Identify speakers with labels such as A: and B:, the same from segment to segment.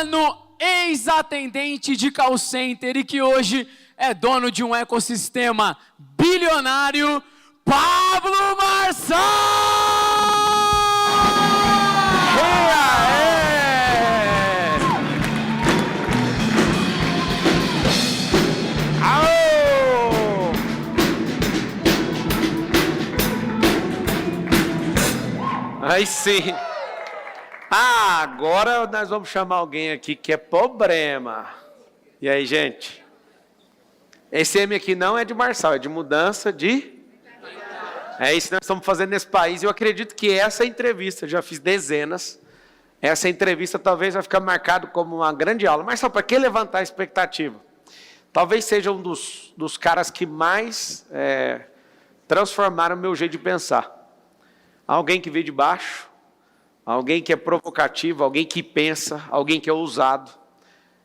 A: Luciano, ex-atendente de call center e que hoje é dono de um ecossistema bilionário, Pablo Marçal!
B: Aí sim. Agora nós vamos chamar alguém aqui que é problema. E aí, gente? Esse M aqui não é de Marçal, é de mudança de... É isso que nós estamos fazendo nesse país. Eu acredito que essa entrevista, já fiz dezenas, essa entrevista talvez vai ficar marcado como uma grande aula. Marçal, para que levantar a expectativa? Talvez seja um dos caras que mais transformaram o meu jeito de pensar. Alguém que veio de baixo, alguém que é provocativo, alguém que pensa, alguém que é ousado.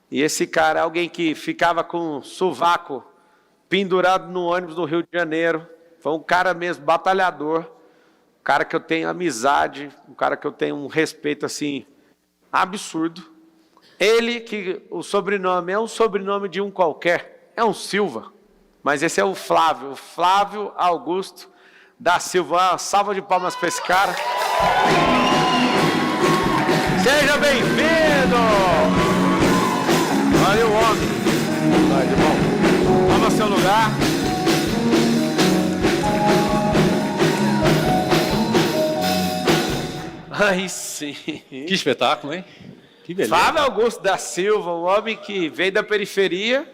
B: E esse cara é alguém que ficava com sovaco pendurado no ônibus do Rio de Janeiro. Foi um cara mesmo batalhador, um cara que eu tenho amizade, um cara que eu tenho um respeito assim absurdo. Ele que o sobrenome é um sobrenome de um qualquer, é um Silva, mas esse é o Flávio Augusto da Silva. Uma salva de palmas para esse cara. Seja bem-vindo! Olha o homem. Vai de bom. Toma seu lugar. Aí sim.
C: Que espetáculo, hein? Que beleza.
B: Flávio Augusto da Silva, um homem que veio da periferia,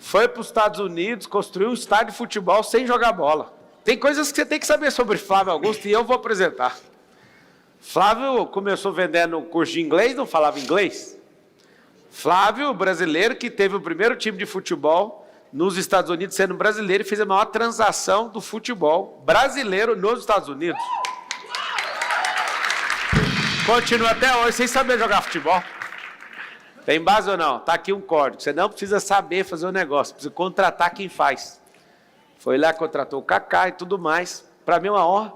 B: foi para os Estados Unidos, construiu um estádio de futebol sem jogar bola. Tem coisas que você tem que saber sobre Flávio Augusto e eu vou apresentar. Flávio começou vendendo curso de inglês, não falava inglês. Flávio, brasileiro, que teve o primeiro time de futebol nos Estados Unidos, sendo brasileiro, e fez a maior transação do futebol brasileiro nos Estados Unidos. Continua até hoje sem saber jogar futebol. Tem base ou não? Está aqui um código. Você não precisa saber fazer o negócio, precisa contratar quem faz. Foi lá, contratou o Kaká e tudo mais. Para mim é uma honra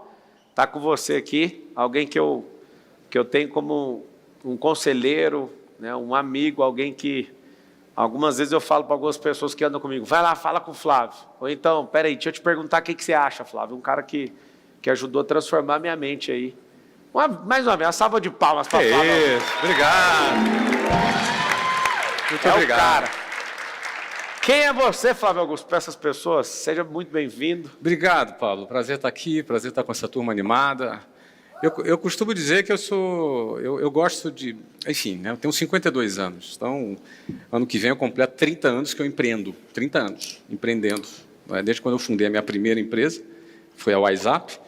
B: estar com você aqui, alguém que eu tenho como um conselheiro, né, um amigo, alguém que algumas vezes eu falo para algumas pessoas que andam comigo, vai lá, fala com o Flávio. Ou então, peraí, deixa eu te perguntar o que você acha, Flávio. Um cara que ajudou a transformar minha mente aí. Mais uma vez, uma salva de palmas para Flávio.
C: Isso, obrigado. Muito obrigado.
B: O cara. Quem é você, Flávio Augusto, para essas pessoas? Seja muito bem-vindo.
C: Obrigado, Pablo. Prazer estar aqui, prazer estar com essa turma animada. Eu costumo dizer que eu gosto de... Enfim, né, eu tenho 52 anos, então ano que vem eu completo 30 anos que eu empreendo. 30 anos empreendendo. Desde quando eu fundei a minha primeira empresa, foi a WhatsApp,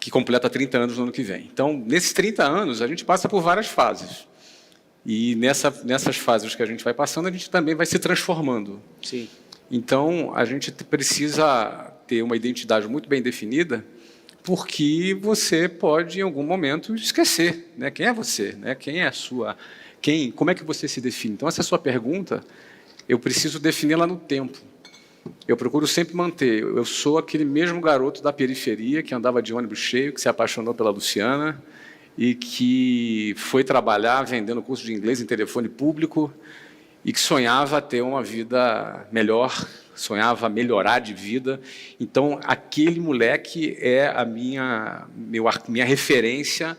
C: que completa 30 anos no ano que vem. Então, nesses 30 anos, a gente passa por várias fases. E nessas fases que a gente vai passando, a gente também vai se transformando.
B: Sim.
C: Então, a gente precisa ter uma identidade muito bem definida, porque você pode, em algum momento, esquecer, né? Quem é você, né? Quem é a sua... como é que você se define? Então, essa sua pergunta, eu preciso defini-la no tempo. Eu procuro sempre manter. Eu sou aquele mesmo garoto da periferia que andava de ônibus cheio, que se apaixonou pela Luciana, e que foi trabalhar vendendo curso de inglês em telefone público e que sonhava ter uma vida melhor, sonhava melhorar de vida. Então, aquele moleque é a minha referência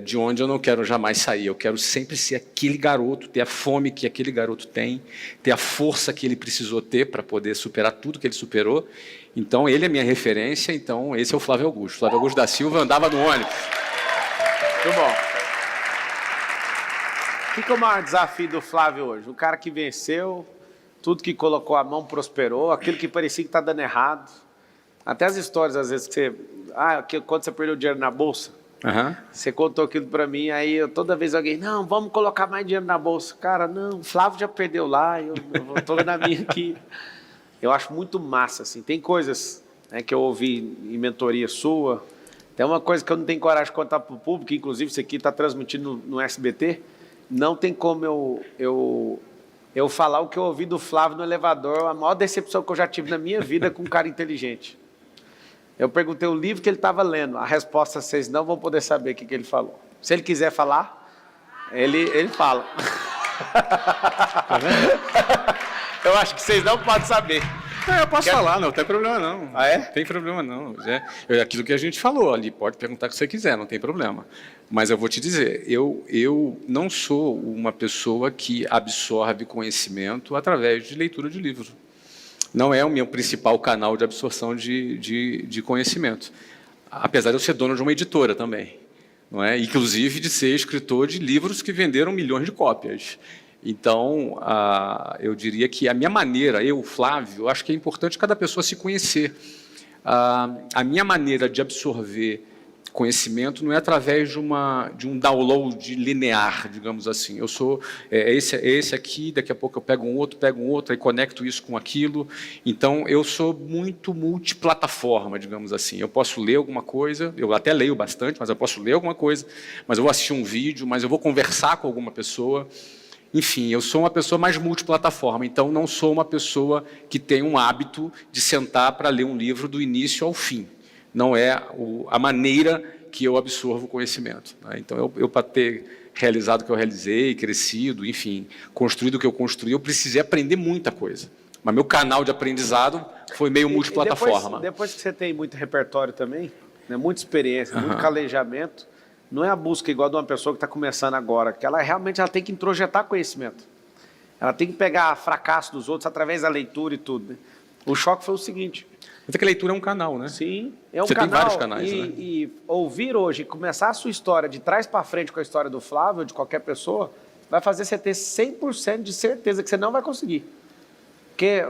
C: de onde eu não quero jamais sair. Eu quero sempre ser aquele garoto, ter a fome que aquele garoto tem, ter a força que ele precisou ter para poder superar tudo que ele superou. Então, ele é minha referência, então esse é o Flávio Augusto. Flávio Augusto da Silva andava no ônibus.
B: Muito bom. O que é o maior desafio do Flávio hoje? O cara que venceu, tudo que colocou a mão prosperou, aquilo que parecia que está dando errado. Até as histórias, às vezes, que você... quando você perdeu dinheiro na bolsa, você contou aquilo para mim, aí toda vez alguém, não, vamos colocar mais dinheiro na bolsa. Cara, não, o Flávio já perdeu lá, eu estou na minha aqui. Eu acho muito massa, assim. Tem coisas, né, que eu ouvi em mentoria sua. Tem uma coisa que eu não tenho coragem de contar para o público, inclusive isso aqui está transmitido no SBT, não tem como eu falar o que eu ouvi do Flávio no elevador, a maior decepção que eu já tive na minha vida com um cara inteligente. Eu perguntei o livro que ele estava lendo, a resposta vocês não vão poder saber o que ele falou. Se ele quiser falar, Ele fala. Eu acho que vocês não podem saber.
C: Eu posso falar, não tem problema não.
B: Ah, é?
C: Não tem problema não. É aquilo que a gente falou ali, pode perguntar o que você quiser, não tem problema. Mas eu vou te dizer, eu não sou uma pessoa que absorve conhecimento através de leitura de livro. Não é o meu principal canal de absorção de conhecimento. Apesar de eu ser dono de uma editora também. Não é? Inclusive de ser escritor de livros que venderam milhões de cópias. Então, eu diria que a minha maneira, eu, Flávio, acho que é importante cada pessoa se conhecer. A minha maneira de absorver conhecimento não é através de um download linear, digamos assim. Eu sou esse aqui, daqui a pouco eu pego um outro, aí conecto isso com aquilo. Então, eu sou muito multiplataforma, digamos assim. Eu posso ler alguma coisa, eu até leio bastante, mas eu posso ler alguma coisa, mas eu vou assistir um vídeo, mas eu vou conversar com alguma pessoa. Enfim, eu sou uma pessoa mais multiplataforma, então não sou uma pessoa que tem um hábito de sentar para ler um livro do início ao fim. Não é a maneira que eu absorvo o conhecimento. Né? Então, eu para ter realizado o que eu realizei, crescido, enfim, construído o que eu construí, eu precisei aprender muita coisa. Mas meu canal de aprendizado foi meio multiplataforma.
B: Depois que você tem muito repertório também, né, muita experiência, muito calejamento, não é a busca igual de uma pessoa que está começando agora, que ela realmente tem que introjetar conhecimento. Ela tem que pegar fracasso dos outros através da leitura e tudo. Né? O choque foi o seguinte...
C: Até que a leitura é um canal, né?
B: Sim, é um
C: Você
B: canal.
C: Tem vários canais, né?
B: E ouvir hoje, começar a sua história de trás para frente com a história do Flávio, de qualquer pessoa, vai fazer você ter 100% de certeza que você não vai conseguir. Porque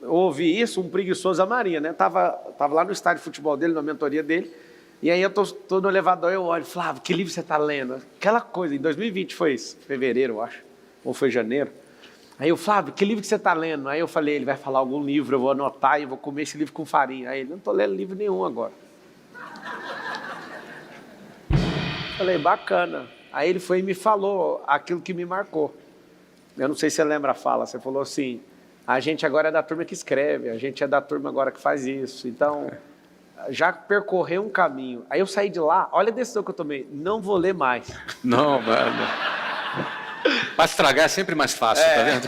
B: eu ouvi isso, um preguiçoso a Maria, né? Tava lá no estádio de futebol dele, na mentoria dele, e aí eu tô no elevador, eu olho, Flávio, que livro você está lendo? Aquela coisa, em 2020 foi isso, fevereiro, eu acho, ou foi janeiro. Aí eu, Flávio, que livro que você está lendo? Aí eu falei, ele vai falar algum livro, eu vou anotar e vou comer esse livro com farinha. Aí ele, não estou lendo livro nenhum agora. Falei, bacana. Aí ele foi e me falou aquilo que me marcou. Eu não sei se você lembra a fala, você falou assim, a gente agora é da turma que escreve, a gente é da turma agora que faz isso. Então, já percorreu um caminho. Aí eu saí de lá, olha a decisão que eu tomei, não vou ler mais.
C: Não, mano. Para estragar é sempre mais fácil, tá vendo?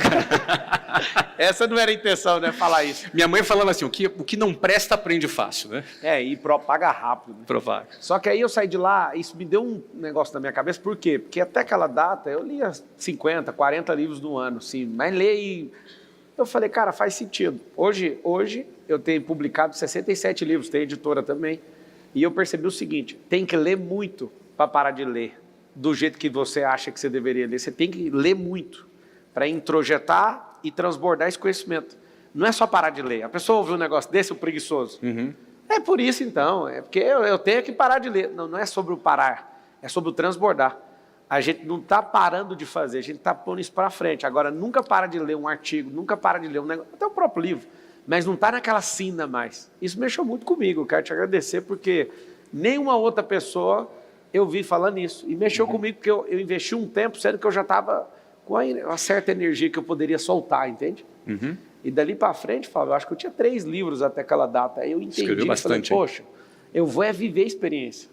B: Essa não era a intenção, né? Falar isso.
C: Minha mãe falava assim, o que não presta aprende fácil, né?
B: E propaga rápido. Né?
C: Propaga.
B: Só que aí eu saí de lá, isso me deu um negócio na minha cabeça, por quê? Porque até aquela data eu lia 50, 40 livros no ano, sim, mas leio. Eu falei, cara, faz sentido. Hoje eu tenho publicado 67 livros, tem editora também, e eu percebi o seguinte, tem que ler muito para parar de ler. Do jeito que você acha que você deveria ler. Você tem que ler muito para introjetar e transbordar esse conhecimento. Não é só parar de ler. A pessoa ouve um negócio desse, o preguiçoso. É por isso, então. É porque eu tenho que parar de ler. Não é sobre o parar, é sobre o transbordar. A gente não está parando de fazer, a gente está pondo isso para frente. Agora, nunca para de ler um artigo, nunca para de ler um negócio, até o próprio livro, mas não está naquela sina mais. Isso mexeu muito comigo. Eu quero te agradecer, porque nenhuma outra pessoa... eu vi falando isso, e mexeu comigo, porque eu investi um tempo, sendo que eu já estava com uma certa energia que eu poderia soltar, entende? E dali para frente, Flávio, eu acho que eu tinha 3 livros até aquela data, aí eu entendi,
C: escreveu bastante,
B: falei, poxa, eu vou viver a experiência,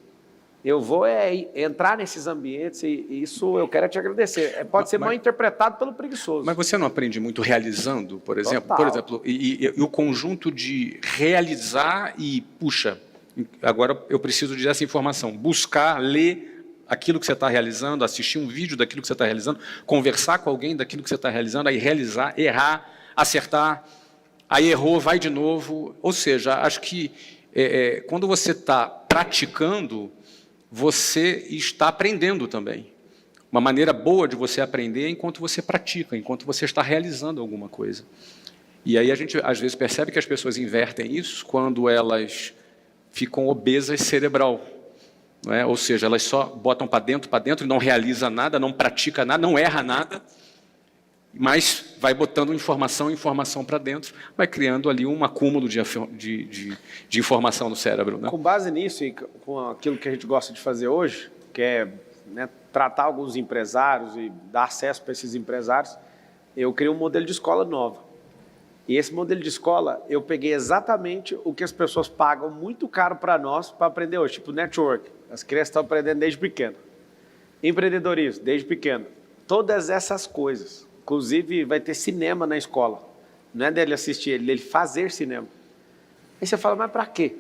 B: eu vou entrar nesses ambientes, e isso eu quero te agradecer. Pode ser mal interpretado pelo preguiçoso.
C: Mas você não aprende muito realizando, por exemplo?
B: Total.
C: Por exemplo, e o conjunto de realizar e, puxa, agora eu preciso dessa informação, buscar, ler aquilo que você está realizando, assistir um vídeo daquilo que você está realizando, conversar com alguém daquilo que você está realizando, aí realizar, errar, acertar, aí errou, vai de novo. Ou seja, acho que quando você está praticando, você está aprendendo também. Uma maneira boa de você aprender é enquanto você pratica, enquanto você está realizando alguma coisa. E aí a gente, às vezes, percebe que as pessoas invertem isso quando elas ficam obesas cerebral, não é? Ou seja, elas só botam para dentro, e não realiza nada, não pratica nada, não erra nada, mas vai botando informação para dentro, vai criando ali um acúmulo de informação no cérebro. Né?
B: Com base nisso e com aquilo que a gente gosta de fazer hoje, que é, né, tratar alguns empresários e dar acesso para esses empresários, eu criei um modelo de escola nova. E esse modelo de escola, eu peguei exatamente o que as pessoas pagam muito caro para nós para aprender hoje, tipo network. As crianças estão aprendendo desde pequeno. Empreendedorismo, desde pequeno. Todas essas coisas. Inclusive, vai ter cinema na escola. Não é dele assistir, é dele fazer cinema. Aí você fala, mas para quê?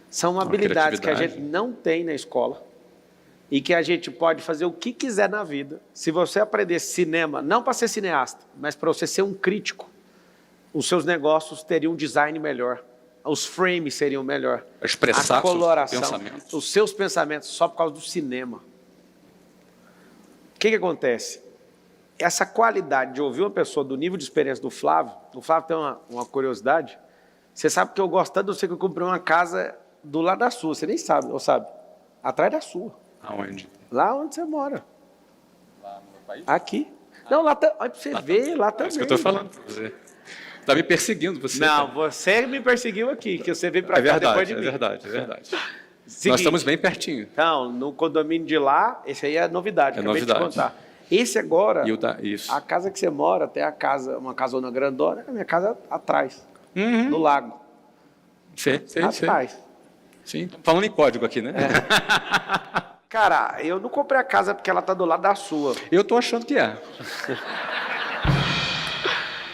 B: São habilidades que a gente não tem na escola e que a gente pode fazer o que quiser na vida. Se você aprender cinema, não para ser cineasta, mas para você ser um crítico, os seus negócios teriam um design melhor. Os frames seriam melhor.
C: Expressar
B: a coloração,
C: seus pensamentos.
B: os seus pensamentos só por causa do cinema. O que acontece? Essa qualidade de ouvir uma pessoa do nível de experiência do Flávio, o Flávio tem uma curiosidade. Você sabe que eu gosto tanto de você que eu comprei uma casa do lado da sua, você nem sabe, ou sabe? Atrás da sua.
C: Aonde?
B: Lá onde você mora.
C: Lá no meu país?
B: Aqui. Não, lá olha para você ver, lá também.
C: É isso que eu estou falando para você. Está me perseguindo, você.
B: Não, você me perseguiu aqui, que você veio para cá
C: verdade,
B: depois de mim.
C: É verdade, é verdade.
B: Seguinte,
C: nós estamos bem pertinho.
B: Então, no condomínio de lá, esse aí é novidade,
C: É
B: acabei
C: novidade.
B: de te contar. Esse agora,
C: Isso.
B: a casa que você mora, tem a casa, uma casona grandona, a minha casa atrás, no lago.
C: Sei.
B: Atrás.
C: Sim, estamos falando em código aqui, né?
B: Cara, eu não comprei a casa porque ela tá do lado da sua.
C: Eu estou achando que é.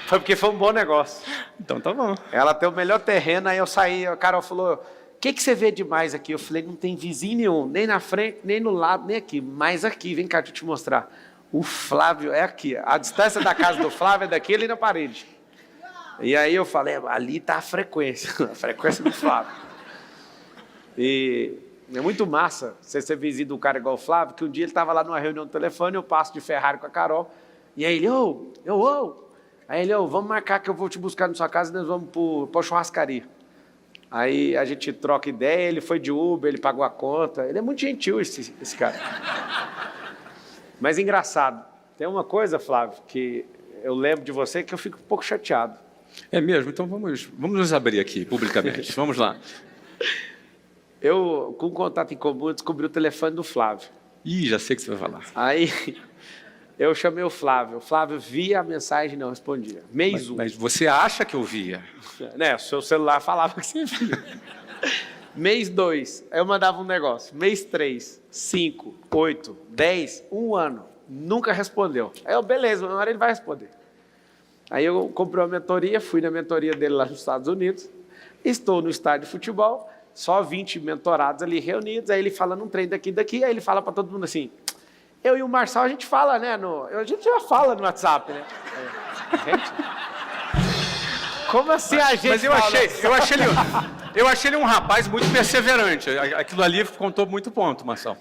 B: Foi porque foi um bom negócio.
C: Então tá bom.
B: Ela tem o melhor terreno, aí eu saí, a Carol falou, o que você vê demais aqui? Eu falei, não tem vizinho nenhum, nem na frente, nem no lado, nem aqui, mas aqui, vem cá, deixa eu te mostrar. O Flávio é aqui, a distância da casa do Flávio é daqui, ali na parede. E aí eu falei, ali está a frequência do Flávio. E é muito massa você ser vizinho do cara igual o Flávio, que um dia ele estava lá numa reunião no telefone, eu passo de Ferrari com a Carol, e aí ele, aí ele, vamos marcar que eu vou te buscar na sua casa e nós vamos para a churrascaria. Aí a gente troca ideia, ele foi de Uber, ele pagou a conta, ele é muito gentil esse cara. Mas engraçado, tem uma coisa, Flávio, que eu lembro de você que eu fico um pouco chateado.
C: É mesmo? Então vamos nos abrir aqui, publicamente. Vamos lá.
B: Eu, com contato em comum, descobri o telefone do Flávio.
C: Ih, já sei o que você vai falar.
B: Aí eu chamei o Flávio via a mensagem e não respondia. Mês 1.
C: Mas você acha que eu via?
B: Né, o seu celular falava que você via. Mês 2, aí eu mandava um negócio. Mês 3, 5, 8, 10, 1 ano. Nunca respondeu. Aí eu, beleza, uma hora ele vai responder. Aí eu comprei uma mentoria, fui na mentoria dele lá nos Estados Unidos. Estou no estádio de futebol, só 20 mentorados ali reunidos. Aí ele fala num trem daqui, aí ele fala para todo mundo assim, eu e o Marçal a gente fala, né? A gente já fala no WhatsApp, né? Gente, como assim a gente
C: Mas eu achei ele um rapaz muito perseverante. Aquilo ali contou muito ponto, Marcelo.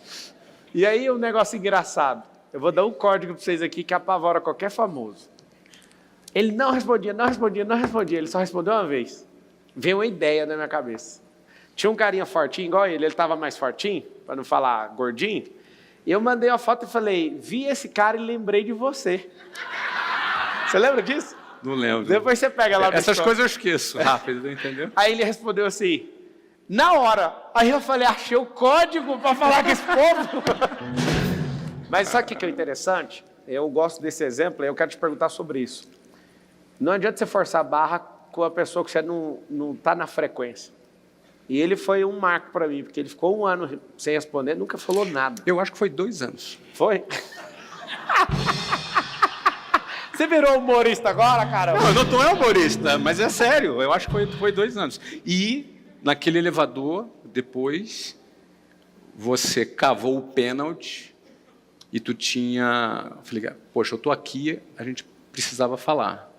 B: E aí um negócio engraçado. Eu vou dar um código para vocês aqui que apavora qualquer famoso. Ele não respondia. Ele só respondeu uma vez. Veio uma ideia na minha cabeça. Tinha um carinha fortinho igual ele estava mais fortinho, para não falar gordinho. E eu mandei uma foto e falei, vi esse cara e lembrei de você. Você lembra disso?
C: Não lembro.
B: Depois você pega lá no
C: Essas
B: story.
C: coisas eu esqueço rápido, entendeu?
B: Aí ele respondeu assim, na hora. Aí eu falei, achei o código para falar com esse povo. Mas sabe o que é interessante? Eu gosto desse exemplo e eu quero te perguntar sobre isso. Não adianta você forçar a barra com a pessoa que você não está na frequência. E ele foi um marco para mim, porque ele ficou 1 ano sem responder, nunca falou nada.
C: Eu acho que foi 2 anos.
B: Foi? Você virou humorista agora, cara?
C: Não, eu não estou humorista, mas é sério. Eu acho que foi 2 anos. E naquele elevador, depois, você cavou o pênalti e tu tinha... Eu falei, poxa, eu estou aqui, a gente precisava falar.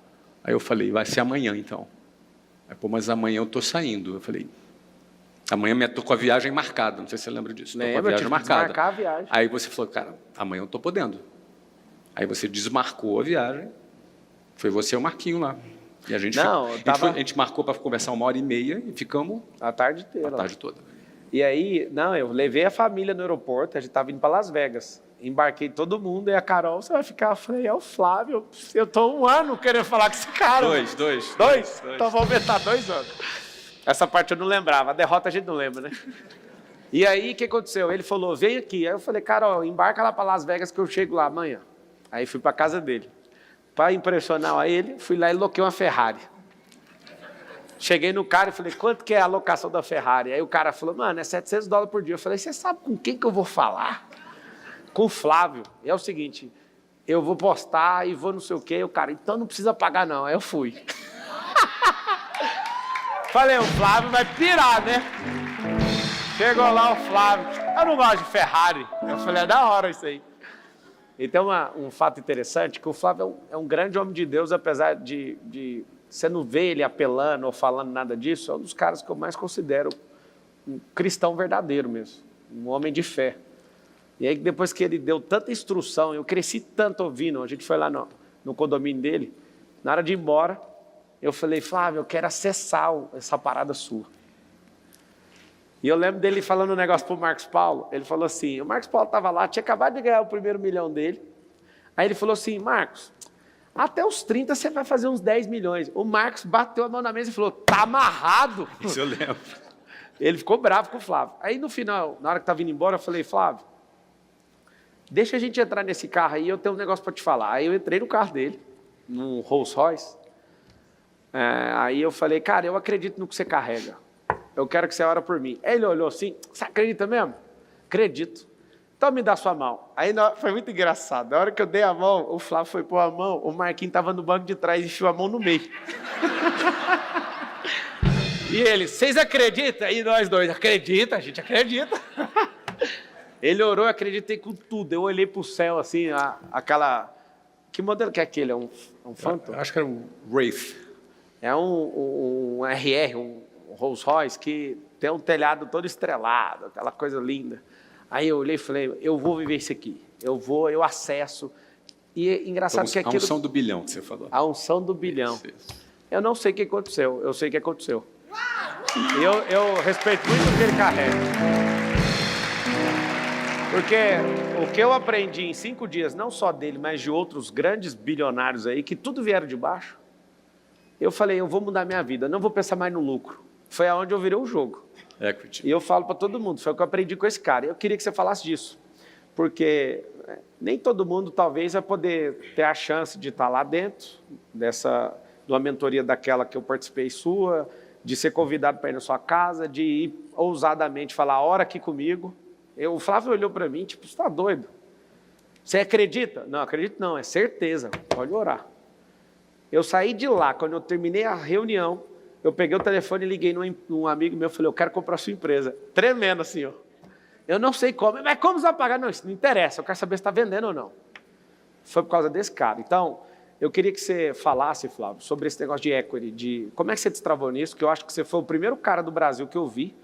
C: Aí eu falei, vai ser amanhã então. Aí, pô, mas amanhã eu estou saindo. Eu falei, amanhã estou com a viagem marcada. Não sei se você lembra disso. Estou com a viagem marcada.
B: Marcar a viagem.
C: Aí você falou, cara, amanhã eu estou podendo. Aí você desmarcou a viagem. Foi você e o Marquinho lá. E a gente, a gente marcou para conversar 1h30 e ficamos
B: a tarde inteira.
C: A tarde toda.
B: E aí, eu levei a família no aeroporto, a gente estava indo para Las Vegas. Embarquei todo mundo, e a Carol, você vai ficar? Eu falei, é o Flávio, eu estou 1 ano querendo falar com esse cara. 2? Então vou aumentar 2 anos. Essa parte eu não lembrava, a derrota a gente não lembra, né? E aí, o que aconteceu? Ele falou, vem aqui. Aí eu falei, Carol, embarca lá para Las Vegas que eu chego lá amanhã. Aí fui para a casa dele. Para impressionar a ele, fui lá e loquei uma Ferrari. Cheguei no cara e falei, quanto que é a locação da Ferrari? Aí o cara falou, mano, é $700 por dia. Eu falei, você sabe com quem que eu vou falar? com o Flávio, é o seguinte, eu vou postar e vou não sei o quê, o cara, então não precisa pagar não, aí eu fui. Falei, o Flávio vai pirar, né? Chegou lá o Flávio, eu não gosto de Ferrari, eu falei, é da hora isso aí. Então, um fato interessante, que o Flávio é um grande homem de Deus, apesar de você não vê ele apelando ou falando nada disso, é um dos caras que eu mais considero um cristão verdadeiro mesmo, um homem de fé. E aí, depois que ele deu tanta instrução, eu cresci tanto ouvindo, a gente foi lá no condomínio dele, na hora de ir embora, eu falei, Flávio, eu quero acessar essa parada sua. E eu lembro dele falando um negócio para o Marcos Paulo, ele falou assim, o Marcos Paulo estava lá, tinha acabado de ganhar o primeiro milhão dele, aí ele falou assim, Marcos, até os 30 você vai fazer uns 10 milhões. O Marcos bateu a mão na mesa e falou, tá amarrado.
C: Isso eu lembro.
B: Ele ficou bravo com o Flávio. Aí no final, na hora que estava indo embora, eu falei, Flávio, deixa a gente entrar nesse carro aí, eu tenho um negócio para te falar. Aí eu entrei no carro dele, num Rolls Royce, aí eu falei, cara, eu acredito no que você carrega. Eu quero que você ore por mim. Aí ele olhou assim, você acredita mesmo? Acredito. Então me dá sua mão. Aí foi muito engraçado. Na hora que eu dei a mão, o Flávio foi pôr a mão, o Marquinhos estava no banco de trás e enfiou a mão no meio. E ele, vocês acreditam? E nós dois, acredita, a gente acredita. Ele orou, eu acreditei com tudo. Eu olhei para o céu assim, aquela... Que modelo que é aquele? É um Phantom?
C: Acho que era um Wraith.
B: É um RR, um Rolls Royce, que tem um telhado todo estrelado, aquela coisa linda. Aí eu olhei e falei, eu vou viver isso aqui. Eu acesso. E é engraçado que aquilo...
C: A unção do bilhão que você falou.
B: A unção do bilhão.
C: Isso.
B: Eu não sei o que aconteceu, eu sei o que aconteceu. E eu respeito muito o que ele carrega. Porque o que eu aprendi em 5 dias, não só dele, mas de outros grandes bilionários aí, que tudo vieram de baixo, eu falei, eu vou mudar minha vida, não vou pensar mais no lucro. Foi aonde eu virei o jogo.
C: Equity.
B: E eu falo para todo mundo, foi o que eu aprendi com esse cara. Eu queria que você falasse disso, porque nem todo mundo talvez vai poder ter a chance de estar lá dentro, de uma mentoria daquela que eu participei sua, de ser convidado para ir na sua casa, de ir ousadamente falar, ora aqui comigo. O Flávio olhou para mim, tipo, você está doido? Você acredita? Não, acredito não, é certeza, pode orar. Eu saí de lá, quando eu terminei a reunião, eu peguei o telefone e liguei num amigo meu, falei, eu quero comprar a sua empresa. Tremendo assim, ó. Eu não sei como, mas como você vai pagar? Não, isso não interessa, eu quero saber se está vendendo ou não. Foi por causa desse cara. Então, eu queria que você falasse, Flávio, sobre esse negócio de equity, de como é que você destravou nisso, que eu acho que você foi o primeiro cara do Brasil que eu vi,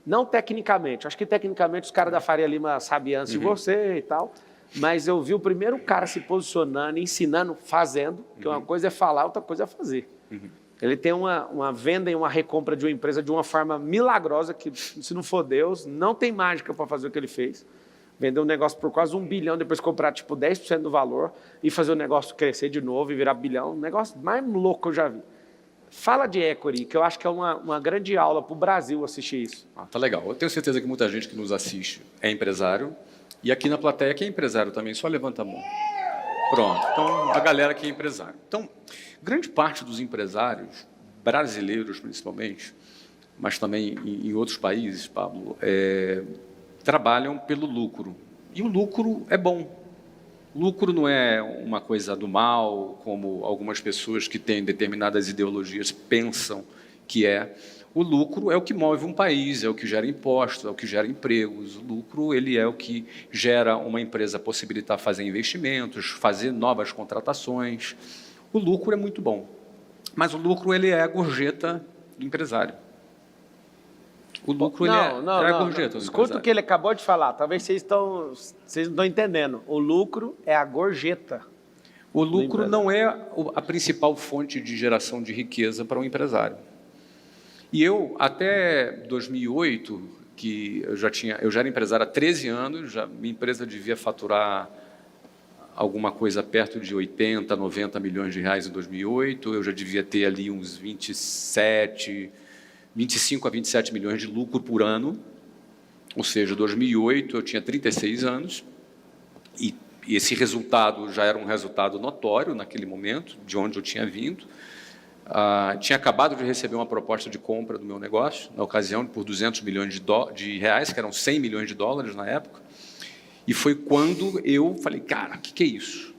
B: não tecnicamente, acho que tecnicamente os caras da Faria Lima sabiam antes de você e tal, mas eu vi o primeiro cara se posicionando, ensinando, fazendo, que uma coisa é falar, outra coisa é fazer. Ele tem uma venda e uma recompra de uma empresa de uma forma milagrosa, que se não for Deus, não tem mágica para fazer o que ele fez. Vender um negócio por quase 1 bilhão, depois comprar tipo 10% do valor e fazer o negócio crescer de novo e virar bilhão. Um negócio mais louco que eu já vi. Fala de equity, que eu acho que é uma grande aula para o Brasil assistir isso.
C: Tá legal. Eu tenho certeza que muita gente que nos assiste é empresário. E aqui na plateia, quem é empresário também, só levanta a mão. Pronto. Então, a galera que é empresário. Então, grande parte dos empresários, brasileiros principalmente, mas também em outros países, Pablo, trabalham pelo lucro. E o lucro é bom. Lucro não é uma coisa do mal, como algumas pessoas que têm determinadas ideologias pensam que é. O lucro é o que move um país, é o que gera impostos, é o que gera empregos. O lucro ele é o que gera uma empresa possibilitar fazer investimentos, fazer novas contratações. O lucro é muito bom. Mas o lucro ele é a gorjeta do empresário. O lucro ele é a gorjeta do
B: Escuta
C: empresário.
B: o que ele acabou de falar, talvez vocês não estão entendendo. O lucro é a gorjeta.
C: O lucro não é a principal fonte de geração de riqueza para um empresário. E eu, até 2008, que eu já era empresário há 13 anos, minha empresa devia faturar alguma coisa perto de 80, 90 milhões de reais em 2008, eu já devia ter ali uns 25 a 27 milhões de lucro por ano, ou seja, em 2008 eu tinha 36 anos, e esse resultado já era um resultado notório naquele momento, de onde eu tinha vindo. Tinha acabado de receber uma proposta de compra do meu negócio, na ocasião, por 200 milhões de reais, que eram 100 milhões de dólares na época, E foi quando eu falei, cara, o que é isso?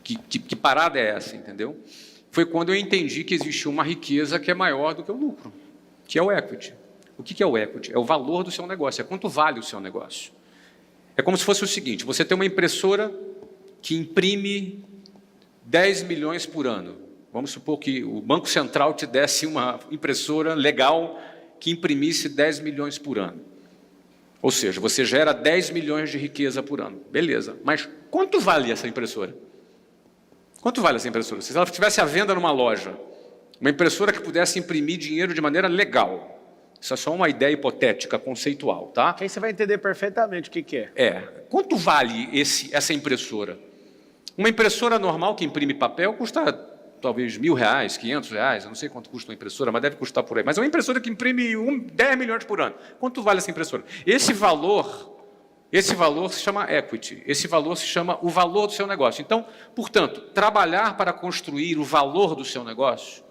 C: Que parada é essa, entendeu? Foi quando eu entendi que existia uma riqueza que é maior do que o lucro, que é o equity. O que é o equity? É o valor do seu negócio, é quanto vale o seu negócio. É como se fosse o seguinte, você tem uma impressora que imprime 10 milhões por ano. Vamos supor que o Banco Central te desse uma impressora legal que imprimisse 10 milhões por ano. Ou seja, você gera 10 milhões de riqueza por ano. Beleza, mas quanto vale essa impressora? Quanto vale essa impressora? Se ela estivesse à venda numa loja, uma impressora que pudesse imprimir dinheiro de maneira legal. Isso é só uma ideia hipotética, conceitual, tá?
B: Aí você vai entender perfeitamente o que é.
C: Quanto vale essa impressora? Uma impressora normal que imprime papel custa talvez R$1.000, R$500, eu não sei quanto custa uma impressora, mas deve custar por aí. Mas é uma impressora que imprime 10 milhões por ano. Quanto vale essa impressora? Esse valor se chama equity, esse valor se chama o valor do seu negócio. Então, portanto, trabalhar para construir o valor do seu negócio,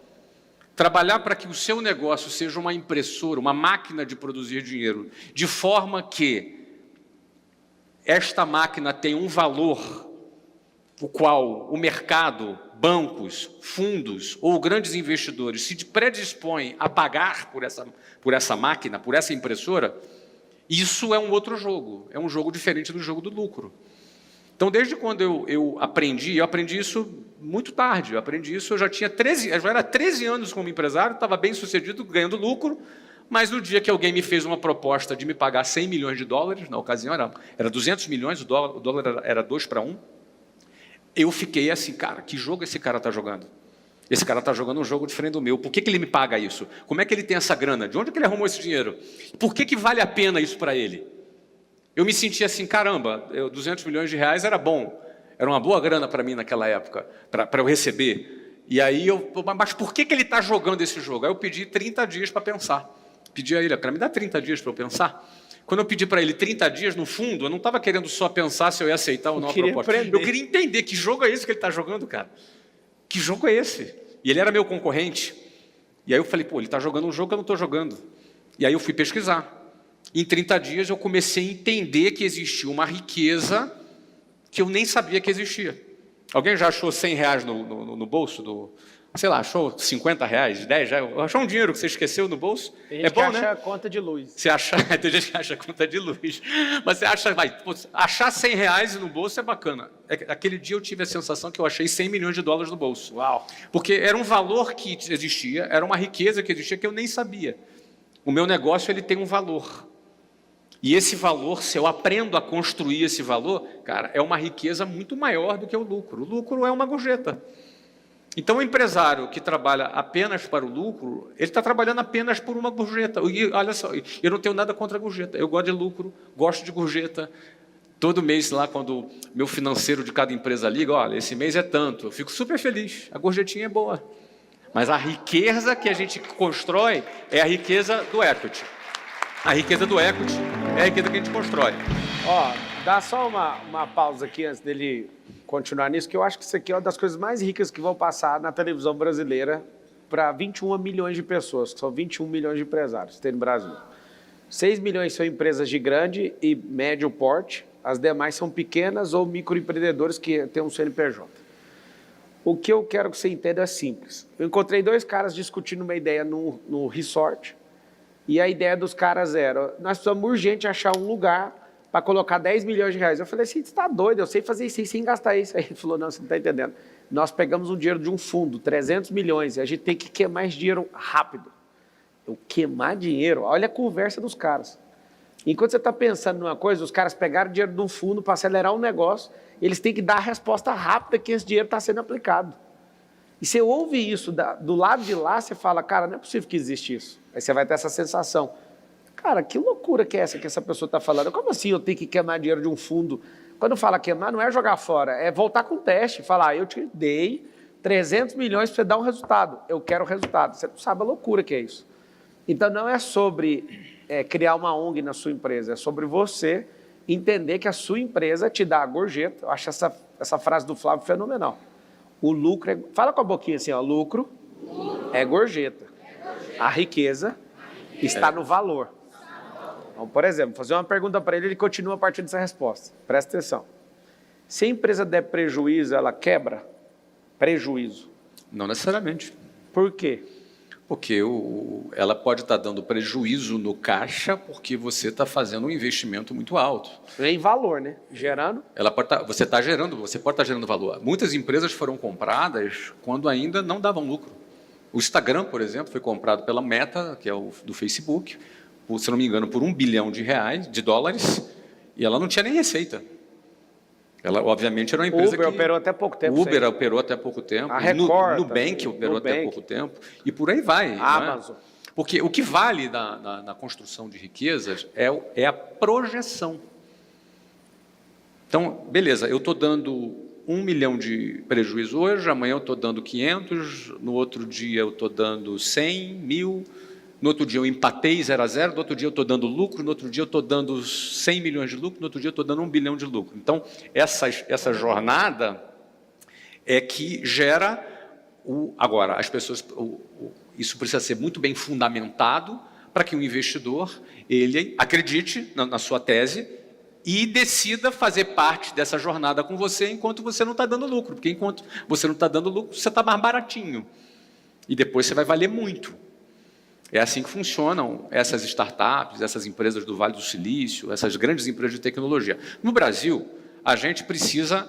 C: trabalhar para que o seu negócio seja uma impressora, uma máquina de produzir dinheiro, de forma que esta máquina tenha um valor, o qual o mercado, bancos, fundos ou grandes investidores se predispõem a pagar por essa máquina, por essa impressora, isso é um outro jogo, é um jogo diferente do jogo do lucro. Então, desde quando eu aprendi isso muito tarde, eu já era 13 anos como empresário, estava bem sucedido, ganhando lucro, mas no dia que alguém me fez uma proposta de me pagar $100 milhões, na ocasião era 200 milhões, o dólar era 2-1, eu fiquei assim, cara, que jogo esse cara está jogando? Esse cara está jogando um jogo diferente do meu. Por que ele me paga isso? Como é que ele tem essa grana? De onde que ele arrumou esse dinheiro? Por que vale a pena isso para ele? Eu me senti assim, caramba, 200 milhões de reais era bom. Era uma boa grana para mim naquela época, para eu receber. E aí, mas por que ele está jogando esse jogo? Aí eu pedi 30 dias para pensar. Pedi a ele, cara, me dá 30 dias para eu pensar. Quando eu pedi para ele 30 dias, no fundo, eu não estava querendo só pensar se eu ia aceitar ou não a proposta. Eu queria entender que jogo é esse que ele está jogando, cara. Que jogo é esse? E ele era meu concorrente. E aí eu falei, pô, ele está jogando um jogo que eu não estou jogando. E aí eu fui pesquisar. Em 30 dias eu comecei a entender que existia uma riqueza que eu nem sabia que existia. Alguém já achou R$100 no bolso? Sei lá, achou R$50, 10? Achou um dinheiro que você esqueceu no bolso?
B: É bom, né? Acha conta de luz.
C: Tem gente que acha conta de luz. Mas você acha, achar R$100 no bolso é bacana. Aquele dia eu tive a sensação que eu achei $100 milhões no bolso. Uau! Porque era um valor que existia, era uma riqueza que existia que eu nem sabia. O meu negócio ele tem um valor. E esse valor, se eu aprendo a construir esse valor, cara, é uma riqueza muito maior do que o lucro. O lucro é uma gorjeta. Então, o empresário que trabalha apenas para o lucro, ele está trabalhando apenas por uma gorjeta. E olha só, eu não tenho nada contra a gorjeta. Eu gosto de lucro, gosto de gorjeta. Todo mês lá, quando meu financeiro de cada empresa liga, olha, esse mês é tanto, eu fico super feliz. A gorjetinha é boa. Mas a riqueza que a gente constrói é a riqueza do equity. A riqueza do equity é a riqueza que a gente constrói.
B: Dá só uma pausa aqui antes dele continuar nisso, que eu acho que isso aqui é uma das coisas mais ricas que vão passar na televisão brasileira para 21 milhões de pessoas, que são 21 milhões de empresários que tem no Brasil. 6 milhões são empresas de grande e médio porte, as demais são pequenas ou microempreendedores que têm um CNPJ. O que eu quero que você entenda é simples. Eu encontrei 2 caras discutindo uma ideia no resort, e a ideia dos caras era, nós precisamos urgente achar um lugar para colocar 10 milhões de reais. Eu falei assim, você está doido, eu sei fazer isso sem gastar isso. Aí ele falou, não, você não está entendendo. Nós pegamos um dinheiro de um fundo, 300 milhões, e a gente tem que queimar esse dinheiro rápido. Eu queimar dinheiro? Olha a conversa dos caras. Enquanto você está pensando numa coisa, os caras pegaram dinheiro de um fundo para acelerar um negócio, eles têm que dar a resposta rápida que esse dinheiro está sendo aplicado. E você ouve isso do lado de lá, você fala, cara, não é possível que existe isso. Aí você vai ter essa sensação. Cara, que loucura que é essa que essa pessoa está falando? Como assim eu tenho que queimar dinheiro de um fundo? Quando fala queimar, não é jogar fora, é voltar com o teste, falar, eu te dei 300 milhões para você dar um resultado, eu quero o resultado. Você não sabe a loucura que é isso. Então não é sobre criar uma ONG na sua empresa, é sobre você entender que a sua empresa te dá a gorjeta. Eu acho essa frase do Flávio fenomenal. O lucro é... Fala com a boquinha assim, ó, lucro é gorjeta. A riqueza está no valor. Então, por exemplo, fazer uma pergunta para ele, ele continua a partir dessa resposta. Presta atenção. Se a empresa der prejuízo, ela quebra? Prejuízo.
C: Não necessariamente.
B: Por quê?
C: Porque ela pode estar dando prejuízo no caixa porque você está fazendo um investimento muito alto.
B: Em valor, né? Gerando.
C: Você pode estar gerando valor. Muitas empresas foram compradas quando ainda não davam lucro. O Instagram, por exemplo, foi comprado pela Meta, que é o do Facebook, se não me engano, por $1 bilhão, e ela não tinha nem receita. Ela, obviamente, era uma empresa
B: Uber operou até pouco tempo.
C: Uber operou até pouco tempo.
B: A Record
C: Nubank operou até pouco tempo. E por aí vai.
B: A Amazon.
C: Porque o que vale na construção de riquezas é a projeção. Então, beleza, eu estou dando 1 milhão de prejuízo hoje, amanhã eu estou dando 500, no outro dia eu estou dando 100, 1000, no outro dia eu empatei 0 a 0, no outro dia eu estou dando lucro, no outro dia eu estou dando 100 milhões de lucro, no outro dia eu estou dando 1 bilhão de lucro. Então, essa jornada é que gera agora, as pessoas, isso precisa ser muito bem fundamentado para que o investidor ele acredite na sua tese e decida fazer parte dessa jornada com você enquanto você não está dando lucro, porque enquanto você não está dando lucro, você está mais baratinho. E depois você vai valer muito. É assim que funcionam essas startups, essas empresas do Vale do Silício, essas grandes empresas de tecnologia. No Brasil, a gente precisa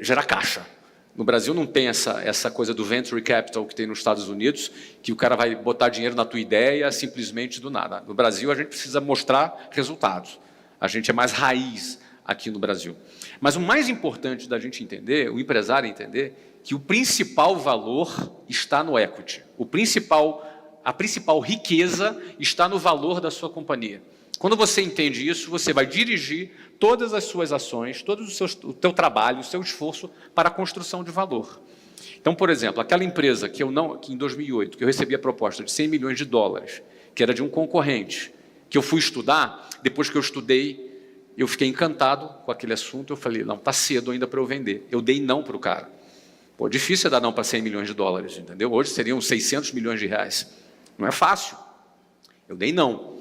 C: gerar caixa. No Brasil não tem essa coisa do venture capital que tem nos Estados Unidos, que o cara vai botar dinheiro na tua ideia simplesmente do nada. No Brasil, a gente precisa mostrar resultados. A gente é mais raiz aqui no Brasil. Mas o mais importante da gente entender, o empresário entender, que o principal valor está no equity. A principal riqueza está no valor da sua companhia. Quando você entende isso, você vai dirigir todas as suas ações, o teu trabalho, o seu esforço para a construção de valor. Então, por exemplo, aquela empresa que em 2008, que eu recebi a proposta de 100 milhões de dólares, que era de um concorrente, que eu fui estudar, depois que eu estudei, eu fiquei encantado com aquele assunto, eu falei, não, está cedo ainda para eu vender. Eu dei não para o cara. Pô, difícil é dar não para 100 milhões de dólares, entendeu? Hoje seriam 600 milhões de reais. Não é fácil. Eu dei não.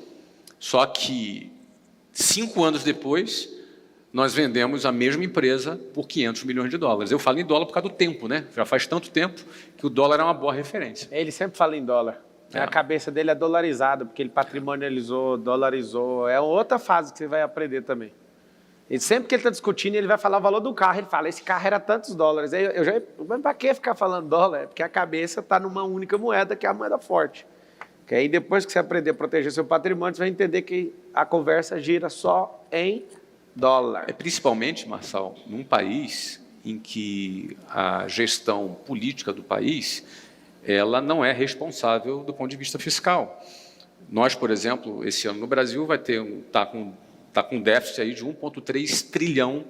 C: Só que 5 anos depois, nós vendemos a mesma empresa por 500 milhões de dólares. Eu falo em dólar por causa do tempo, né? Já faz tanto tempo que o dólar é uma boa referência.
B: Ele sempre fala em dólar. A cabeça dele é dolarizada, porque ele patrimonializou, dolarizou. É outra fase que você vai aprender também. E sempre que ele está discutindo, ele vai falar o valor do carro. Ele fala, esse carro era tantos dólares. Aí mas para que ficar falando dólar? É porque a cabeça está numa única moeda, que é a moeda forte. Que aí depois que você aprender a proteger seu patrimônio, você vai entender que a conversa gira só em dólar.
C: Principalmente, Marçal, num país em que a gestão política do país ela não é responsável do ponto de vista fiscal. Nós, por exemplo, esse ano no Brasil vai ter tá com déficit aí de 1,3 trilhão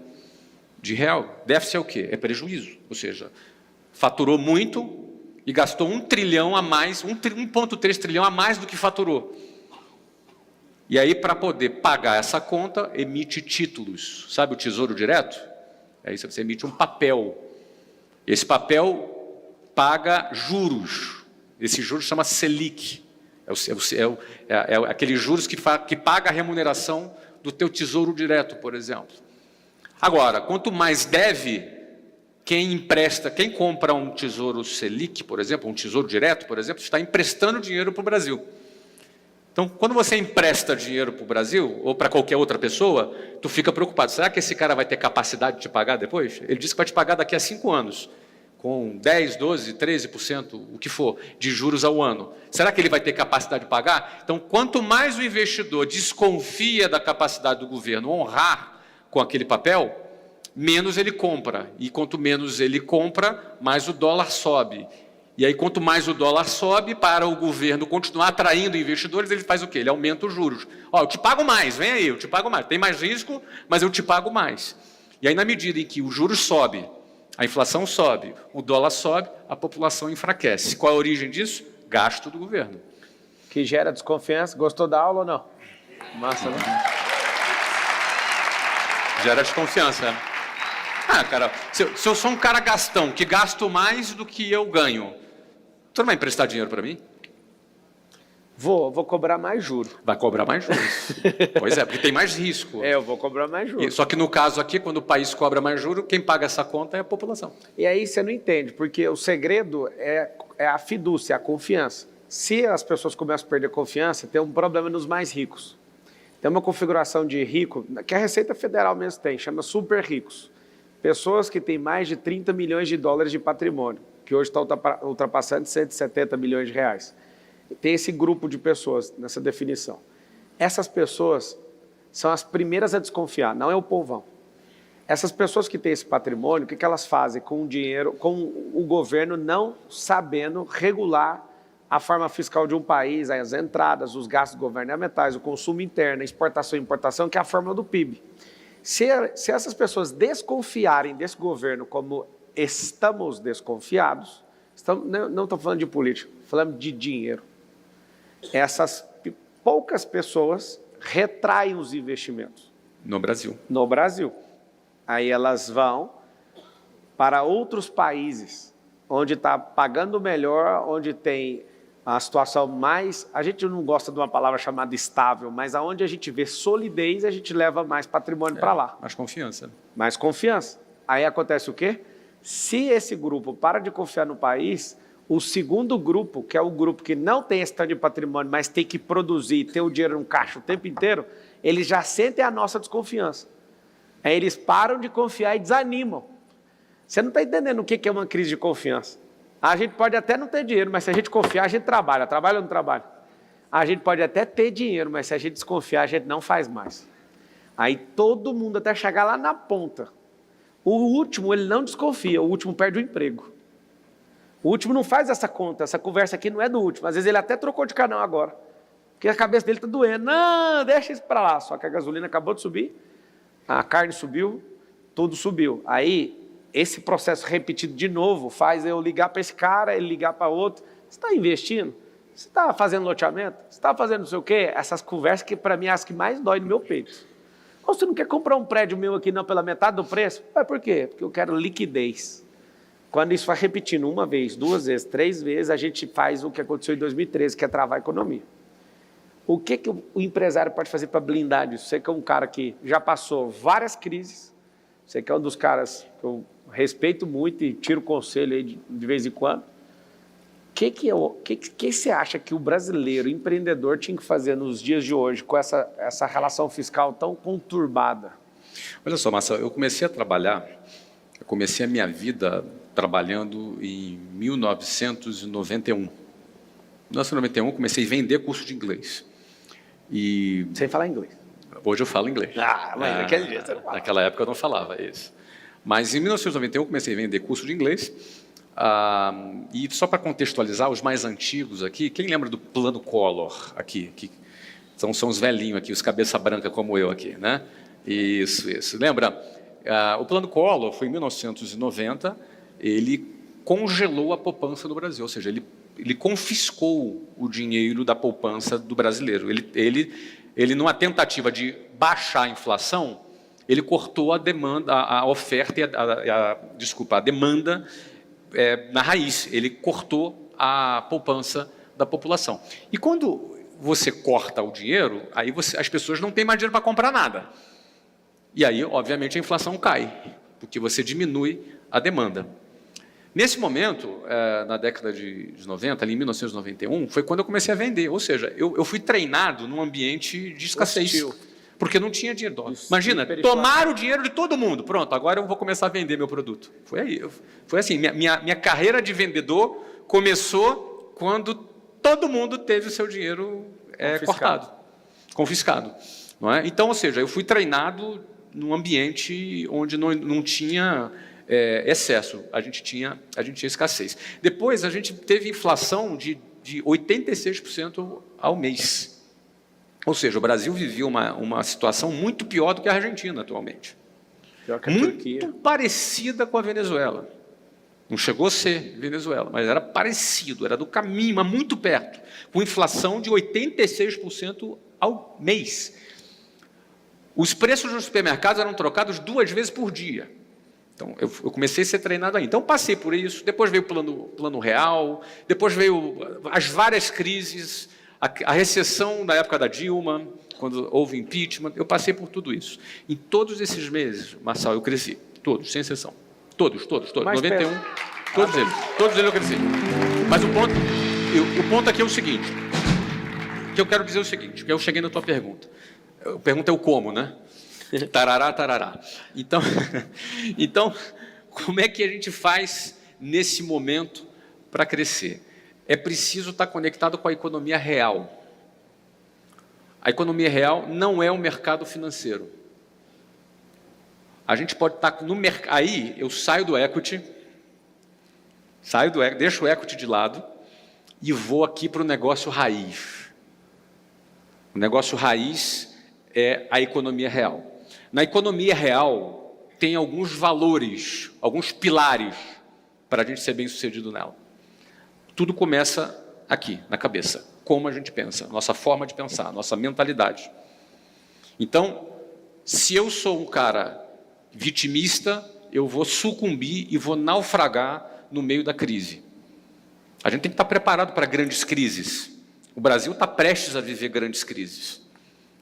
C: de real. Déficit é o quê? É prejuízo, ou seja, faturou muito e gastou 1 trilhão a mais, 1,3 trilhão a mais do que faturou. E aí, para poder pagar essa conta, emite títulos. Sabe o Tesouro Direto? Aí você emite um papel. Esse papel paga juros. Esse juros chama Selic. É aqueles juros que paga a remuneração do teu Tesouro Direto, por exemplo. Agora, quanto mais deve, quem compra um Tesouro Selic, por exemplo, um Tesouro Direto, por exemplo, está emprestando dinheiro para o Brasil. Então, quando você empresta dinheiro para o Brasil, ou para qualquer outra pessoa, tu fica preocupado. Será que esse cara vai ter capacidade de te pagar depois? Ele disse que vai te pagar daqui a 5 anos, com 10, 12, 13%, o que for, de juros ao ano. Será que ele vai ter capacidade de pagar? Então, quanto mais o investidor desconfia da capacidade do governo honrar com aquele papel, menos ele compra. E quanto menos ele compra, mais o dólar sobe. E aí, quanto mais o dólar sobe, para o governo continuar atraindo investidores, ele faz o quê? Ele aumenta os juros. Ó, eu te pago mais, vem aí, eu te pago mais. Tem mais risco, mas eu te pago mais. E aí, na medida em que o juros sobe, a inflação sobe, o dólar sobe, a população enfraquece. Qual é a origem disso? Gasto do governo.
B: Que gera desconfiança. Gostou da aula ou não? Massa, né?
C: Gera desconfiança. Cara, se eu sou um cara gastão, que gasto mais do que eu ganho, tu não vai emprestar dinheiro para mim?
B: Vou cobrar mais juros.
C: Vai cobrar mais juros. Pois é, porque tem mais risco.
B: Eu vou cobrar mais juros.
C: Só que no caso aqui, quando o país cobra mais juros, quem paga essa conta é a população.
B: E aí você não entende, porque o segredo é a fidúcia, a confiança. Se as pessoas começam a perder confiança, tem um problema nos mais ricos. Tem uma configuração de rico, que a Receita Federal mesmo tem, chama super ricos. Pessoas que têm mais de 30 milhões de dólares de patrimônio, que hoje está ultrapassando 170 milhões de reais. Tem esse grupo de pessoas nessa definição. Essas pessoas são as primeiras a desconfiar, não é o povão. Essas pessoas que têm esse patrimônio, o que elas fazem com o dinheiro, com o governo não sabendo regular a forma fiscal de um país, as entradas, os gastos governamentais, o consumo interno, a exportação e importação, que é a fórmula do PIB. Se essas pessoas desconfiarem desse governo como estamos desconfiados, não estou falando de política, falando de dinheiro. Essas poucas pessoas retraem os investimentos.
C: No Brasil.
B: No Brasil. Aí elas vão para outros países, onde está pagando melhor, onde tem a situação mais... A gente não gosta de uma palavra chamada estável, mas aonde a gente vê solidez, a gente leva mais patrimônio para lá.
C: Mais confiança.
B: Mais confiança. Aí acontece o quê? Se esse grupo para de confiar no país, o segundo grupo, que é o grupo que não tem esse tanto de patrimônio, mas tem que produzir, ter o dinheiro no caixa o tempo inteiro, eles já sentem a nossa desconfiança. Aí eles param de confiar e desanimam. Você não está entendendo o que é uma crise de confiança. A gente pode até não ter dinheiro, mas se a gente confiar, a gente trabalha. Trabalha ou não trabalha? A gente pode até ter dinheiro, mas se a gente desconfiar, a gente não faz mais. Aí todo mundo até chegar lá na ponta. O último, ele não desconfia, o último perde o emprego. O último não faz essa conta, essa conversa aqui não é do último. Às vezes ele até trocou de canal agora, porque a cabeça dele está doendo. Não, deixa isso para lá. Só que a gasolina acabou de subir, a carne subiu, tudo subiu. Aí, esse processo repetido de novo faz eu ligar para esse cara, ele ligar para outro. Você está investindo? Você está fazendo loteamento? Você está fazendo não sei o quê? Essas conversas que para mim é as que mais dói no meu peito. Ou você não quer comprar um prédio meu aqui não pela metade do preço? Mas por quê? Porque eu quero liquidez. Quando isso vai repetindo uma vez, duas vezes, três vezes, a gente faz o que aconteceu em 2013, que é travar a economia. O que o empresário pode fazer para blindar disso? Você que é um cara que já passou várias crises, você que é um dos caras que eu respeito muito e tiro conselho aí de vez em quando. O que você acha que o brasileiro, empreendedor, tinha que fazer nos dias de hoje com essa relação fiscal tão conturbada?
C: Olha só, Marcelo, eu comecei a trabalhar, eu comecei a minha vida trabalhando em 1991. Em 1991, comecei a vender curso de inglês.
B: Sem falar inglês.
C: Hoje eu falo inglês.
B: Mas naquele dia você não falava.
C: Naquela época eu não falava isso. Mas em 1991 comecei a vender curso de inglês. E só para contextualizar, os mais antigos aqui, quem lembra do Plano Collor aqui? Que são os velhinhos aqui, os cabeça branca como eu aqui, né? Isso. Lembra? O Plano Collor foi em 1990, ele congelou a poupança do Brasil, ou seja, ele confiscou o dinheiro da poupança do brasileiro. Ele numa tentativa de baixar a inflação, ele cortou a demanda, a oferta, a demanda na raiz. Ele cortou a poupança da população. E quando você corta o dinheiro, aí as pessoas não têm mais dinheiro para comprar nada. E aí, obviamente, a inflação cai, porque você diminui a demanda. Nesse momento, na década de 90, ali em 1991, foi quando eu comecei a vender. Ou seja, eu fui treinado num ambiente de escassez. Hostil. Porque não tinha dinheiro. Imagina, tomaram o dinheiro de todo mundo. Pronto, agora eu vou começar a vender meu produto. Foi assim, minha carreira de vendedor começou quando todo mundo teve o seu dinheiro confiscado. Não é? Então, ou seja, eu fui treinado num ambiente onde não tinha excesso, a gente tinha escassez. Depois, a gente teve inflação de 86% ao mês. Ou seja, o Brasil vivia uma situação muito pior do que a Argentina atualmente. Muito parecida com a Venezuela. Não chegou a ser Venezuela, mas era parecido, era do caminho, mas muito perto, com inflação de 86% ao mês. Os preços nos supermercados eram trocados 2 vezes por dia. Então, eu comecei a ser treinado aí. Então, passei por isso, depois veio o plano real, depois veio as várias crises, A recessão da época da Dilma, quando houve impeachment, eu passei por tudo isso. Em todos esses meses, Marçal, eu cresci. Todos, sem exceção. Todos.
D: Mas
C: 91, todos eles eu cresci. Mas o ponto aqui é o seguinte, que eu quero dizer o seguinte, que eu cheguei na tua pergunta. A pergunta é o como, né? Tarará, tarará. Então, como é que a gente faz nesse momento para crescer? É preciso estar conectado com a economia real. A economia real não é o mercado financeiro. A gente pode estar no mercado. Aí eu saio do equity, deixo o equity de lado e vou aqui para o negócio raiz. O negócio raiz é a economia real. Na economia real tem alguns valores, alguns pilares para a gente ser bem-sucedido nela. Tudo começa aqui, na cabeça. Como a gente pensa, nossa forma de pensar, nossa mentalidade. Então, se eu sou um cara vitimista, eu vou sucumbir e vou naufragar no meio da crise. A gente tem que estar preparado para grandes crises. O Brasil está prestes a viver grandes crises.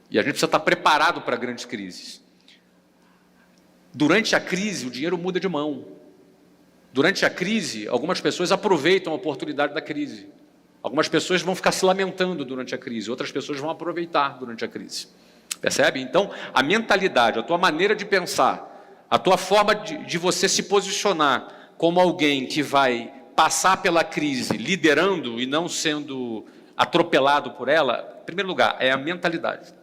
C: E a gente precisa estar preparado para grandes crises. Durante a crise, o dinheiro muda de mão. Durante a crise, algumas pessoas aproveitam a oportunidade da crise. Algumas pessoas vão ficar se lamentando durante a crise, outras pessoas vão aproveitar durante a crise. Percebe? Então, a mentalidade, a tua maneira de pensar, a tua forma de você se posicionar como alguém que vai passar pela crise liderando e não sendo atropelado por ela, em primeiro lugar, é a mentalidade.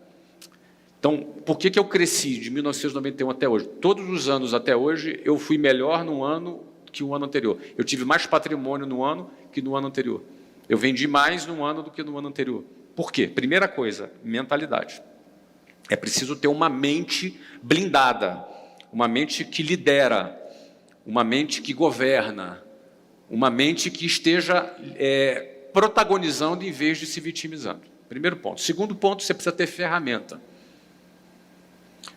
C: Então, por que eu cresci de 1991 até hoje? Todos os anos até hoje, eu fui melhor num ano que o ano anterior. Eu tive mais patrimônio no ano que no ano anterior. Eu vendi mais no ano do que no ano anterior. Por quê? Primeira coisa, mentalidade. É preciso ter uma mente blindada, uma mente que lidera, uma mente que governa, uma mente que esteja protagonizando em vez de se vitimizando. Primeiro ponto. Segundo ponto, você precisa ter ferramenta.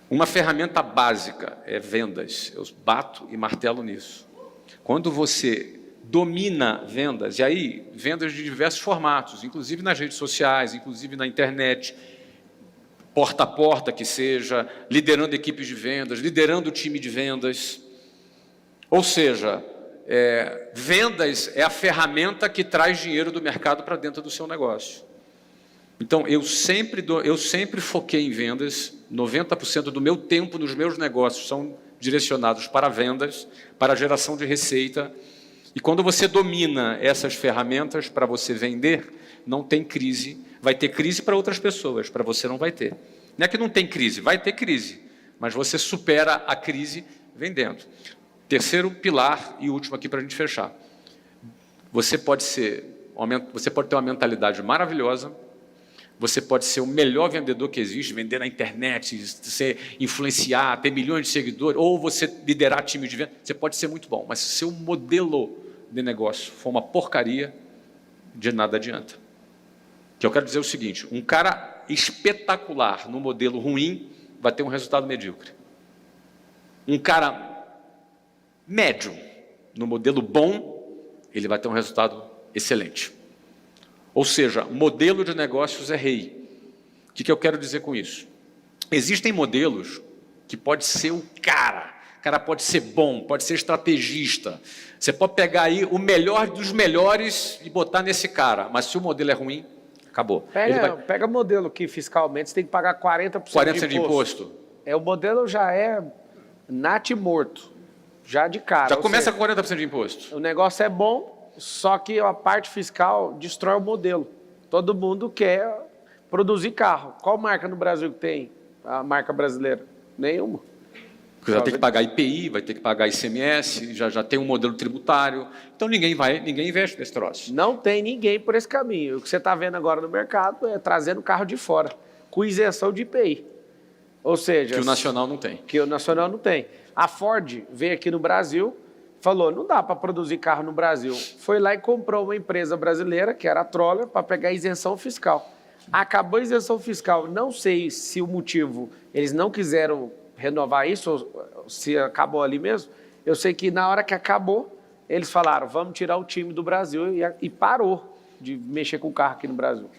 C: Uma ferramenta básica é vendas. Eu bato e martelo nisso. Quando você domina vendas, e aí vendas de diversos formatos, inclusive nas redes sociais, inclusive na internet, porta a porta que seja, liderando equipes de vendas, liderando o time de vendas. Ou seja, vendas é a ferramenta que traz dinheiro do mercado para dentro do seu negócio. Então, eu sempre foquei em vendas, 90% do meu tempo nos meus negócios são direcionados para vendas, para a geração de receita. E quando você domina essas ferramentas para você vender, não tem crise. Vai ter crise para outras pessoas, para você não vai ter. Não é que não tem crise, vai ter crise, mas você supera a crise vendendo. Terceiro pilar e último aqui para a gente fechar. Você pode ter uma mentalidade maravilhosa, você pode ser o melhor vendedor que existe, vender na internet, influenciar, ter milhões de seguidores, ou você liderar time de venda, você pode ser muito bom, mas se o seu modelo de negócio for uma porcaria, de nada adianta. O que eu quero dizer é o seguinte, um cara espetacular no modelo ruim vai ter um resultado medíocre. Um cara médio no modelo bom, ele vai ter um resultado excelente. Ou seja, modelo de negócios é rei. O que eu quero dizer com isso? Existem modelos que pode ser o cara pode ser bom, pode ser estrategista. Você pode pegar aí o melhor dos melhores e botar nesse cara, mas se o modelo é ruim, acabou.
D: Pega modelo que fiscalmente você tem que pagar 40%
C: 40% de imposto.
D: O modelo já é nat morto, já de cara.
C: Já começa com 40% de imposto.
D: O negócio é bom, só que a parte fiscal destrói o modelo. Todo mundo quer produzir carro. Qual marca no Brasil que tem a marca brasileira? Nenhuma.
C: Porque vai ter que pagar IPI, vai ter que pagar ICMS, já tem um modelo tributário. Então ninguém investe nesse troço.
D: Não tem ninguém por esse caminho. O que você está vendo agora no mercado é trazendo carro de fora, com isenção de IPI. Ou seja...
C: Que o nacional não tem.
D: Que o nacional não tem. A Ford veio aqui no Brasil, falou, não dá para produzir carro no Brasil. Foi lá e comprou uma empresa brasileira, que era a Troller, para pegar isenção fiscal. Acabou a isenção fiscal. Não sei se o motivo, eles não quiseram renovar isso, ou se acabou ali mesmo. Eu sei que na hora que acabou, eles falaram, vamos tirar o time do Brasil e parou de mexer com o carro aqui no Brasil.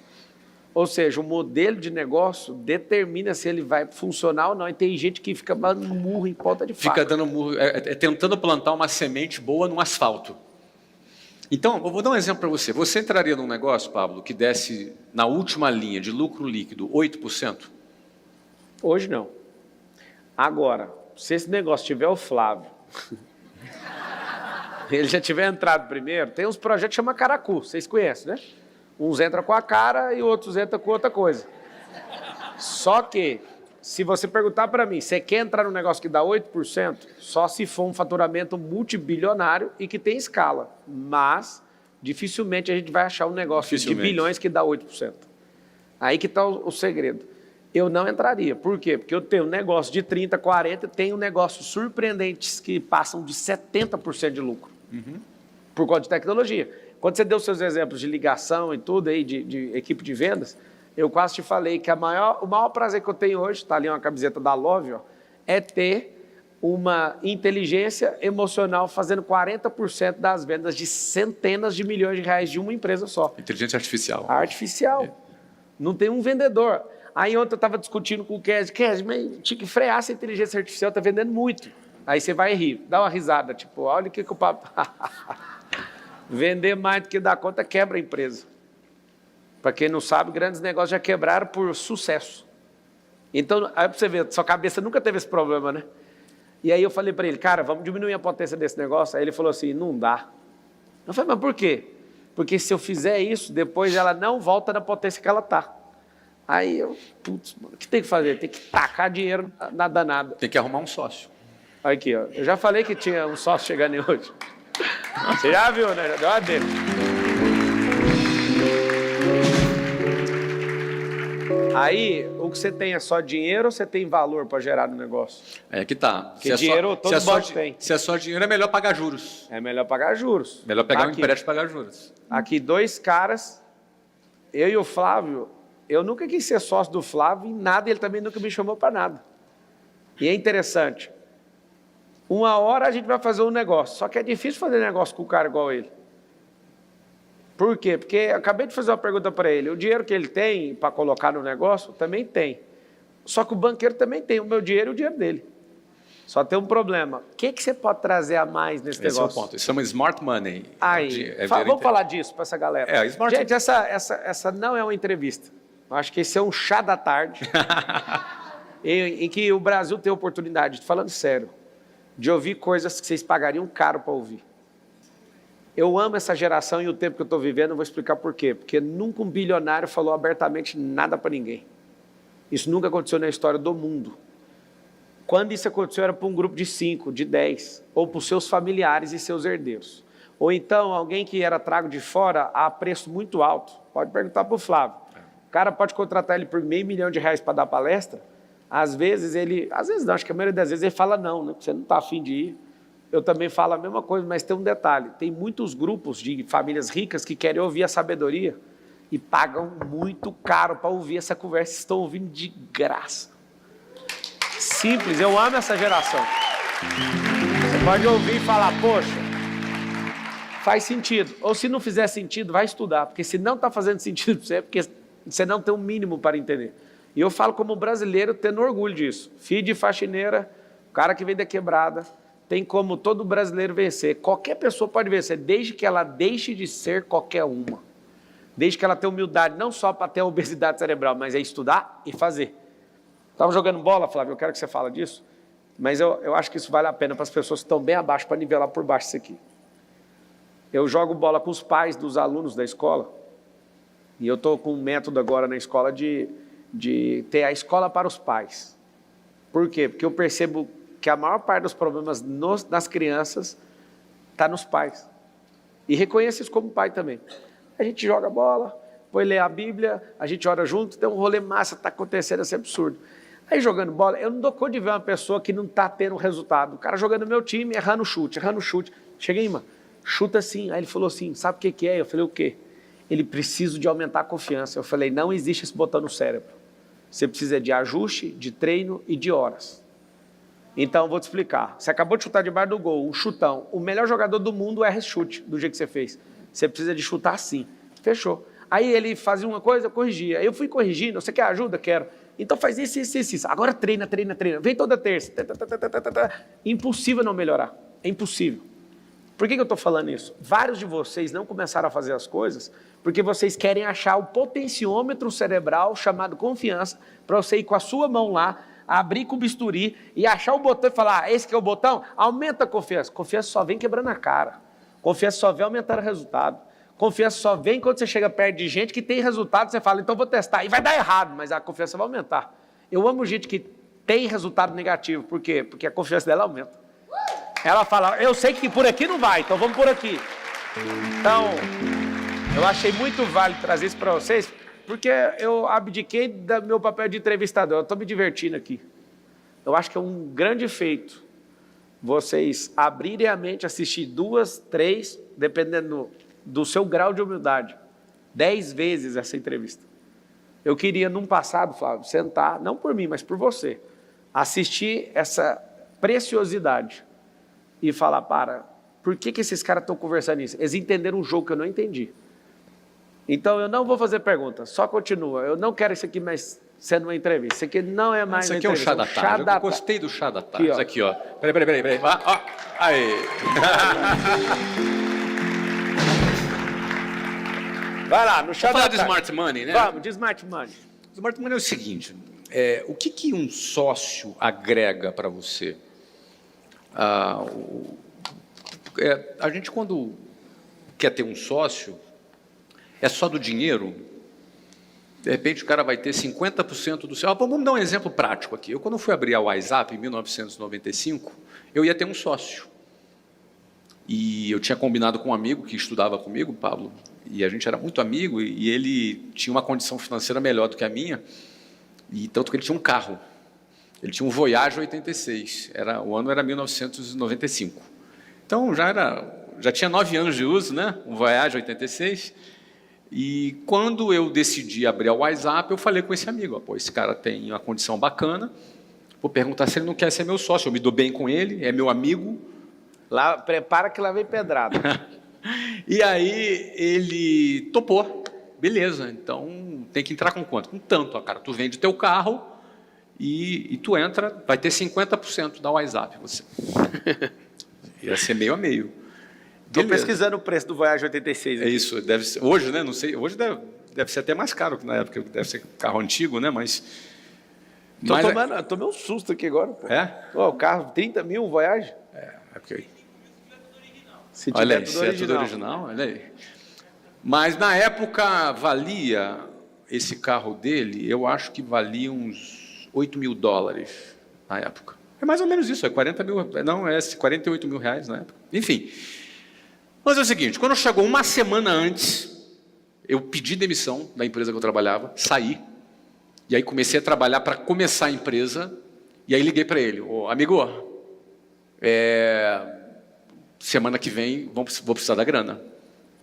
D: Ou seja, o modelo de negócio determina se ele vai funcionar ou não. E tem gente que fica dando murro em ponta de faca.
C: Fica dando murro, tentando plantar uma semente boa no asfalto. Então, eu vou dar um exemplo para você. Você entraria num negócio, Pablo, que desse na última linha de lucro líquido 8%?
D: Hoje não. Agora, se esse negócio tiver o Flávio, ele já tiver entrado primeiro, tem uns projetos que chama Caracu, vocês conhecem, né? Uns entram com a cara e outros entram com outra coisa. Só que, se você perguntar para mim, você quer entrar num negócio que dá 8%, só se for um faturamento multibilionário e que tem escala. Mas, dificilmente a gente vai achar um negócio de bilhões que dá 8%. Aí que está o segredo. Eu não entraria. Por quê? Porque eu tenho um negócio de 30%, 40%, tenho negócios surpreendentes que passam de 70% de lucro. Por conta de tecnologia. Quando você deu seus exemplos de ligação e tudo aí, de equipe de vendas, eu quase te falei que o maior prazer que eu tenho hoje, está ali uma camiseta da Love, ó, é ter uma inteligência emocional fazendo 40% das vendas de centenas de milhões de reais de uma empresa só.
C: Inteligência artificial.
D: Artificial. Não tem um vendedor. Aí ontem eu estava discutindo com o Kes, mas tinha que frear essa inteligência artificial, está vendendo muito. Aí você vai rir, dá uma risada, tipo, olha o que o papo... Vender mais do que dá conta quebra a empresa. Para quem não sabe, grandes negócios já quebraram por sucesso. Então, aí para você ver, sua cabeça nunca teve esse problema, né? E aí eu falei para ele, cara, vamos diminuir a potência desse negócio? Aí ele falou assim, não dá. Eu falei, mas por quê? Porque se eu fizer isso, depois ela não volta na potência que ela está. Aí eu, putz, mano, o que tem que fazer? Tem que tacar dinheiro na danada.
C: Tem que arrumar um sócio.
D: Aqui, ó. Eu já falei que tinha um sócio chegando em hoje. Você já viu, né? Já deu uma dele. Aí, o que você tem é só dinheiro ou você tem valor para gerar no negócio?
C: É que tá.
D: Porque dinheiro todo mundo tem.
C: Se é só dinheiro, é melhor pagar juros.
D: É melhor pagar juros.
C: Melhor pegar um
D: Aqui.
C: empréstimo e pagar juros.
D: Aqui, dois caras, eu e o Flávio, eu nunca quis ser sócio do Flávio em nada, ele também nunca me chamou para nada. E é interessante. Uma hora a gente vai fazer um negócio, só que é difícil fazer negócio com um cara igual ele. Por quê? Porque eu acabei de fazer uma pergunta para ele. O dinheiro que ele tem para colocar no negócio, também tem. Só que o banqueiro também tem o meu dinheiro e o dinheiro dele. Só tem um problema. O que você pode trazer a mais nesse negócio?
C: Esse é o ponto. Isso chama smart money.
D: Aí, vamos falar disso para essa galera. Gente, essa não é uma entrevista. Eu acho que esse é um chá da tarde, em que o Brasil tem oportunidade, falando sério, de ouvir coisas que vocês pagariam caro para ouvir. Eu amo essa geração e o tempo que eu estou vivendo, eu vou explicar por quê. Porque nunca um bilionário falou abertamente nada para ninguém. Isso nunca aconteceu na história do mundo. Quando isso aconteceu, era para um grupo de 5, de 10, ou para os seus familiares e seus herdeiros. Ou então, alguém que era trago de fora a preço muito alto. Pode perguntar para o Flávio. O cara pode contratar ele por R$500 mil para dar palestra. Às vezes não, acho que a maioria das vezes ele fala não, né? Você não está afim de ir. Eu também falo a mesma coisa, mas tem um detalhe. Tem muitos grupos de famílias ricas que querem ouvir a sabedoria e pagam muito caro para ouvir essa conversa. Estão ouvindo de graça. Simples, eu amo essa geração. Você pode ouvir e falar, poxa, faz sentido. Ou se não fizer sentido, vai estudar. Porque se não está fazendo sentido para você, é porque você não tem um mínimo para entender. E eu falo como brasileiro, tendo orgulho disso. Filho de faxineira, cara que vem da quebrada, tem como todo brasileiro vencer. Qualquer pessoa pode vencer, desde que ela deixe de ser qualquer uma. Desde que ela tenha humildade, não só para ter a obesidade cerebral, mas é estudar e fazer. Estava jogando bola, Flávio, eu quero que você fale disso, mas eu acho que isso vale a pena para as pessoas que estão bem abaixo, para nivelar por baixo isso aqui. Eu jogo bola com os pais dos alunos da escola, e eu estou com um método agora na escola de ter a escola para os pais. Por quê? Porque eu percebo que a maior parte dos problemas nas crianças está nos pais. E reconheço isso como pai também. A gente joga bola, foi ler a Bíblia, a gente ora junto, tem um rolê massa, está acontecendo esse absurdo. Aí jogando bola, eu não dou conta de ver uma pessoa que não está tendo resultado. O cara jogando no meu time, errando chute. Cheguei, mano, chuta assim. Aí ele falou assim, sabe o que é? Eu falei, o quê? Ele precisa de aumentar a confiança. Eu falei, não existe esse botão no cérebro. Você precisa de ajuste, de treino e de horas. Então, eu vou te explicar. Você acabou de chutar debaixo do gol, um chutão. O melhor jogador do mundo erra esse chute, do jeito que você fez. Você precisa de chutar assim. Fechou. Aí ele fazia uma coisa, eu corrigia. Aí eu fui corrigindo, você quer ajuda? Quero. Então faz isso, isso, isso, isso. Agora treina. Vem toda terça. Impossível não melhorar. É impossível. Por que eu estou falando isso? Vários de vocês não começaram a fazer as coisas porque vocês querem achar o potenciômetro cerebral chamado confiança para você ir com a sua mão lá, abrir com o bisturi e achar o botão e falar, esse que é o botão? Aumenta a confiança. Confiança só vem quebrando a cara. Confiança só vem aumentando o resultado. Confiança só vem quando você chega perto de gente que tem resultado, você fala, então vou testar. E vai dar errado, mas a confiança vai aumentar. Eu amo gente que tem resultado negativo. Por quê? Porque a confiança dela aumenta. Ela fala, eu sei que por aqui não vai, então vamos por aqui. Então, eu achei muito válido trazer isso para vocês, porque eu abdiquei do meu papel de entrevistador. Eu estou me divertindo aqui. Eu acho que é um grande feito vocês abrirem a mente, assistir 2, 3, dependendo do seu grau de humildade, 10 vezes essa entrevista. Eu queria, num passado, Flávio, sentar, não por mim, mas por você, assistir essa preciosidade e falar, por que esses caras estão conversando isso? Eles entenderam um jogo que eu não entendi. Então, eu não vou fazer pergunta, só continua. Eu não quero isso aqui mais sendo uma entrevista. Isso aqui não é mais uma entrevista.
C: Isso aqui é um chá da tarde. Eu gostei do chá da tarde. Aqui, ó. Peraí. Aí.
D: Vai lá, no chá da tarde.
C: Vamos falar de Smart Money, né?
D: Vamos, de Smart Money.
C: Smart Money é o seguinte, o que um sócio agrega para você? A gente, quando quer ter um sócio, é só do dinheiro, de repente o cara vai ter 50% do seu... Vamos dar um exemplo prático aqui. Eu, quando fui abrir a WhatsApp em 1995, eu ia ter um sócio. E eu tinha combinado com um amigo que estudava comigo, Pablo, e a gente era muito amigo, e ele tinha uma condição financeira melhor do que a minha, e tanto que ele tinha um carro. Ele tinha um Voyage 86, o ano era 1995. Então, já tinha 9 anos de uso, né? Um Voyage 86. E quando eu decidi abrir a WhatsApp, eu falei com esse amigo, esse cara tem uma condição bacana, vou perguntar se ele não quer ser meu sócio, eu me dou bem com ele, é meu amigo.
D: Lá, prepara que lá vem pedrada.
C: E aí ele topou, beleza, então tem que entrar com quanto? Com tanto, cara, tu vende teu carro e tu entra, vai ter 50% da WhatsApp, você. Ia ser meio a meio.
D: Estou pesquisando o preço do Voyage 86. Aqui.
C: É isso, deve ser, hoje, né, não sei, hoje deve ser até mais caro que na época, deve ser carro antigo, né, mas...
D: Tomei um susto aqui agora, pô. O carro, 30 mil, um Voyage?
C: Porque...
D: Se tiver
C: olha aí, se é tudo original, olha aí. Mas na época valia, esse carro dele, eu acho que valia uns 8 mil dólares na época. É mais ou menos isso, 40 mil, não, 48 mil reais na época. Enfim, mas é o seguinte, quando chegou uma semana antes, eu pedi demissão da empresa que eu trabalhava, saí, e aí comecei a trabalhar para começar a empresa, e aí liguei para ele, amigo, semana que vem vou precisar da grana.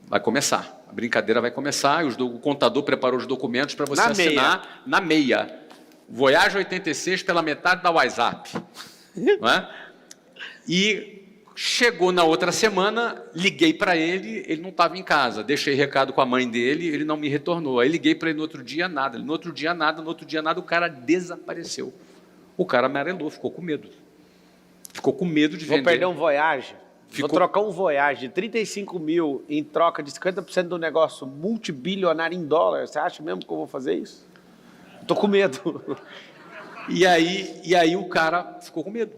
C: Vai começar. A brincadeira vai começar. O contador preparou os documentos para você assinar na meia. Voyage 86 pela metade da WhatsApp. Não é? E chegou na outra semana, liguei para ele não estava em casa. Deixei recado com a mãe dele, ele não me retornou. Aí liguei para ele no outro dia, nada. No outro dia, nada, o cara desapareceu. O cara amarelou, ficou com medo. Ficou com medo de vender.
D: Vou perder um Voyage. Vou trocar um Voyage de 35 mil em troca de 50% do negócio multibilionário em dólar. Você acha mesmo que eu vou fazer isso? Estou com medo.
C: E aí o cara ficou com medo.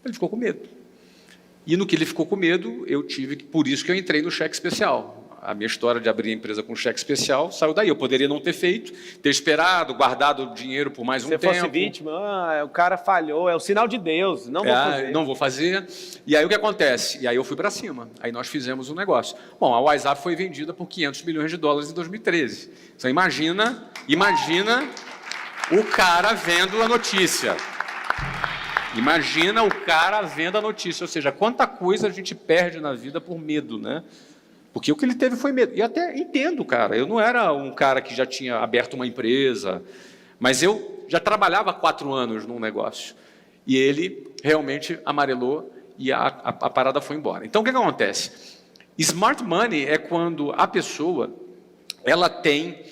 C: Ele ficou com medo. E no que ele ficou com medo, por isso que eu entrei no cheque especial. A minha história de abrir a empresa com cheque especial saiu daí. Eu poderia não ter feito, ter esperado, guardado o dinheiro por mais um tempo.
D: Se fosse vítima, o cara falhou, é o sinal de Deus, não vou fazer.
C: Não vou fazer. E aí o que acontece? E aí eu fui para cima. Aí nós fizemos um negócio. Bom, a WhatsApp foi vendida por 500 milhões de dólares em 2013. Então imagina o cara vendo a notícia. Imagina o cara vendo a notícia. Ou seja, quanta coisa a gente perde na vida por medo, né? Porque o que ele teve foi medo. E até entendo, cara. Eu não era um cara que já tinha aberto uma empresa, mas eu já trabalhava 4 anos num negócio. E ele realmente amarelou e a parada foi embora. Então, o que acontece? Smart Money é quando a pessoa ela tem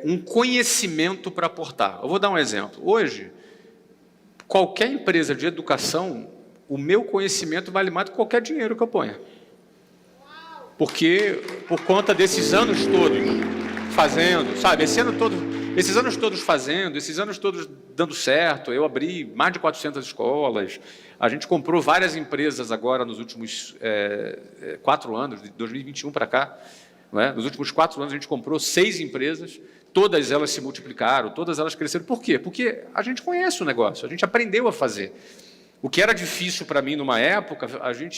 C: um conhecimento para aportar. Eu vou dar um exemplo. Hoje, qualquer empresa de educação, o meu conhecimento vale mais do que qualquer dinheiro que eu ponha. Porque, por conta desses anos todos fazendo, sabe, esses anos todos fazendo, esses anos todos dando certo, eu abri mais de 400 escolas, a gente comprou várias empresas agora nos últimos 4 anos, de 2021 para cá, não é? Nos últimos 4 anos a gente comprou 6 empresas, todas elas se multiplicaram, todas elas cresceram. Por quê? Porque a gente conhece o negócio, a gente aprendeu a fazer. O que era difícil para mim numa época,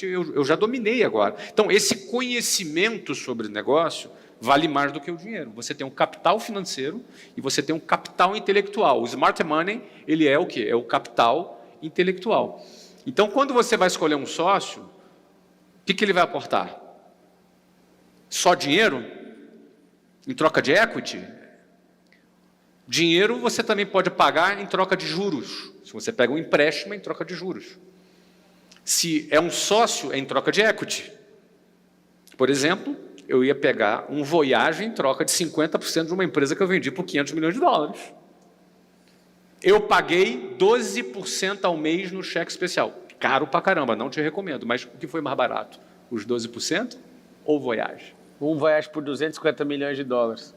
C: eu já dominei agora. Então, esse conhecimento sobre o negócio vale mais do que o dinheiro. Você tem um capital financeiro e você tem um capital intelectual. O smart money, ele é o quê? É o capital intelectual. Então, quando você vai escolher um sócio, o que ele vai aportar? Só dinheiro? Em troca de equity? Dinheiro você também pode pagar em troca de juros. Se você pega um empréstimo, é em troca de juros. Se é um sócio, é em troca de equity. Por exemplo, eu ia pegar um Voyage em troca de 50% de uma empresa que eu vendi por 500 milhões de dólares. Eu paguei 12% ao mês no cheque especial. Caro pra caramba, não te recomendo. Mas o que foi mais barato? Os 12% ou o Voyage?
D: Um Voyage por 250 milhões de dólares.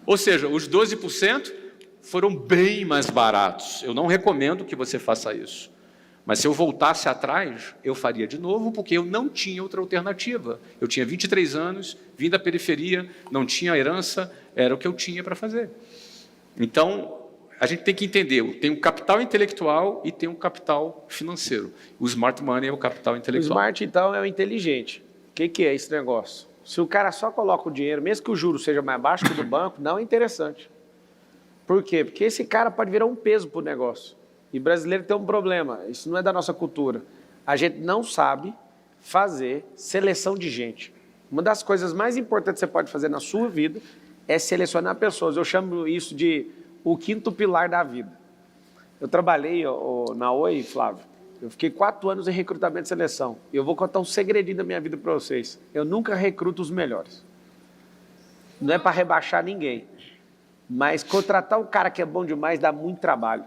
C: Ou seja, os 12% foram bem mais baratos. Eu não recomendo que você faça isso. Mas se eu voltasse atrás, eu faria de novo, porque eu não tinha outra alternativa. Eu tinha 23 anos, vim da periferia, não tinha herança, era o que eu tinha para fazer. Então, a gente tem que entender, tem um capital intelectual e tem um capital financeiro. O smart money é o capital
D: O
C: intelectual.
D: smart, então, é o inteligente. O que é esse negócio? Se o cara só coloca o dinheiro, mesmo que o juro seja mais baixo que o do banco, não é interessante. Por quê? Porque esse cara pode virar um peso para o negócio. E brasileiro tem um problema, isso não é da nossa cultura. A gente não sabe fazer seleção de gente. Uma das coisas mais importantes que você pode fazer na sua vida é selecionar pessoas. Eu chamo isso de o 5º pilar da vida. Eu trabalhei na Oi, Flávio. Eu fiquei 4 anos em recrutamento e seleção. E eu vou contar um segredinho da minha vida para vocês. Eu nunca recruto os melhores. Não é para rebaixar ninguém. Mas contratar um cara que é bom demais dá muito trabalho.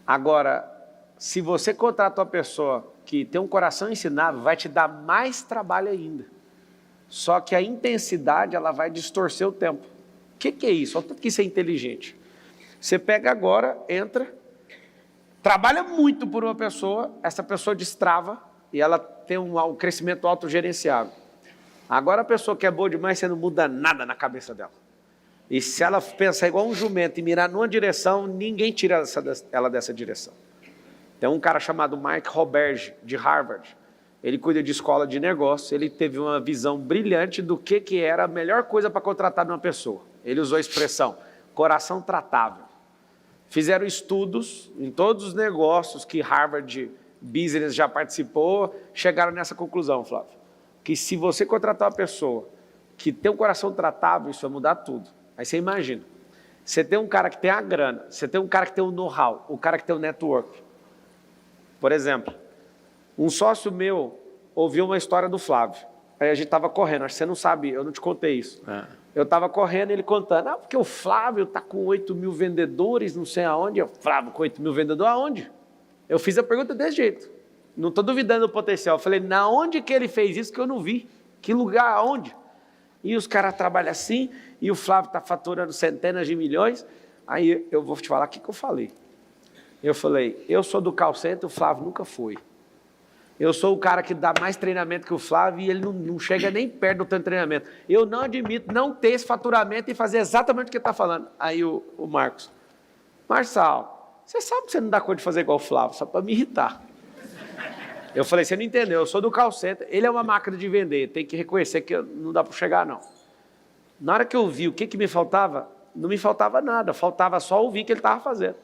D: Agora, se você contrata uma pessoa que tem um coração ensinável, vai te dar mais trabalho ainda. Só que a intensidade, ela vai distorcer o tempo. O que é isso? Olha o tanto que isso é inteligente. Você pega agora, entra, trabalha muito por uma pessoa, essa pessoa destrava e ela tem um crescimento autogerenciável. Agora a pessoa que é boa demais, você não muda nada na cabeça dela. E se ela pensar igual um jumento e mirar numa direção, ninguém tira ela dessa direção. Tem um cara chamado Mark Roberge, de Harvard. Ele cuida de escola de negócio, ele teve uma visão brilhante do que era a melhor coisa para contratar numa pessoa. Ele usou a expressão, coração tratável. Fizeram estudos em todos os negócios que Harvard Business já participou, chegaram nessa conclusão, Flávio, que se você contratar uma pessoa que tem um coração tratável, isso vai mudar tudo. Aí você imagina, você tem um cara que tem a grana, você tem um cara que tem o know-how, o cara que tem o network. Por exemplo, um sócio meu ouviu uma história do Flávio. Aí a gente estava correndo, acho que você não sabe, eu não te contei isso. Eu estava correndo e ele contando, porque o Flávio está com 8 mil vendedores, não sei aonde. Eu, Flávio, com 8 mil vendedores, aonde? Eu fiz a pergunta desse jeito. Não estou duvidando do potencial. Eu falei, na onde que ele fez isso que eu não vi? Que lugar, aonde? E os caras trabalham assim, e o Flávio está faturando centenas de milhões. Aí eu vou te falar o que eu falei. Eu falei, eu sou do call center, o Flávio nunca foi. Eu sou o cara que dá mais treinamento que o Flávio e ele não chega nem perto do tanto treinamento. Eu não admito não ter esse faturamento e fazer exatamente o que ele está falando. Aí o Marcos, Marçal, você sabe que você não dá conta de fazer igual o Flávio, só para me irritar. Eu falei, você não entendeu, eu sou do call center, ele é uma máquina de vender, tem que reconhecer que não dá para chegar, não. Na hora que eu vi o que me faltava, não me faltava nada, faltava só ouvir o que ele estava fazendo.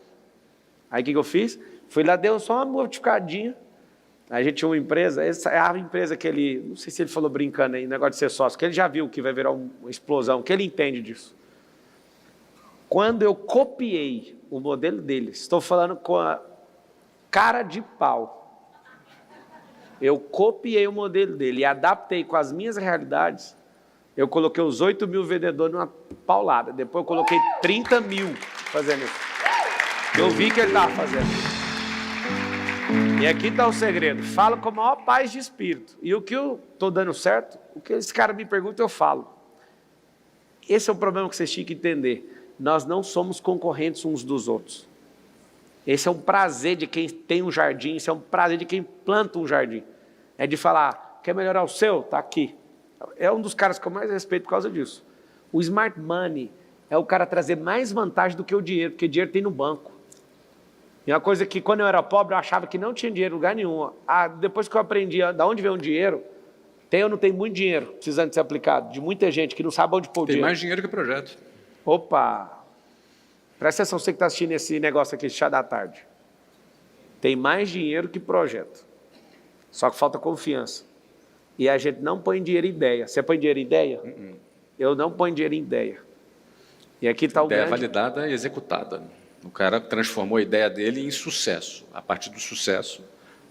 D: Aí o que eu fiz? Fui lá, deu só uma modificadinha. A gente tinha uma empresa, essa é a empresa que ele, não sei se ele falou brincando aí, negócio de ser sócio, que ele já viu que vai virar uma explosão, que ele entende disso. Quando eu copiei o modelo dele, estou falando com a cara de pau, eu copiei o modelo dele e adaptei com as minhas realidades, Eu coloquei os 8 mil vendedores numa paulada. Depois eu coloquei 30 mil fazendo isso. Eu vi que ele estava fazendo. E aqui está o segredo. Falo com a maior paz de espírito. E o que eu estou dando certo, o que esse cara me pergunta, eu falo. Esse é o problema que vocês tinham que entender. Nós não somos concorrentes uns dos outros. Esse é um prazer de quem tem um jardim, esse é um prazer de quem planta um jardim. É de falar, quer melhorar o seu? Está aqui. É um dos caras que eu mais respeito por causa disso. O smart money é o cara trazer mais vantagem do que o dinheiro, porque dinheiro tem no banco. E uma coisa que quando eu era pobre eu achava que não tinha dinheiro em lugar nenhum. Depois que eu aprendi de onde vem o dinheiro, tem ou não tem muito dinheiro precisando de ser aplicado, de muita gente que não sabe onde pôr o dinheiro.
C: Tem mais dinheiro que projeto.
D: Opa! Presta atenção, você que está assistindo esse negócio aqui, esse chá da tarde. Tem mais dinheiro que projeto. Só que falta confiança. E a gente não põe dinheiro em ideia. Você põe dinheiro em ideia? Eu não ponho dinheiro em ideia. E aqui está o
C: Ideia
D: grande...
C: validada e executada. O cara transformou a ideia dele em sucesso. A partir do sucesso,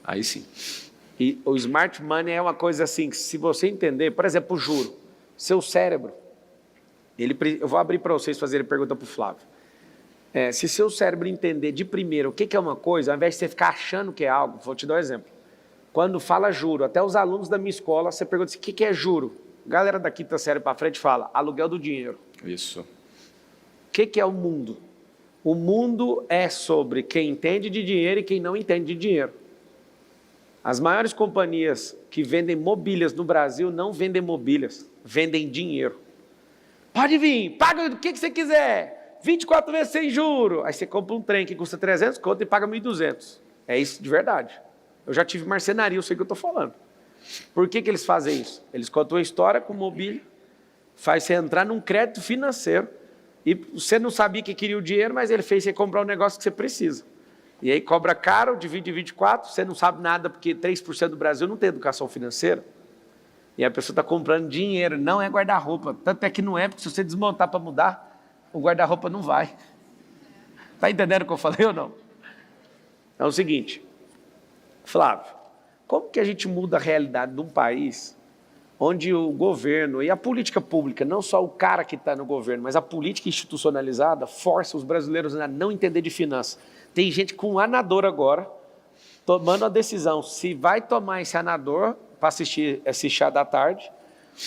C: aí sim.
D: E o smart money é uma coisa assim, que se você entender, por exemplo, o juro. Seu cérebro, eu vou abrir para vocês fazerem pergunta para o Flávio. Se seu cérebro entender de primeiro o que é uma coisa, ao invés de você ficar achando que é algo, vou te dar um exemplo. Quando fala juro, até os alunos da minha escola, você pergunta assim, o que é juro? Galera da quinta série para frente fala, aluguel do dinheiro.
C: Isso.
D: O que é o mundo? O mundo é sobre quem entende de dinheiro e quem não entende de dinheiro. As maiores companhias que vendem mobílias no Brasil não vendem mobílias, vendem dinheiro. Pode vir, paga o que você quiser, 24 vezes sem juro. Aí você compra um trem que custa 300 conto e paga 1.200. É isso de verdade. Eu já tive marcenaria, eu sei o que eu estou falando. Por que eles fazem isso? Eles contam uma história com mobília, faz você entrar num crédito financeiro, e você não sabia que queria o dinheiro, mas ele fez você comprar um negócio que você precisa. E aí cobra caro, divide em 24, você não sabe nada, porque 3% do Brasil não tem educação financeira. E a pessoa está comprando dinheiro, não é guarda-roupa. Tanto é que não é, porque se você desmontar para mudar, o guarda-roupa não vai. Está entendendo o que eu falei ou não? É o seguinte, Flávio, como que a gente muda a realidade de um país onde o governo e a política pública, não só o cara que está no governo, mas a política institucionalizada, força os brasileiros a não entender de finanças? Tem gente com um anador agora, tomando a decisão se vai tomar esse anador para assistir esse chá da tarde,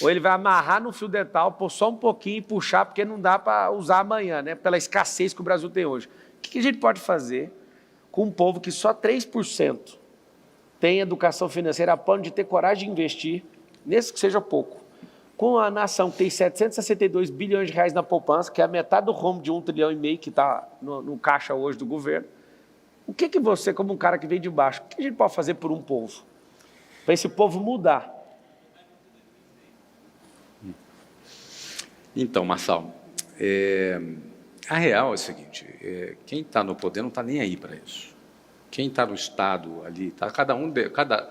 D: ou ele vai amarrar no fio dental, pôr só um pouquinho e puxar, porque não dá para usar amanhã, né? Pela escassez que o Brasil tem hoje. O que a gente pode fazer com um povo que só 3% tem educação financeira a ponto de ter coragem de investir, nesse que seja pouco, com a nação que tem 762 bilhões de reais na poupança, que é a metade do rombo de 1,5 trilhão que está no caixa hoje do governo? O que você, como um cara que veio de baixo, o que a gente pode fazer por um povo? Para esse povo mudar?
C: Então, Marçal, a real é o seguinte, quem está no poder não está nem aí para isso. Quem está no Estado ali, está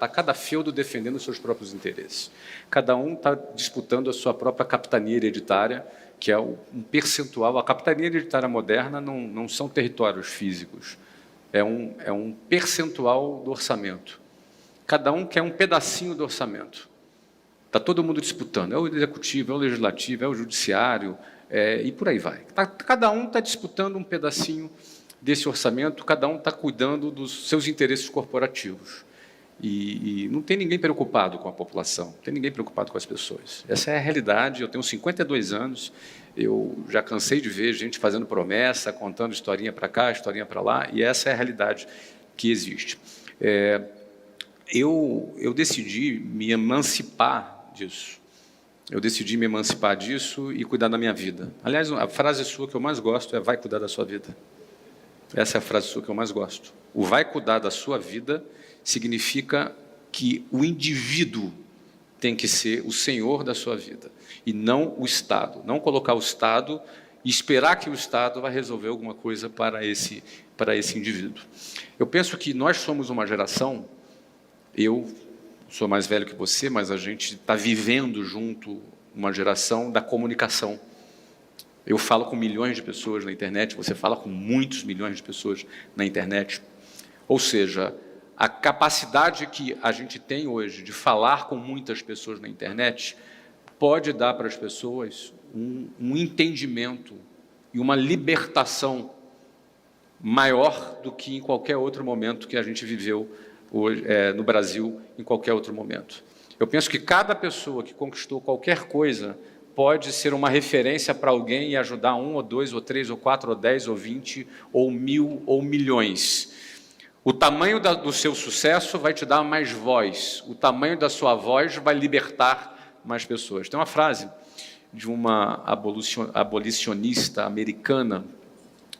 C: cada feudo defendendo os seus próprios interesses. Cada um está disputando a sua própria capitania hereditária, que é um percentual. A capitania hereditária moderna não são territórios físicos, é um percentual do orçamento. Cada um quer um pedacinho do orçamento. Está todo mundo disputando, é o executivo, é o legislativo, é o judiciário, e por aí vai. Cada um está disputando um pedacinho desse orçamento, cada um está cuidando dos seus interesses corporativos. E não tem ninguém preocupado com a população, não tem ninguém preocupado com as pessoas. Essa é a realidade. Eu tenho 52 anos, eu já cansei de ver gente fazendo promessa, contando historinha para cá, historinha para lá, e essa é a realidade que existe. Eu decidi me emancipar disso. Eu decidi me emancipar disso e cuidar da minha vida. Aliás, a frase sua que eu mais gosto é: vai cuidar da sua vida. Essa é a frase sua que eu mais gosto. O vai cuidar da sua vida significa que o indivíduo tem que ser o senhor da sua vida, e não o Estado. Não colocar o Estado e esperar que o Estado vai resolver alguma coisa para esse indivíduo. Eu penso que nós somos uma geração, eu sou mais velho que você, mas a gente está vivendo junto uma geração da comunicação. Eu falo com milhões de pessoas na internet, você fala com muitos milhões de pessoas na internet. Ou seja, a capacidade que a gente tem hoje de falar com muitas pessoas na internet pode dar para as pessoas um entendimento e uma libertação maior do que em qualquer outro momento que a gente viveu hoje, no Brasil, em qualquer outro momento. Eu penso que cada pessoa que conquistou qualquer coisa pode ser uma referência para alguém e ajudar 1, ou 2, ou 3, ou 4, ou 10, ou 20, ou 1000, ou milhões. O tamanho do seu sucesso vai te dar mais voz. O tamanho da sua voz vai libertar mais pessoas. Tem uma frase de uma abolicionista americana,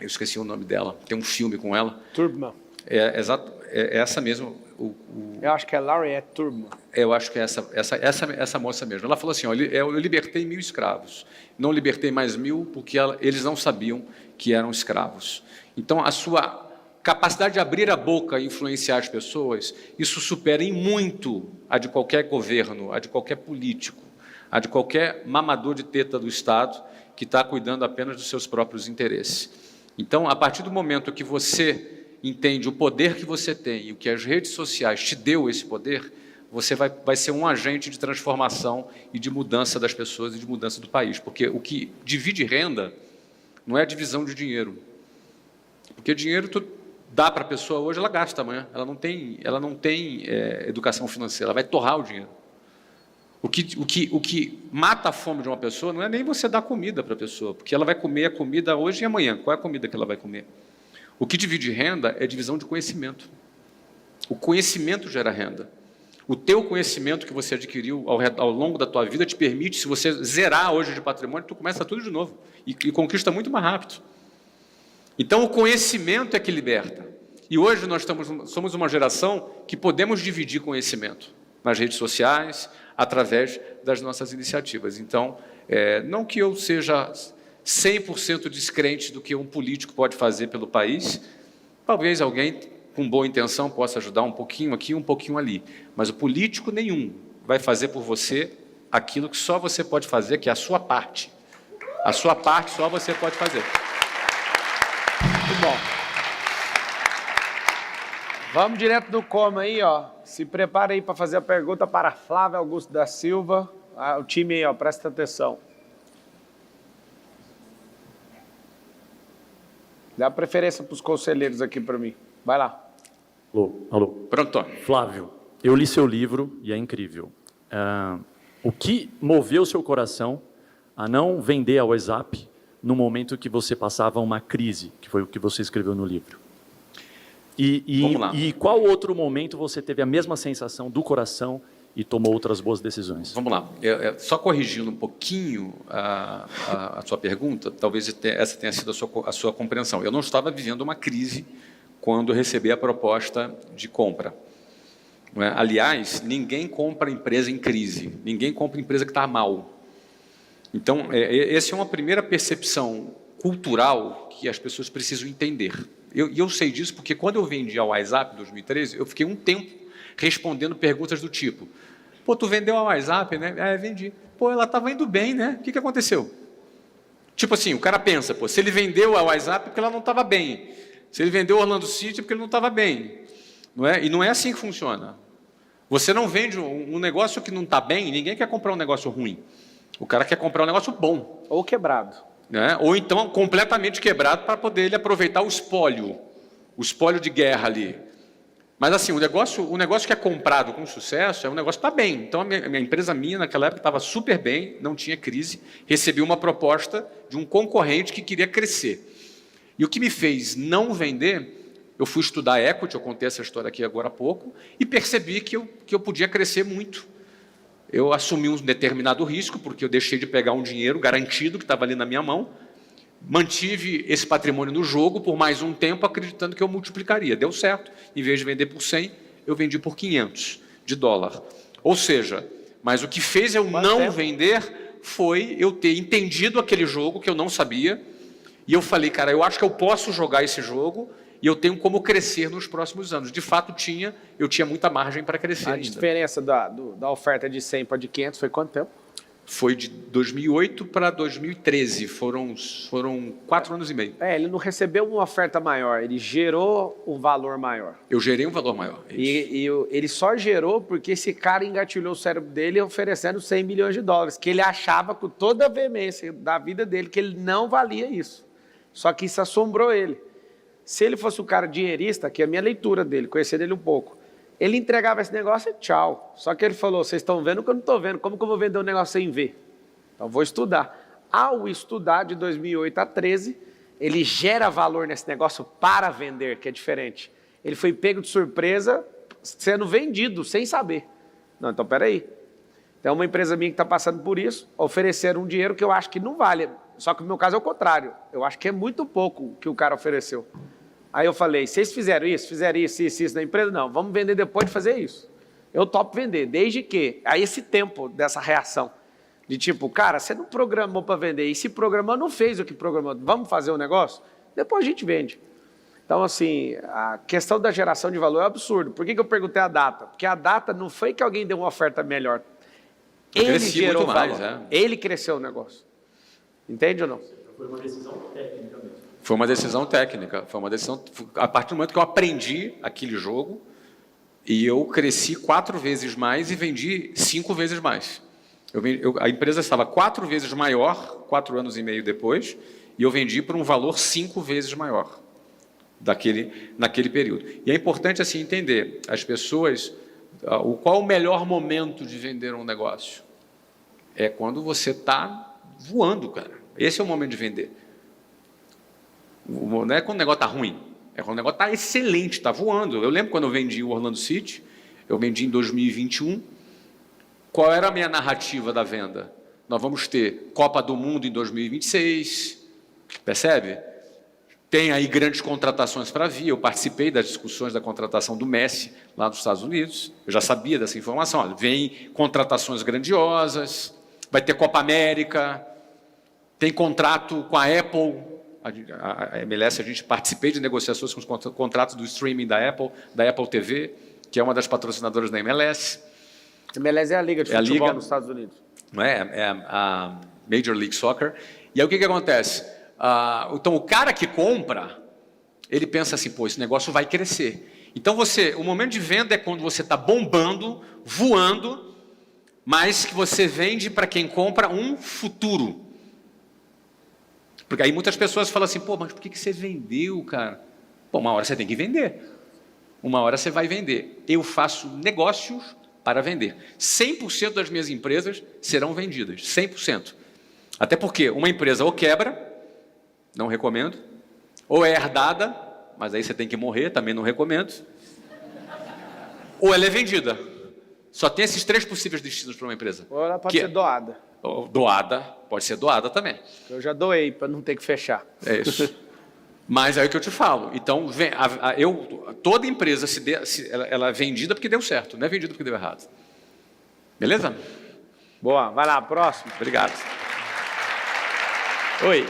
C: eu esqueci o nome dela, tem um filme com ela.
D: Tubman.
C: Exato, é essa mesmo.
D: Eu acho que é Harriet Tubman.
C: Eu acho que é essa moça mesmo. Ela falou assim, ó, eu libertei 1000 escravos, não libertei mais 1000 porque eles não sabiam que eram escravos. Então, a sua capacidade de abrir a boca e influenciar as pessoas, isso supera em muito a de qualquer governo, a de qualquer político, a de qualquer mamador de teta do Estado que está cuidando apenas dos seus próprios interesses. Então, a partir do momento que você entende o poder que você tem e o que as redes sociais te deu esse poder, você vai ser um agente de transformação e de mudança das pessoas e de mudança do país. Porque o que divide renda não é a divisão de dinheiro. Porque dinheiro tu dá para a pessoa hoje, ela gasta amanhã. Ela não tem educação financeira, ela vai torrar o dinheiro. O que mata a fome de uma pessoa não é nem você dar comida para a pessoa, porque ela vai comer a comida hoje e amanhã. Qual é a comida que ela vai comer? O que divide renda é divisão de conhecimento. O conhecimento gera renda. O teu conhecimento que você adquiriu ao longo da tua vida te permite, se você zerar hoje de patrimônio, tu começa tudo de novo e conquista muito mais rápido. Então, o conhecimento é que liberta. E hoje nós somos uma geração que podemos dividir conhecimento nas redes sociais, através das nossas iniciativas. Então, não que eu seja 100% descrente do que um político pode fazer pelo país, talvez alguém com boa intenção possa ajudar um pouquinho aqui, um pouquinho ali, mas o político nenhum vai fazer por você aquilo que só você pode fazer, que é a sua parte. A sua parte só você pode fazer.
D: Muito bom. Vamos direto do como aí, ó. Se prepara aí para fazer a pergunta para Flávio Augusto da Silva. O time aí, ó, presta atenção. Dá preferência para os conselheiros aqui para mim. Vai lá.
E: Alô.
C: Pronto.
E: Flávio, eu li seu livro e é incrível. O que moveu seu coração a não vender a WhatsApp no momento que você passava uma crise, que foi o que você escreveu no livro?
C: Vamos lá.
E: E qual outro momento você teve a mesma sensação do coração e tomou outras boas decisões?
C: Vamos lá. Só corrigindo um pouquinho a sua pergunta, talvez essa tenha sido a sua compreensão. Eu não estava vivendo uma crise quando recebi a proposta de compra. Não é? Aliás, ninguém compra empresa em crise, ninguém compra empresa que está mal. Então, essa é uma primeira percepção cultural que as pessoas precisam entender. Eu sei disso porque quando eu vendi a WhatsApp em 2013, eu fiquei um tempo respondendo perguntas do tipo: pô, tu vendeu a WhatsApp, né? Vendi. Pô, ela estava indo bem, né? O que aconteceu? Tipo assim, o cara pensa, pô, se ele vendeu a WhatsApp porque ela não estava bem. Se ele vendeu o Orlando City porque ele não estava bem. Não é? E não é assim que funciona. Você não vende um negócio que não está bem, ninguém quer comprar um negócio ruim. O cara quer comprar um negócio bom.
D: Ou quebrado.
C: Né? Ou então completamente quebrado para poder ele aproveitar o espólio de guerra ali. Mas assim, o negócio que é comprado com sucesso é um negócio que está bem. Então, a empresa minha, naquela época, estava super bem, não tinha crise, recebi uma proposta de um concorrente que queria crescer. E o que me fez não vender, eu fui estudar equity, eu contei essa história aqui agora há pouco, e percebi que eu podia crescer muito. Eu assumi um determinado risco, porque eu deixei de pegar um dinheiro garantido que estava ali na minha mão, mantive esse patrimônio no jogo por mais um tempo, acreditando que eu multiplicaria. Deu certo. Em vez de vender por 100, eu vendi por $500. Ou seja, mas o que fez eu não vender foi eu ter entendido aquele jogo que eu não sabia, e eu falei, cara, eu acho que eu posso jogar esse jogo e eu tenho como crescer nos próximos anos. De fato, eu tinha muita margem para crescer ainda.
D: A diferença da oferta de 100 para de 500 foi quanto tempo?
C: Foi de 2008 para 2013, foram 4 anos e meio.
D: Ele não recebeu uma oferta maior, ele gerou um valor maior.
C: Eu gerei um valor maior.
D: Ele só gerou porque esse cara engatilhou o cérebro dele oferecendo 100 milhões de dólares, que ele achava com toda a veemência da vida dele que ele não valia isso. Só que isso assombrou ele. Se ele fosse um cara dinheirista, que é a minha leitura dele, conhecer ele um pouco, ele entregava esse negócio e tchau. Só que ele falou, vocês estão vendo que eu não estou vendo, como que eu vou vender um negócio sem ver? Então vou estudar. Ao estudar de 2008 a 2013, ele gera valor nesse negócio para vender, que é diferente. Ele foi pego de surpresa, sendo vendido, sem saber. Não, então peraí. Tem uma empresa minha que está passando por isso, ofereceram um dinheiro que eu acho que não vale. Só que no meu caso é o contrário. Eu acho que é muito pouco que o cara ofereceu. Aí eu falei, vocês fizeram isso na empresa? Não, vamos vender depois de fazer isso. Eu topo vender, desde que... Aí esse tempo dessa reação, de tipo, cara, você não programou para vender, e se programou, não fez o que programou, vamos fazer um negócio? Depois a gente vende. Então, assim, a questão da geração de valor é absurdo. Por que eu perguntei a data? Porque a data não foi que alguém deu uma oferta melhor. Ele gerou valor. Ele cresceu o negócio. Entende ou não?
E: Foi uma decisão técnica mesmo.
C: Foi uma decisão técnica. Foi uma decisão... A partir do momento que eu aprendi aquele jogo, e eu cresci 4 vezes mais e vendi 5 vezes mais. A empresa estava 4 vezes maior, 4 anos e meio depois, e eu vendi por um valor 5 vezes maior naquele período. E é importante assim entender, as pessoas, qual o melhor momento de vender um negócio? É quando você está voando, cara. Esse é o momento de vender. Não é quando o negócio está ruim, é quando o negócio está excelente, está voando. Eu lembro quando eu vendi o Orlando City, eu vendi em 2021, qual era a minha narrativa da venda? Nós vamos ter Copa do Mundo em 2026, percebe? Tem aí grandes contratações para vir, eu participei das discussões da contratação do Messi lá nos Estados Unidos, eu já sabia dessa informação, olha, vem contratações grandiosas, vai ter Copa América, tem contrato com a Apple, a MLS, a gente participei de negociações com os contratos do streaming da Apple TV, que é uma das patrocinadoras da MLS.
D: A MLS é a liga de futebol nos Estados Unidos.
C: Não é? É a Major League Soccer. E aí o que acontece? Então o cara que compra, ele pensa assim, pô, esse negócio vai crescer. Então o momento de venda é quando você está bombando, voando, mas que você vende para quem compra um futuro. Porque aí muitas pessoas falam assim, pô, mas por que você vendeu, cara? Pô, uma hora você tem que vender. Uma hora você vai vender. Eu faço negócios para vender. 100% das minhas empresas serão vendidas. 100%. Até porque uma empresa ou quebra, não recomendo, ou é herdada, mas aí você tem que morrer, também não recomendo, ou ela é vendida. Só tem esses 3 possíveis destinos para uma empresa.
D: Ou ela pode ser doada.
C: Doada, pode ser doada também.
D: Eu já doei para não ter que fechar.
C: É isso. Mas é o que eu te falo. Então, toda empresa, ela é vendida porque deu certo, não é vendida porque deu errado. Beleza?
D: Boa, vai lá, próximo.
C: Obrigado. Oi.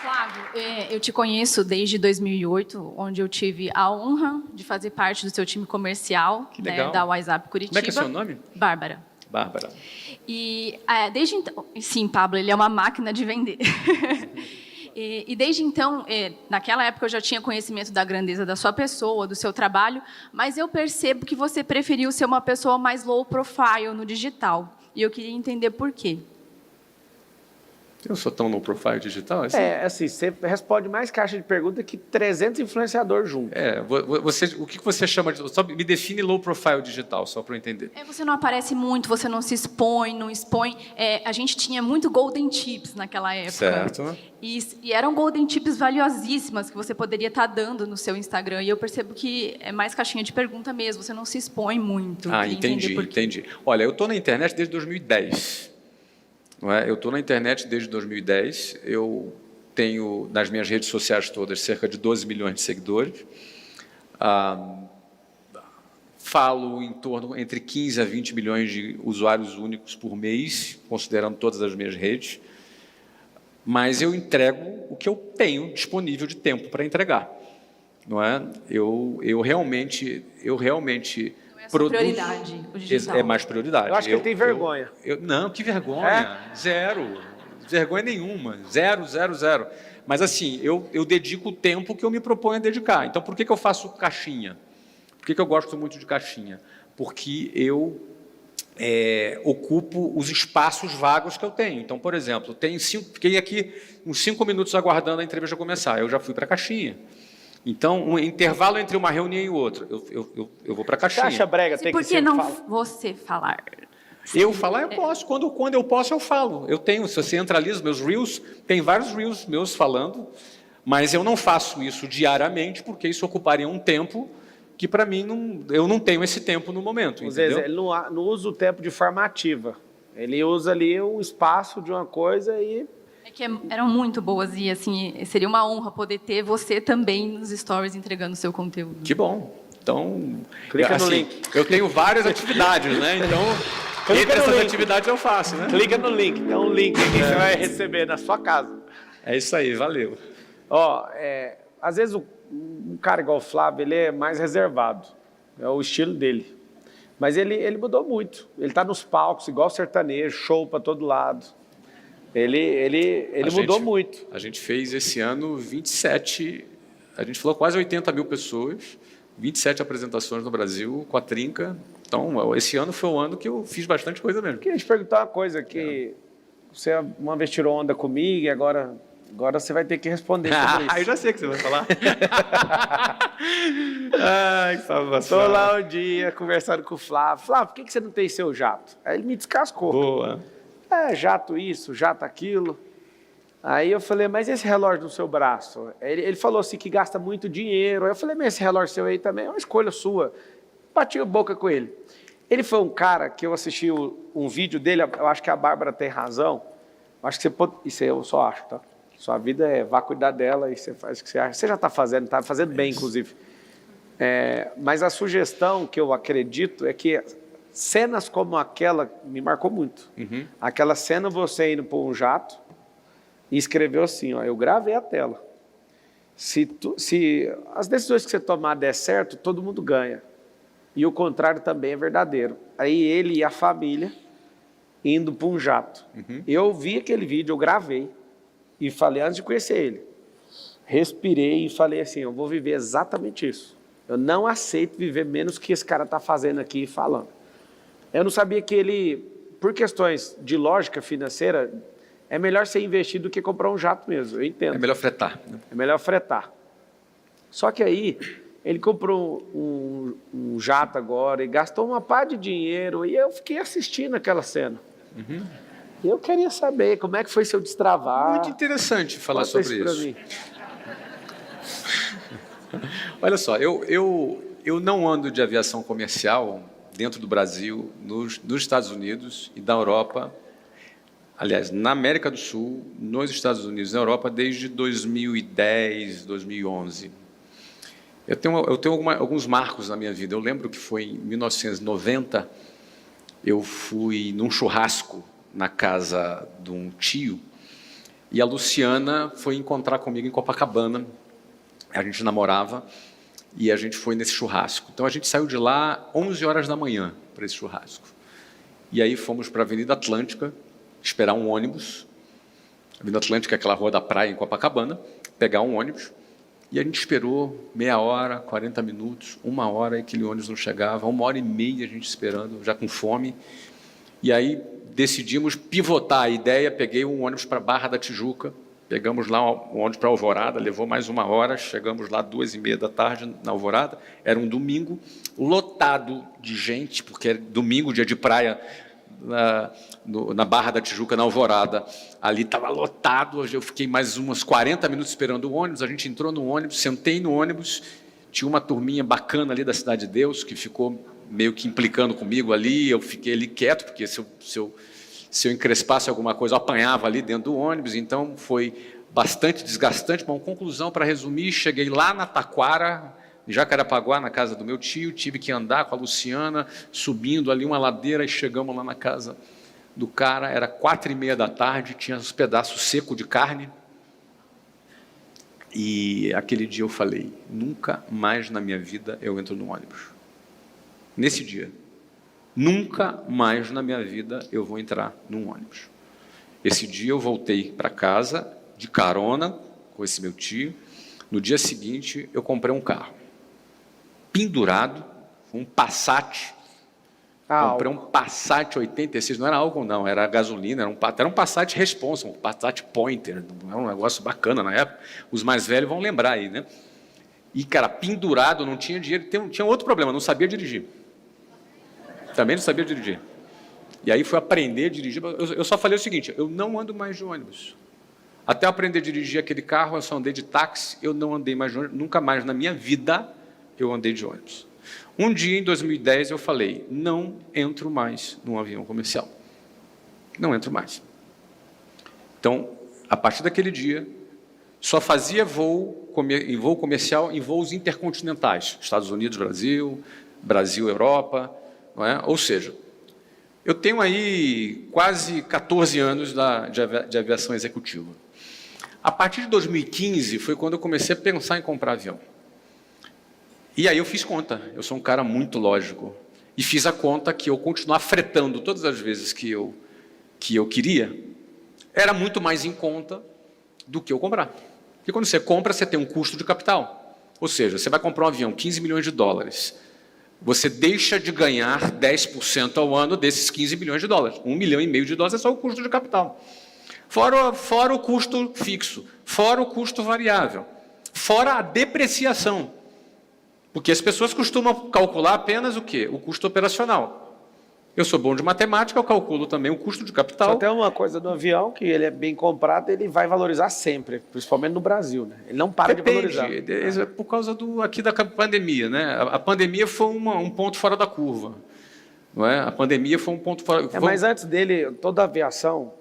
F: Flávio, eu te conheço desde 2008, onde eu tive a honra de fazer parte do seu time comercial,
C: né,
F: da WhatsApp Curitiba.
C: Como é que é seu nome?
F: Bárbara.
C: Bárbara.
F: E desde então... Sim, Pablo, ele é uma máquina de vender. E desde então, naquela época eu já tinha conhecimento da grandeza da sua pessoa, do seu trabalho, mas eu percebo que você preferiu ser uma pessoa mais low profile no digital. E eu queria entender por quê.
C: Eu sou tão low profile digital?
D: Assim, você responde mais caixa de pergunta que 300 influenciadores juntos.
C: O que você chama de... Só me define low profile digital, só para eu entender.
F: Você não aparece muito, você não se expõe, não expõe. A gente tinha muito golden tips naquela época.
C: Certo.
F: E eram golden tips valiosíssimas que você poderia estar dando no seu Instagram. E eu percebo que é mais caixinha de pergunta mesmo, você não se expõe muito.
C: Entendi. Olha, eu estou na internet desde 2010. Não é? Eu estou na internet desde 2010, eu tenho, nas minhas redes sociais todas, cerca de 12 milhões de seguidores. Falo em torno entre 15 a 20 milhões de usuários únicos por mês, considerando todas as minhas redes. Mas eu entrego o que eu tenho disponível de tempo para entregar. Não é? Eu realmente
F: Prioridade, o digital.
C: É mais prioridade.
D: Eu acho que ele tem vergonha.
C: Não, que vergonha. Zero. Vergonha nenhuma. Zero, zero, zero. Mas assim, eu dedico o tempo que eu me proponho a dedicar. Então, por que eu faço caixinha? Por que eu gosto muito de caixinha? Porque eu ocupo os espaços vagos que eu tenho. Então, por exemplo, fiquei aqui uns 5 minutos aguardando a entrevista começar. Eu já fui para a caixinha. Então, um intervalo entre uma reunião e outra, eu vou para a
D: Você
C: caixinha.
D: acha brega? Tem
F: Por
D: que
F: que
D: sempre
F: não
D: falar.
F: você falar?
C: Eu falar, eu posso. Quando eu posso, eu falo. Eu tenho, se você analisa meus Reels, tem vários Reels meus falando, mas eu não faço isso diariamente, porque isso ocuparia um tempo que, para mim, eu não tenho esse tempo no momento.
D: Zezé,
C: Entendeu?
D: ele não usa o tempo de forma ativa. Ele usa ali um espaço de uma coisa e...
F: É que eram muito boas e, assim, seria uma honra poder ter você também nos stories entregando o seu conteúdo.
C: Que bom. Então,
D: Clica no
C: assim,
D: link.
C: eu tenho várias atividades, né? Então,
D: Clica
C: entre
D: no
C: essas
D: link.
C: atividades eu faço, né?
D: Clica no link, tem um link aqui que você vai receber na sua casa.
C: É isso aí, valeu.
D: Ó, às vezes um cara igual o Flávio, ele é mais reservado. É o estilo dele. Mas ele mudou muito. Ele está nos palcos, igual sertanejo, show para todo lado. Ele mudou muito.
C: A gente fez esse ano 27, a gente falou quase 80 mil pessoas, 27 apresentações no Brasil, com a Trinca. Então, esse ano foi o ano que eu fiz bastante coisa mesmo.
D: Queria te perguntar uma coisa, que você uma vez tirou onda comigo e agora você vai ter que responder sobre isso.
C: Eu já sei o que você vai falar. Ai, salvação.
D: Estou lá um dia conversando com o Flávio. Flávio, por que você não tem seu jato? Aí ele me descascou.
C: Boa.
D: Jato isso, jato aquilo. Aí eu falei, mas esse relógio no seu braço? Ele falou assim que gasta muito dinheiro. Aí eu falei, mas esse relógio seu aí também é uma escolha sua. Bati a boca com ele. Ele foi um cara que eu assisti um vídeo dele, eu acho que a Bárbara tem razão. Acho que você pode, isso eu só acho, tá? Sua vida vá cuidar dela e você faz o que você acha. Você já está fazendo bem, inclusive. Mas a sugestão que eu acredito é que cenas como aquela me marcou muito.
C: Uhum.
D: Aquela cena você indo por um jato e escreveu assim, ó, eu gravei a tela. Se as decisões que você tomar der certo, todo mundo ganha. E o contrário também é verdadeiro. Aí ele e a família indo para um jato.
C: Uhum.
D: Eu vi aquele vídeo, eu gravei e falei antes de conhecer ele. Respirei e falei assim, eu vou viver exatamente isso. Eu não aceito viver menos que esse cara está fazendo aqui e falando. Eu não sabia que ele, por questões de lógica financeira, é melhor ser investido do que comprar um jato mesmo, eu entendo.
C: É melhor fretar. Né?
D: É melhor fretar. Só que aí, ele comprou um jato agora e gastou uma pá de dinheiro e eu fiquei assistindo aquela cena.
C: Uhum.
D: E eu queria saber como é que foi seu destravar.
C: Muito interessante falar
D: Conta
C: sobre
D: pra
C: isso.
D: mim.
C: Olha só, eu não ando de aviação comercial dentro do Brasil, nos Estados Unidos e da Europa, aliás, na América do Sul, nos Estados Unidos e na Europa, desde 2010, 2011. Eu tenho alguns marcos na minha vida. Eu lembro que foi em 1990, eu fui num churrasco na casa de um tio e a Luciana foi encontrar comigo em Copacabana. A gente namorava e a gente foi nesse churrasco. Então, a gente saiu de lá 11 horas da manhã para esse churrasco. E aí fomos para a Avenida Atlântica, esperar um ônibus. A Avenida Atlântica é aquela rua da praia em Copacabana, pegar um ônibus. E a gente esperou meia hora, 40 minutos, 1 hora, e aquele ônibus não chegava, 1h30 a gente esperando, já com fome. E aí decidimos pivotar a ideia, peguei um ônibus para Barra da Tijuca, pegamos lá um ônibus para Alvorada, levou mais 1 hora, chegamos lá 2h30 da tarde na Alvorada, era um domingo, lotado de gente, porque era domingo, dia de praia, na Barra da Tijuca, na Alvorada, ali estava lotado, eu fiquei mais uns 40 minutos esperando o ônibus, a gente entrou no ônibus, sentei no ônibus, tinha uma turminha bacana ali da Cidade de Deus, que ficou meio que implicando comigo ali, eu fiquei ali quieto, porque se eu encrespasse alguma coisa, eu apanhava ali dentro do ônibus, então foi bastante desgastante. Bom, conclusão, para resumir, cheguei lá na Taquara, em Jacarepaguá, na casa do meu tio, tive que andar com a Luciana, subindo ali uma ladeira, e chegamos lá na casa do cara, era 4h30 da tarde, tinha uns pedaços secos de carne, e aquele dia eu falei, nunca mais na minha vida eu entro no ônibus. nesse dia, nunca mais na minha vida eu vou entrar num ônibus. Esse dia eu voltei para casa de carona com esse meu tio. No dia seguinte, eu comprei um carro. Pendurado, um Passat. Comprei um Passat 86, não era álcool não, era gasolina, era um Passat Responsa, um Passat Pointer, era um negócio bacana na época. Os mais velhos vão lembrar aí, né? E, cara, pendurado, não tinha dinheiro. Tinha outro problema, não sabia dirigir. Também não sabia dirigir. E aí fui aprender a dirigir. Eu só falei o seguinte, eu não ando mais de ônibus. Até eu aprender a dirigir aquele carro, eu só andei de táxi, eu não andei mais de ônibus, nunca mais na minha vida eu andei de ônibus. Um dia, em 2010, eu falei, não entro mais num avião comercial. Não entro mais. Então, a partir daquele dia, só fazia voo comercial em voos intercontinentais. Estados Unidos, Brasil, Brasil, Europa. Não é? Ou seja, eu tenho aí quase 14 anos de aviação executiva. A partir de 2015, foi quando eu comecei a pensar em comprar avião. E aí eu fiz conta, eu sou um cara muito lógico, e fiz a conta que eu continuar fretando todas as vezes que eu queria, era muito mais em conta do que eu comprar. Porque quando você compra, você tem um custo de capital. Ou seja, você vai comprar um avião, 15 milhões de dólares, você deixa de ganhar 10% ao ano desses 15 milhões de dólares. 1,5 milhão de dólares é só o custo de capital. Fora o custo fixo, fora o custo variável, fora a depreciação. Porque as pessoas costumam calcular apenas o quê? O custo operacional. Eu sou bom de matemática, eu calculo também o custo de capital.
D: Só tem uma coisa do avião, que ele é bem comprado, ele vai valorizar sempre, principalmente no Brasil, né? Ele não para de valorizar.
C: Depende, por causa aqui da pandemia, né? A pandemia foi um ponto fora da curva. Não é? A pandemia foi um ponto fora...
D: Mas antes dele, toda a aviação,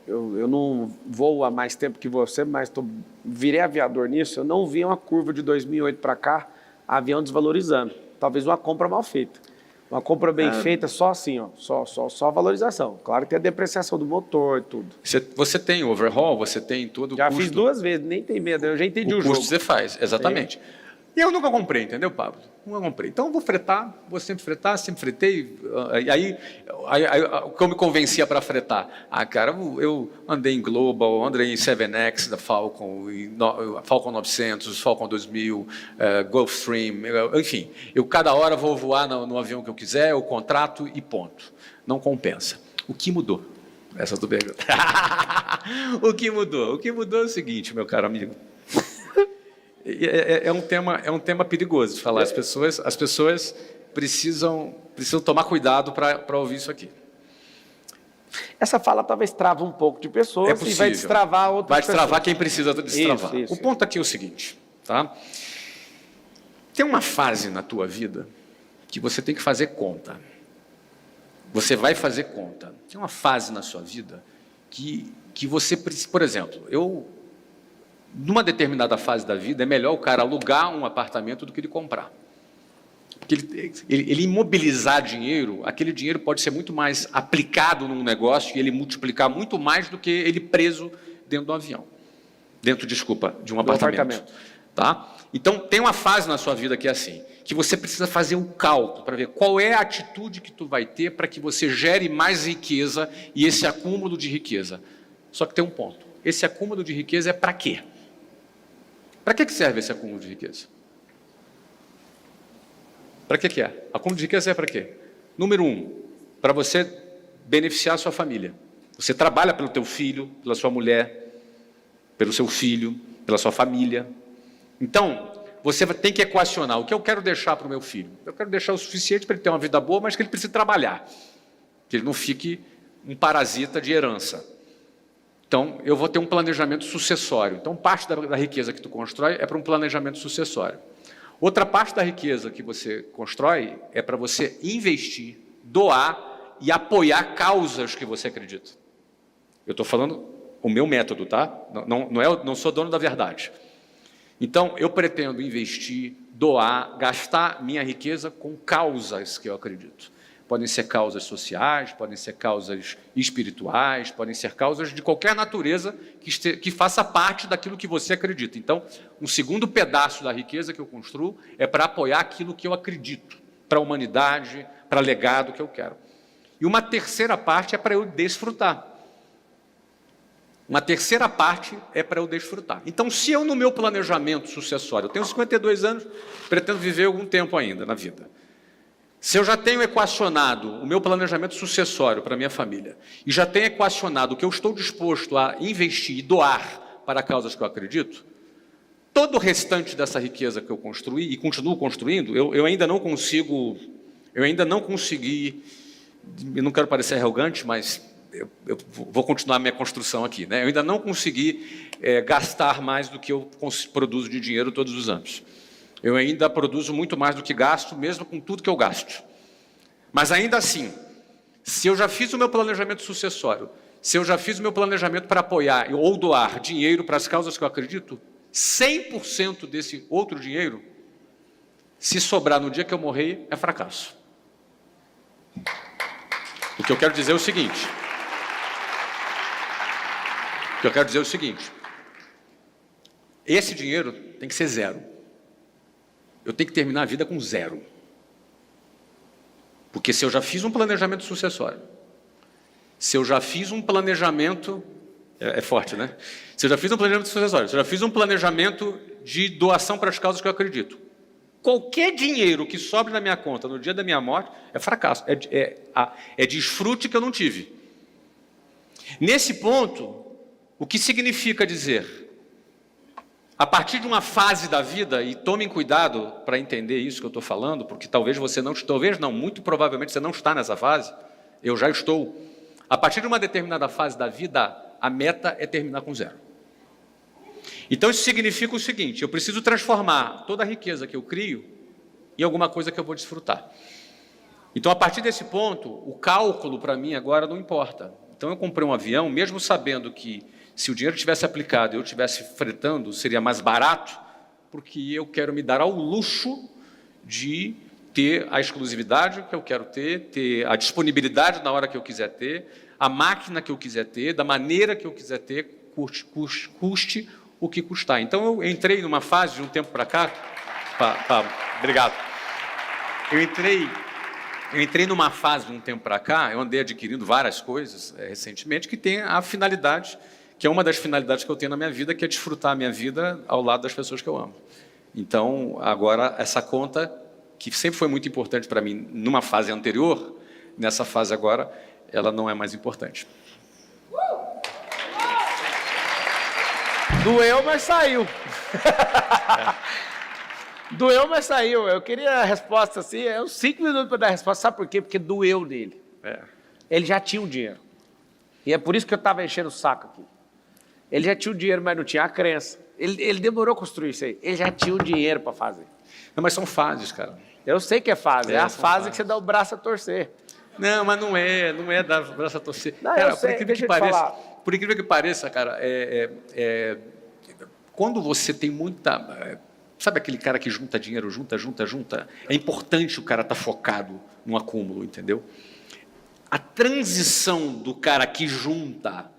D: eu não voo há mais tempo que você, mas virei aviador nisso, eu não vi uma curva de 2008 para cá, avião desvalorizando. Talvez uma compra mal feita. Uma compra bem feita, só assim, ó, só valorização. Claro que tem a depreciação do motor e tudo.
C: Você tem overhaul, você tem todo o
D: já
C: custo.
D: Fiz 2 vezes, nem tem medo, eu já entendi o jogo.
C: O custo você faz, exatamente. E eu nunca comprei, entendeu, Pablo? Nunca comprei. Então, eu vou fretar, vou sempre fretar, sempre fretei. Aí o que eu me convencia para fretar? Cara, eu andei em Global, andei em 7X da Falcon, Falcon 900, Falcon 2000, Gulfstream, enfim. Eu cada hora vou voar no avião que eu quiser, eu contrato e ponto. Não compensa. O que mudou? Essa é a tua pergunta. O que mudou? O que mudou é o seguinte, meu caro amigo. É um tema perigoso de falar. As pessoas precisam tomar cuidado para ouvir isso aqui.
D: Essa fala talvez trava um pouco de pessoas e vai destravar outras
C: Vai destravar
D: pessoas.
C: quem precisa destravar.
D: Isso.
C: O ponto aqui é o seguinte, tá? Tem uma fase na tua vida que você tem que fazer conta. Você vai fazer conta. Tem uma fase na sua vida que você precisa... Por exemplo, numa determinada fase da vida, é melhor o cara alugar um apartamento do que ele comprar. Porque ele imobilizar dinheiro, aquele dinheiro pode ser muito mais aplicado num negócio e ele multiplicar muito mais do que ele preso dentro do avião. De um apartamento. Tá? Então, tem uma fase na sua vida que é assim, que você precisa fazer um cálculo para ver qual é a atitude que tu vai ter para que você gere mais riqueza e esse acúmulo de riqueza. Só que tem um ponto. Esse acúmulo de riqueza é para quê? Para que serve esse acúmulo de riqueza? Para que é? Acúmulo de riqueza é para quê? Número 1, para você beneficiar a sua família. Você trabalha pelo teu filho, pela sua mulher, pelo seu filho, pela sua família. Então, você tem que equacionar o que eu quero deixar para o meu filho. Eu quero deixar o suficiente para ele ter uma vida boa, mas que ele precise trabalhar. Que ele não fique um parasita de herança. Então, eu vou ter um planejamento sucessório. Então, parte da riqueza que tu constrói é para um planejamento sucessório. Outra parte da riqueza que você constrói é para você investir, doar e apoiar causas que você acredita. Eu estou falando o meu método, tá? Não sou dono da verdade. Então, eu pretendo investir, doar, gastar minha riqueza com causas que eu acredito. Podem ser causas sociais, podem ser causas espirituais, podem ser causas de qualquer natureza que faça parte daquilo que você acredita. Então, um segundo pedaço da riqueza que eu construo é para apoiar aquilo que eu acredito. para a humanidade, para legado que eu quero. E uma terceira parte é para eu desfrutar. Uma terceira parte é para eu desfrutar. Então, se eu, no meu planejamento sucessório, eu tenho 52 anos, pretendo viver algum tempo ainda na vida. Se eu já tenho equacionado o meu planejamento sucessório para a minha família, e já tenho equacionado o que eu estou disposto a investir e doar para causas que eu acredito, todo o restante dessa riqueza que eu construí e continuo construindo, eu ainda não consegui, eu não quero parecer arrogante, mas eu vou continuar a minha construção aqui, né? Eu ainda não consegui gastar mais do que eu produzo de dinheiro todos os anos. Eu ainda produzo muito mais do que gasto, mesmo com tudo que eu gasto. Mas ainda assim, se eu já fiz o meu planejamento sucessório, se eu já fiz o meu planejamento para apoiar ou doar dinheiro para as causas que eu acredito, 100% desse outro dinheiro, se sobrar no dia que eu morrer, é fracasso. O que eu quero dizer é o seguinte. Esse dinheiro tem que ser zero. Eu tenho que terminar a vida com zero. Porque se eu já fiz um planejamento sucessório, se eu já fiz um planejamento... É forte, né? Se eu já fiz um planejamento sucessório, se eu já fiz um planejamento de doação para as causas que eu acredito, qualquer dinheiro que sobre na minha conta no dia da minha morte é fracasso, é desfrute que eu não tive. Nesse ponto, o que significa dizer... A partir de uma fase da vida, e tomem cuidado para entender isso que eu estou falando, porque muito provavelmente você não está nessa fase, eu já estou. A partir de uma determinada fase da vida, a meta é terminar com zero. Então isso significa o seguinte, eu preciso transformar toda a riqueza que eu crio em alguma coisa que eu vou desfrutar. Então a partir desse ponto, o cálculo para mim agora não importa. Então eu comprei um avião, mesmo sabendo que se o dinheiro tivesse aplicado e eu estivesse fretando, seria mais barato, porque eu quero me dar ao luxo de ter a exclusividade que eu quero ter a disponibilidade na hora que eu quiser ter, a máquina que eu quiser ter, da maneira que eu quiser ter, custe o que custar. Então, eu entrei numa fase, de um tempo para cá... Obrigado. Eu entrei numa fase, de um tempo para cá, eu andei adquirindo várias coisas recentemente, que tem a finalidade... que é uma das finalidades que eu tenho na minha vida, que é desfrutar a minha vida ao lado das pessoas que eu amo. Então, agora, essa conta, que sempre foi muito importante para mim numa fase anterior, nessa fase agora, ela não é mais importante.
D: Doeu, mas saiu. Doeu, mas saiu. Eu queria a resposta assim, 5 minutos para dar a resposta. Sabe por quê? Porque doeu nele. Ele já tinha o dinheiro. E é por isso que eu estava enchendo o saco aqui. Ele já tinha o dinheiro, mas não tinha a crença. Ele demorou a construir isso aí. Ele já tinha o dinheiro para fazer.
C: Não, mas são fases, cara.
D: Eu sei que é fase. É a fase
C: fases.
D: que você dá o braço a torcer.
C: Não, mas não é dar o braço a torcer.
D: Não,
C: cara,
D: eu sei,
C: por incrível que pareça, cara, quando você tem muita... Sabe aquele cara que junta dinheiro, junta? É importante o cara estar focado no acúmulo, entendeu? A transição do cara que junta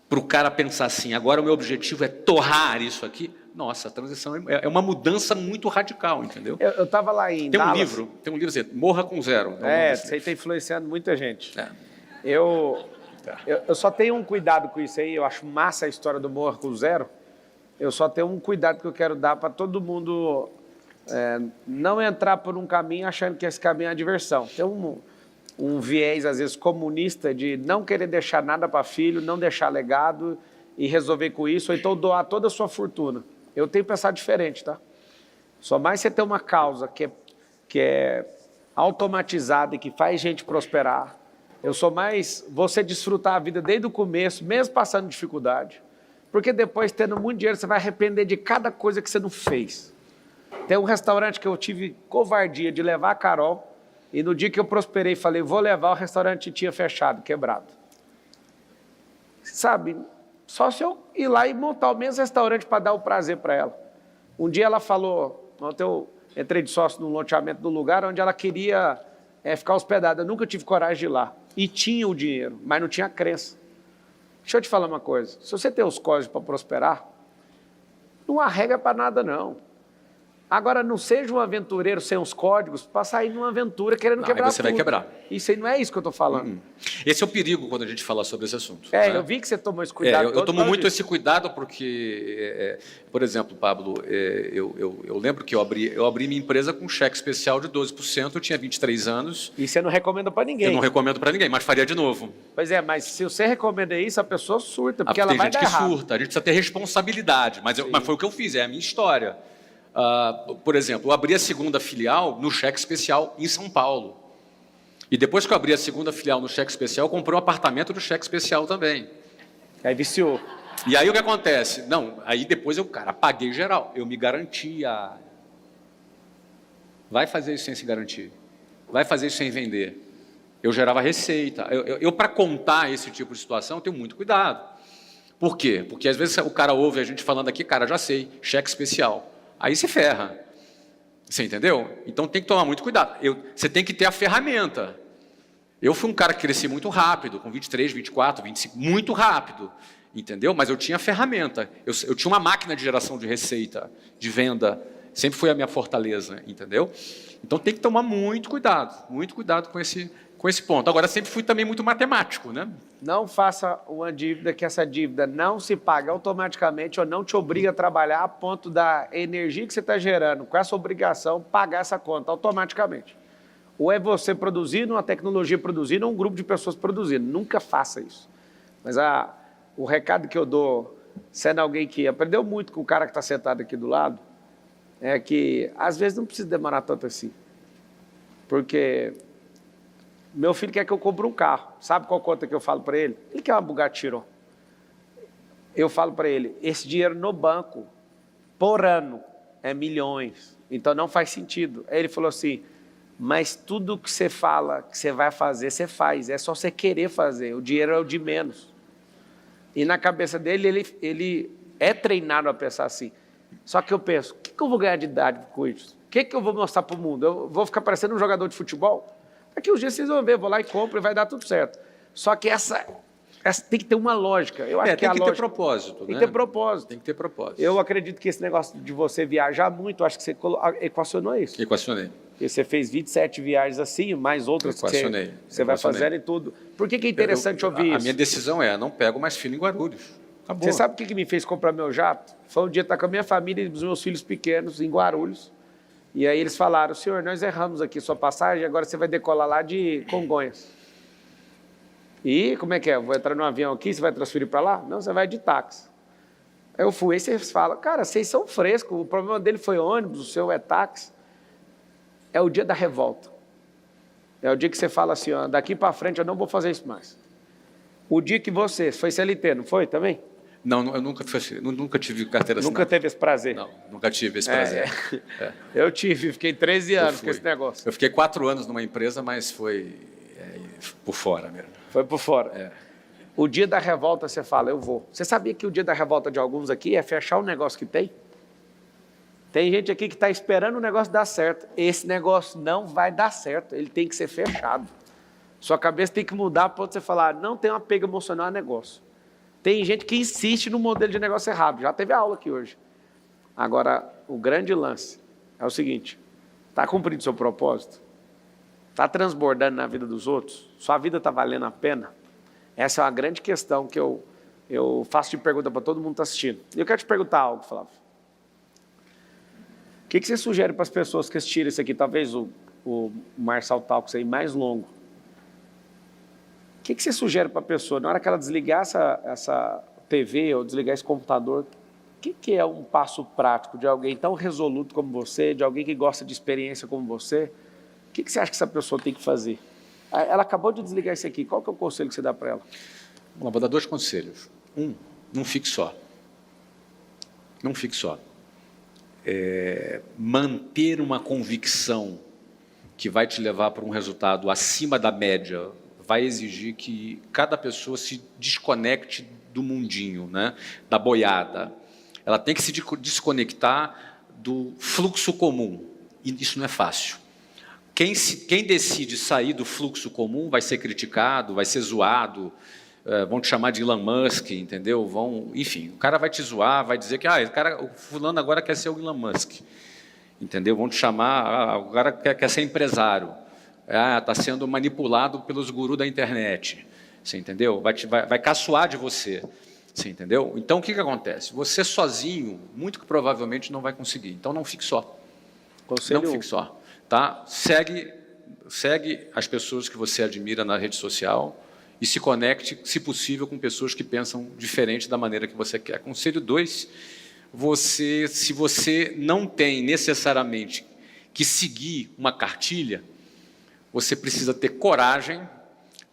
C: para o cara pensar assim, agora o meu objetivo é torrar isso aqui, nossa, a transição é uma mudança muito radical, entendeu?
D: Eu estava lá em Dallas.
C: Tem um livro assim, Morra com Zero.
D: Isso aí está influenciando muita gente. Eu só tenho um cuidado com isso aí, eu acho massa a história do Morra com Zero, eu só tenho um cuidado que eu quero dar para todo mundo não entrar por um caminho achando que esse caminho é a diversão. Tem um viés, às vezes, comunista de não querer deixar nada para filho, não deixar legado e resolver com isso, ou então doar toda a sua fortuna. Eu tenho pensado diferente, tá? Só mais você ter uma causa que é automatizada e que faz gente prosperar. Eu sou mais você desfrutar a vida desde o começo, mesmo passando dificuldade. Porque depois, tendo muito dinheiro, você vai arrepender de cada coisa que você não fez. Tem um restaurante que eu tive covardia de levar a Carol, e no dia que eu prosperei, falei, vou levar, o restaurante tinha fechado, quebrado. Sabe, só se eu ir lá e montar o mesmo restaurante para dar o prazer para ela. Um dia ela falou, ontem eu entrei de sócio num loteamento do lugar onde ela queria ficar hospedada. Eu nunca tive coragem de ir lá. E tinha o dinheiro, mas não tinha a crença. Deixa eu te falar uma coisa. Se você tem os códigos para prosperar, não arrega para nada, não. Agora, não seja um aventureiro sem os códigos para sair numa aventura querendo quebrar
C: aí você vai
D: tudo.
C: quebrar.
D: Isso aí não é isso que eu estou falando.
C: Esse é o perigo quando a gente fala sobre esse assunto.
D: É,
C: né?
D: eu vi que você tomou esse cuidado.
C: Eu tomo muito esse cuidado porque, por exemplo, Pablo, eu lembro que eu abri minha empresa com um cheque especial de 12%, eu tinha 23 anos.
D: E você não recomenda para ninguém.
C: Eu não recomendo para ninguém, mas faria de novo.
D: Pois é, mas se você recomenda isso, a pessoa surta, porque ela
C: Tem
D: vai
C: gente
D: dar
C: que
D: errado.
C: surta, a gente precisa ter responsabilidade, mas foi o que eu fiz, é a minha história. Por exemplo, eu abri a segunda filial no cheque especial em São Paulo. E depois que eu abri a segunda filial no cheque especial, eu comprei um apartamento do cheque especial também.
D: Aí viciou.
C: E aí o que acontece? Não, aí depois eu, paguei geral. Eu me garantia. Vai fazer isso sem se garantir. Vai fazer isso sem vender. Eu gerava receita. Eu para contar esse tipo de situação, eu tenho muito cuidado. Por quê? Porque às vezes o cara ouve a gente falando aqui, cara, já sei, cheque especial. Aí se ferra. Você entendeu? Então tem que tomar muito cuidado. Você tem que ter a ferramenta. Eu fui um cara que cresci muito rápido, com 23, 24, 25, muito rápido. Entendeu? Mas eu tinha a ferramenta. Eu tinha uma máquina de geração de receita, de venda. Sempre foi a minha fortaleza, entendeu? Então tem que tomar muito cuidado com esse ponto. Agora, sempre fui também muito matemático, né?
D: Não faça uma dívida que essa dívida não se paga automaticamente ou não te obriga a trabalhar a ponto da energia que você está gerando com essa obrigação pagar essa conta automaticamente. Ou é você produzindo, uma tecnologia produzindo, ou um grupo de pessoas produzindo. Nunca faça isso. Mas o recado que eu dou, sendo alguém que aprendeu muito com o cara que está sentado aqui do lado, é que às vezes não precisa demorar tanto assim. Porque meu filho quer que eu compre um carro. Sabe qual conta que eu falo para ele? Ele quer uma Bugatti Chiron. Eu falo para ele, esse dinheiro no banco, por ano, é milhões. Então não faz sentido. Aí ele falou assim, mas tudo que você fala que você vai fazer, você faz. É só você querer fazer. O dinheiro é o de menos. E na cabeça dele, ele é treinado a pensar assim. Só que eu penso, o que eu vou ganhar de idade com isso? O que eu vou mostrar para o mundo? Eu vou ficar parecendo um jogador de futebol? Daqui uns dias vocês vão ver, vou lá e compro e vai dar tudo certo. Só que essa tem que ter uma lógica. Eu acho
C: tem que ter propósito.
D: Tem que ter propósito.
C: Tem que ter propósito.
D: Eu acredito que esse negócio de você viajar muito, acho que você equacionou isso.
C: Equacionei.
D: E você fez 27 viagens assim, mais outras que você vai fazendo e tudo. Por que é interessante ouvir isso?
C: A minha decisão não pego mais filho em Guarulhos. Acabou.
D: Você sabe o que me fez comprar meu jato? Foi um dia estar com a minha família e os meus filhos pequenos em Guarulhos. E aí eles falaram, senhor, nós erramos aqui sua passagem, agora você vai decolar lá de Congonhas. E como é que é? Eu vou entrar num avião aqui, você vai transferir para lá? Não, você vai de táxi. Aí eu fui, aí vocês falam, cara, vocês são frescos, o problema dele foi ônibus, o seu é táxi. É o dia da revolta. É o dia que você fala assim, ó, daqui para frente eu não vou fazer isso mais. O dia que você foi CLT, não foi também?
C: Não, eu nunca tive carteira assinada.
D: Nunca teve esse prazer?
C: Não, nunca tive esse prazer.
D: Eu tive, fiquei 13 anos com esse negócio.
C: Eu fiquei 4 anos numa empresa, mas foi por fora mesmo.
D: Foi por fora. O dia da revolta você fala, eu vou. Você sabia que o dia da revolta de alguns aqui é fechar o negócio que tem? Tem gente aqui que está esperando o negócio dar certo. Esse negócio não vai dar certo, ele tem que ser fechado. Sua cabeça tem que mudar para você falar, não tem um apego emocional a negócio. Tem gente que insiste no modelo de negócio errado. Já teve aula aqui hoje. Agora, o grande lance é o seguinte. Está cumprindo seu propósito? Está transbordando na vida dos outros? Sua vida está valendo a pena? Essa é uma grande questão que eu faço de pergunta para todo mundo que está assistindo. E eu quero te perguntar algo, Flávio. O que você sugere para as pessoas que assistirem isso aqui? Talvez o Marçal Talks aí mais longo. O que você sugere para a pessoa, na hora que ela desligar essa TV ou desligar esse computador, o que é um passo prático de alguém tão resoluto como você, de alguém que gosta de experiência como você? O que você acha que essa pessoa tem que fazer? Ela acabou de desligar isso aqui, qual que é o conselho que você dá para ela?
C: Vou dar 2 conselhos. Não fique só. Não fique só. Manter uma convicção que vai te levar para um resultado acima da média vai exigir que cada pessoa se desconecte do mundinho, né? Da boiada. Ela tem que se desconectar do fluxo comum. E isso não é fácil. Quem decide sair do fluxo comum vai ser criticado, vai ser zoado, vão te chamar de Elon Musk, entendeu? Enfim, o cara vai te zoar, vai dizer que o fulano agora quer ser o Elon Musk. entendeu? Vão te chamar, o cara quer ser empresário, está sendo manipulado pelos gurus da internet, você entendeu? Vai caçoar de você, você entendeu? Então, o que acontece? Você sozinho, muito provavelmente, não vai conseguir. Então, não fique só.
D: Conselho
C: Não fique só. Tá? Segue as pessoas que você admira na rede social e se conecte, se possível, com pessoas que pensam diferente da maneira que você quer. Conselho 2, se você não tem necessariamente que seguir uma cartilha, você precisa ter coragem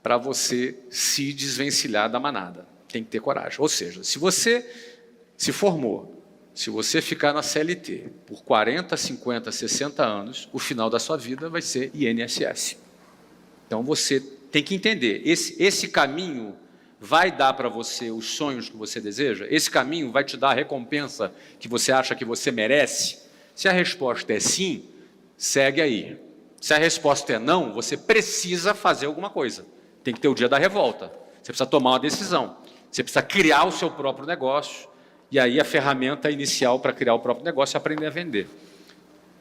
C: para você se desvencilhar da manada. Tem que ter coragem. Ou seja, se você se formou, se você ficar na CLT por 40, 50, 60 anos, o final da sua vida vai ser INSS. Então, você tem que entender, esse caminho vai dar para você os sonhos que você deseja? Esse caminho vai te dar a recompensa que você acha que você merece? Se a resposta é sim, segue aí. Se a resposta é não, você precisa fazer alguma coisa. Tem que ter o dia da revolta. Você precisa tomar uma decisão. Você precisa criar o seu próprio negócio. E aí a ferramenta inicial para criar o próprio negócio é aprender a vender.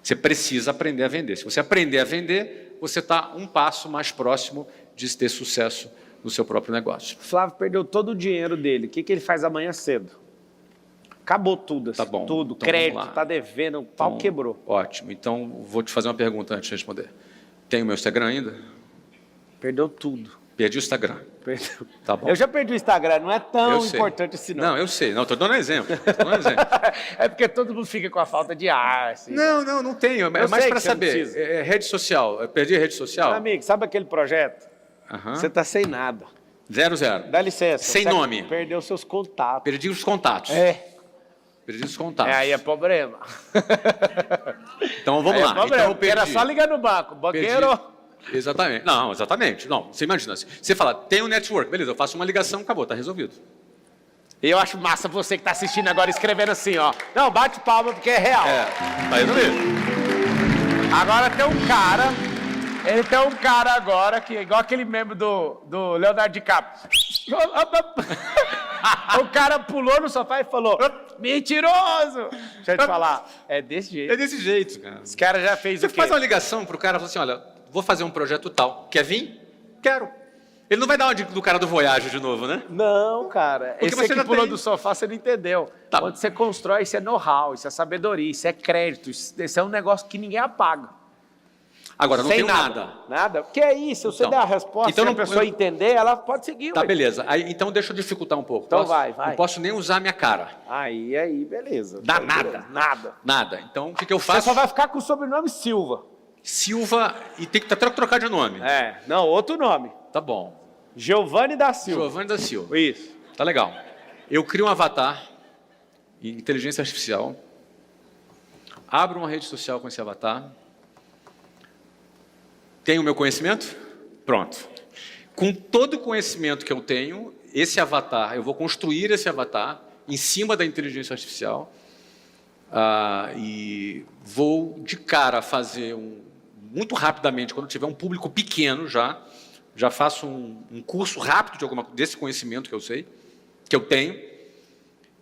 C: Você precisa aprender a vender. Se você aprender a vender, você está um passo mais próximo de ter sucesso no seu próprio negócio.
D: Flávio perdeu todo o dinheiro dele. O que ele faz amanhã cedo? Acabou tudo. Assim,
C: tá bom.
D: Tudo.
C: Então,
D: crédito, está devendo, o pau quebrou.
C: Ótimo. Então, vou te fazer uma pergunta antes de responder. Tem o meu Instagram ainda?
D: Perdeu tudo.
C: Perdi o Instagram.
D: Perdeu.
C: Tá bom.
D: Eu já perdi o Instagram, não é tão importante assim, não.
C: Não, eu sei. Não, estou dando exemplo.
D: É porque todo mundo fica com a falta de ar. Assim.
C: Não tenho. É mais para saber. Rede social. Eu perdi a rede social?
D: Meu amigo, sabe aquele projeto? Você está sem nada.
C: 0.
D: Dá licença.
C: Sem nome.
D: Perdeu seus contatos.
C: Perdi os contatos.
D: Perdi
C: os contatos.
D: Aí é problema.
C: Então, vamos lá.
D: Então, eu perdi. Era só ligar no banco. Banqueiro...
C: Perdi. Exatamente. Não, exatamente. Não, você imagina assim. Você fala, tem um network, beleza, eu faço uma ligação, acabou, está resolvido.
D: Eu acho massa você que está assistindo agora escrevendo assim, ó. Não, bate palma porque é real.
C: Tá resolvido.
D: Agora tem um cara, ele tem um cara agora, que é igual aquele meme do Leonardo DiCaprio. O cara pulou no sofá e falou, mentiroso! Deixa eu te falar, é desse jeito.
C: É desse jeito, cara.
D: Esse cara já fez
C: você
D: o quê?
C: Faz uma ligação pro cara e fala assim, olha, vou fazer um projeto tal. Quer vir? Quero. Ele não vai dar uma dica do cara do Voyage de novo, né?
D: Não, cara.
C: Porque
D: Esse que pulou do sofá, você não entendeu.
C: Tá.
D: Quando você constrói, isso é know-how, isso é sabedoria, isso é crédito, isso é um negócio que ninguém apaga.
C: Agora, não
D: Sem
C: tenho nada.
D: Nada? Porque é isso, se você der a resposta,
C: então
D: se a pessoa entender, ela pode seguir.
C: Tá,
D: ué.
C: beleza. Aí, então deixa eu dificultar um pouco.
D: Então vai.
C: Não posso nem usar a minha cara.
D: Aí, beleza.
C: Dá nada. Nada. Então, o que eu faço?
D: Você só vai ficar com o sobrenome Silva.
C: Silva, e tem que trocar de nome.
D: Não, outro nome.
C: Tá bom.
D: Giovanni da Silva.
C: Giovanni da Silva.
D: Isso.
C: Tá legal. Eu crio um avatar em inteligência artificial, abro uma rede social com esse avatar, tenho o meu conhecimento? Pronto. Com todo o conhecimento que eu tenho, esse avatar, eu vou construir esse avatar em cima da inteligência artificial e vou de cara fazer muito rapidamente, quando tiver um público pequeno já faço um curso rápido desse conhecimento que eu sei, que eu tenho,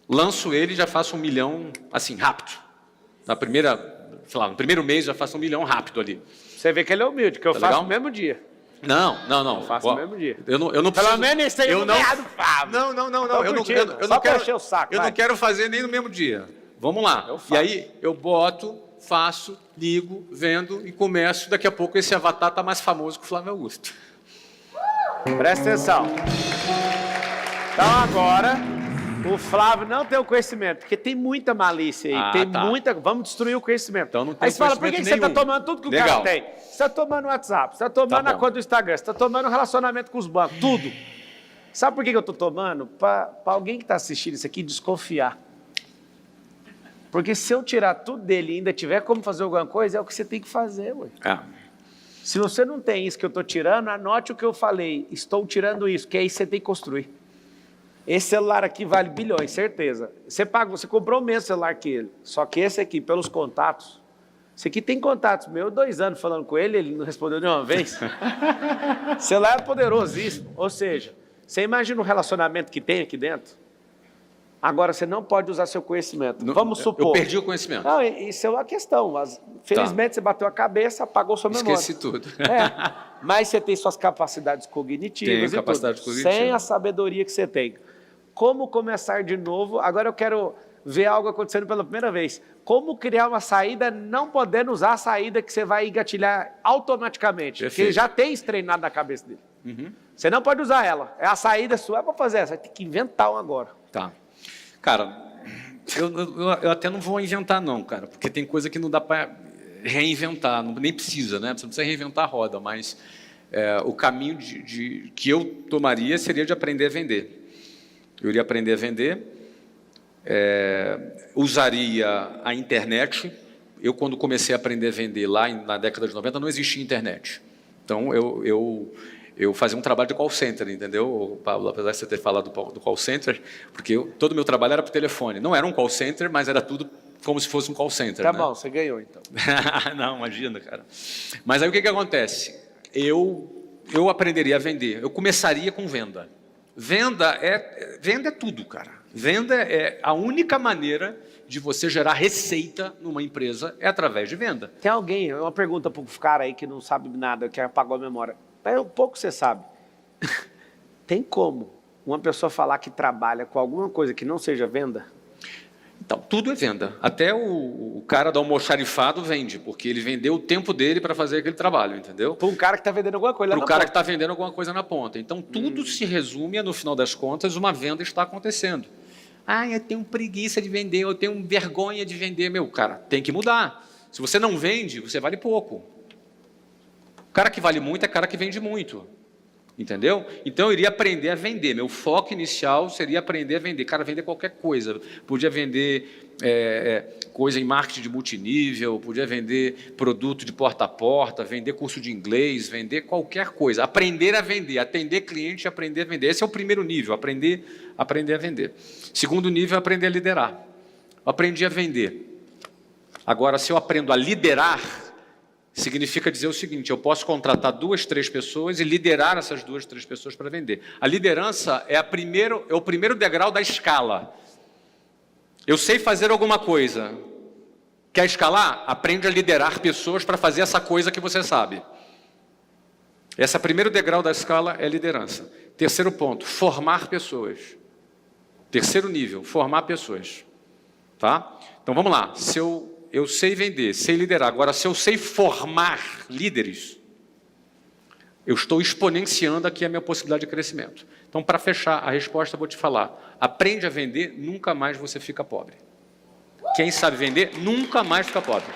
C: lanço ele e já faço 1 milhão, assim, rápido. No primeiro mês já faço 1 milhão rápido ali.
D: Você vê que ele é humilde, que eu faço no mesmo dia.
C: Não.
D: Eu faço no mesmo dia.
C: Eu não preciso.
D: Pelo menos isso aí eu não Fábio.
C: Não. Eu não quero encher o saco. Eu não quero fazer nem no mesmo dia. Vamos lá. E aí eu boto, faço, ligo, vendo e começo. Daqui a pouco esse avatar está mais famoso que o Flávio Augusto.
D: Presta atenção. Então agora, o Flávio não tem o conhecimento, porque tem muita malícia aí, muita... Vamos destruir o conhecimento.
C: Então não tem
D: aí você fala, por que você está tomando tudo que o cara tem? Você está tomando o WhatsApp, você está tomando a conta do Instagram, você está tomando o relacionamento com os bancos, tudo. Sabe por que eu estou tomando? Para alguém que está assistindo isso aqui desconfiar. Porque se eu tirar tudo dele e ainda tiver como fazer alguma coisa, é o que você tem que fazer, ué. Se você não tem isso que eu estou tirando, anote o que eu falei. Estou tirando isso, que aí você tem que construir. Esse celular aqui vale bilhões, certeza. Você comprou o mesmo celular que ele. Só que esse aqui, pelos contatos, esse aqui tem contatos meu, 2 anos falando com ele, ele não respondeu nenhuma vez. O celular é poderosíssimo. Ou seja, você imagina o relacionamento que tem aqui dentro? Agora, você não pode usar seu conhecimento. Vamos supor.
C: Eu perdi o conhecimento.
D: Não, isso é uma questão. Mas, felizmente, você bateu a cabeça, apagou sua memória.
C: Esqueci tudo.
D: Mas você tem suas capacidades cognitivas.
C: Tenho
D: e
C: capacidade
D: tudo,
C: cognitiva.
D: sem a sabedoria que você tem. Como começar de novo? Agora eu quero ver algo acontecendo pela primeira vez. Como criar uma saída não podendo usar a saída que você vai engatilhar automaticamente.
C: Perfeito.
D: Que já tem isso treinado na cabeça dele. Você não pode usar ela. É a saída sua, é para fazer essa. Você tem que inventar uma agora.
C: Tá. Cara, eu até não vou inventar não, cara, porque tem coisa que não dá para reinventar, nem precisa, né? Você não precisa reinventar a roda, mas o caminho que eu tomaria seria de aprender a vender. Eu iria aprender a vender, usaria a internet. Eu, quando comecei a aprender a vender lá na década de 90, não existia internet. Então, eu fazia um trabalho de call center, entendeu, Pablo? Apesar de você ter falado do call center, porque todo o meu trabalho era por telefone. Não era um call center, mas era tudo como se fosse um call center.
D: Tá
C: né?
D: bom, você ganhou então.
C: Não, imagina, cara. Mas aí o que acontece? Eu aprenderia a vender. Eu começaria com venda. Venda é tudo, cara. Venda é a única maneira de você gerar receita numa empresa é através de venda.
D: Tem alguém, uma pergunta para o cara aí que não sabe nada, que apagou a memória. É um pouco você sabe. Tem como uma pessoa falar que trabalha com alguma coisa que não seja venda?
C: Então, tudo é venda. Até o cara do almoxarifado vende, porque ele vendeu o tempo dele para fazer aquele trabalho, entendeu?
D: Para um cara que está vendendo alguma coisa lá
C: Para o
D: na
C: cara
D: ponta.
C: que está vendendo alguma coisa na ponta. Então, tudo se resume a, no final das contas, uma venda está acontecendo. Ah, eu tenho preguiça de vender, eu tenho vergonha de vender. Meu, cara, tem que mudar. Se você não vende, você vale pouco. O cara que vale muito é cara que vende muito. Entendeu? Então, eu iria aprender a vender. Meu foco inicial seria aprender a vender. Cara, vender qualquer coisa. Podia vender coisa em marketing de multinível, podia vender produto de porta a porta, vender curso de inglês, vender qualquer coisa. Aprender a vender, atender cliente e aprender a vender. Esse é o primeiro nível, aprender a vender. Segundo nível, aprender a liderar. Eu aprendi a vender. Agora, se eu aprendo a liderar, significa dizer o seguinte: eu posso contratar 2, 3 pessoas e liderar essas 2, 3 pessoas para vender. A liderança é o primeiro degrau da escala. Eu sei fazer alguma coisa. Quer escalar? Aprende a liderar pessoas para fazer essa coisa que você sabe. Esse primeiro degrau da escala é liderança. Terceiro ponto, formar pessoas. Terceiro nível, formar pessoas. Tá? Então vamos lá. Se eu sei vender, sei liderar. Agora, se eu sei formar líderes, eu estou exponenciando aqui a minha possibilidade de crescimento. Então, para fechar a resposta, eu vou te falar. Aprende a vender, nunca mais você fica pobre. Quem sabe vender, nunca mais fica pobre.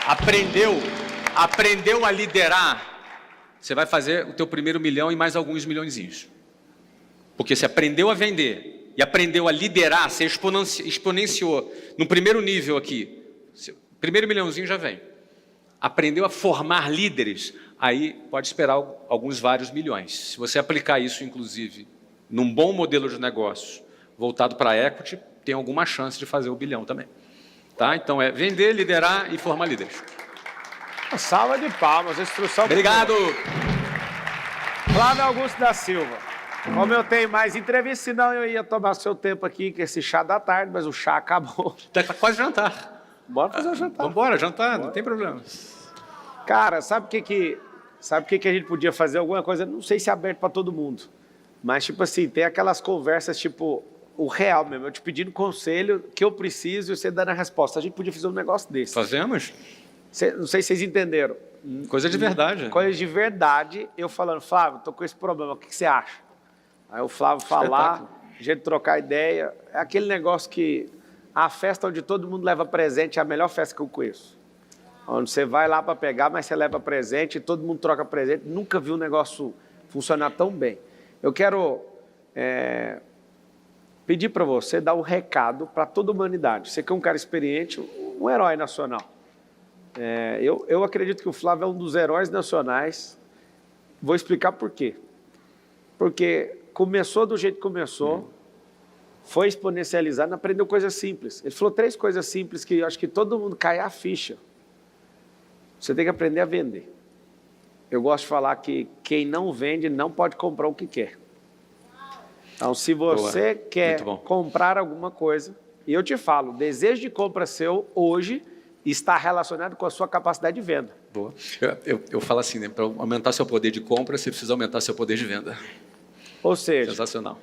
C: Aprendeu a liderar, você vai fazer o teu primeiro milhão e mais alguns milhõezinhos. Porque você aprendeu a vender e aprendeu a liderar, você exponenciou no primeiro nível aqui. Primeiro milhãozinho já vem. Aprendeu a formar líderes, aí pode esperar alguns vários milhões. Se você aplicar isso, inclusive, num bom modelo de negócio voltado para a equity, tem alguma chance de fazer o bilhão também. Tá? Então, é vender, liderar e formar líderes.
D: Uma salva de palmas, instrução.
C: Obrigado!
D: Flávio Augusto da Silva. Como eu tenho mais entrevistas, senão eu ia tomar seu tempo aqui com esse chá da tarde, mas o chá acabou.
C: Está quase jantar.
D: Bora fazer o jantar.
C: Vamos embora, jantar, não tem problema.
D: Cara, sabe o que a gente podia fazer? Alguma coisa, não sei se é aberto para todo mundo, mas tipo assim, tem aquelas conversas tipo o real mesmo, eu te pedindo conselho que eu preciso e você dando a resposta. A gente podia fazer um negócio desse.
C: Fazemos?
D: Não sei se vocês entenderam.
C: Coisa de verdade.
D: Coisa de verdade, eu falando, Flávio, tô com esse problema, o que você acha? Aí o Flávio falar, a gente trocar ideia. É aquele negócio que a festa onde todo mundo leva presente é a melhor festa que eu conheço. Onde você vai lá para pegar, mas você leva presente, todo mundo troca presente. Nunca vi um negócio funcionar tão bem. Eu quero pedir para você dar um recado para toda a humanidade. Você que é um cara experiente, um herói nacional. Eu acredito que o Flávio é um dos heróis nacionais. Vou explicar por quê. Porque começou do jeito que começou, foi exponencializando, aprendeu coisas simples. Ele falou 3 coisas simples que eu acho que todo mundo cai a ficha. Você tem que aprender a vender. Eu gosto de falar que quem não vende não pode comprar o que quer. Então, se você quer
C: Muito bom.
D: comprar alguma coisa, e eu te falo, o desejo de compra seu hoje está relacionado com a sua capacidade de venda.
C: Boa. Eu falo assim, né? Para aumentar seu poder de compra, você precisa aumentar seu poder de venda.
D: Ou seja,
C: Sensacional.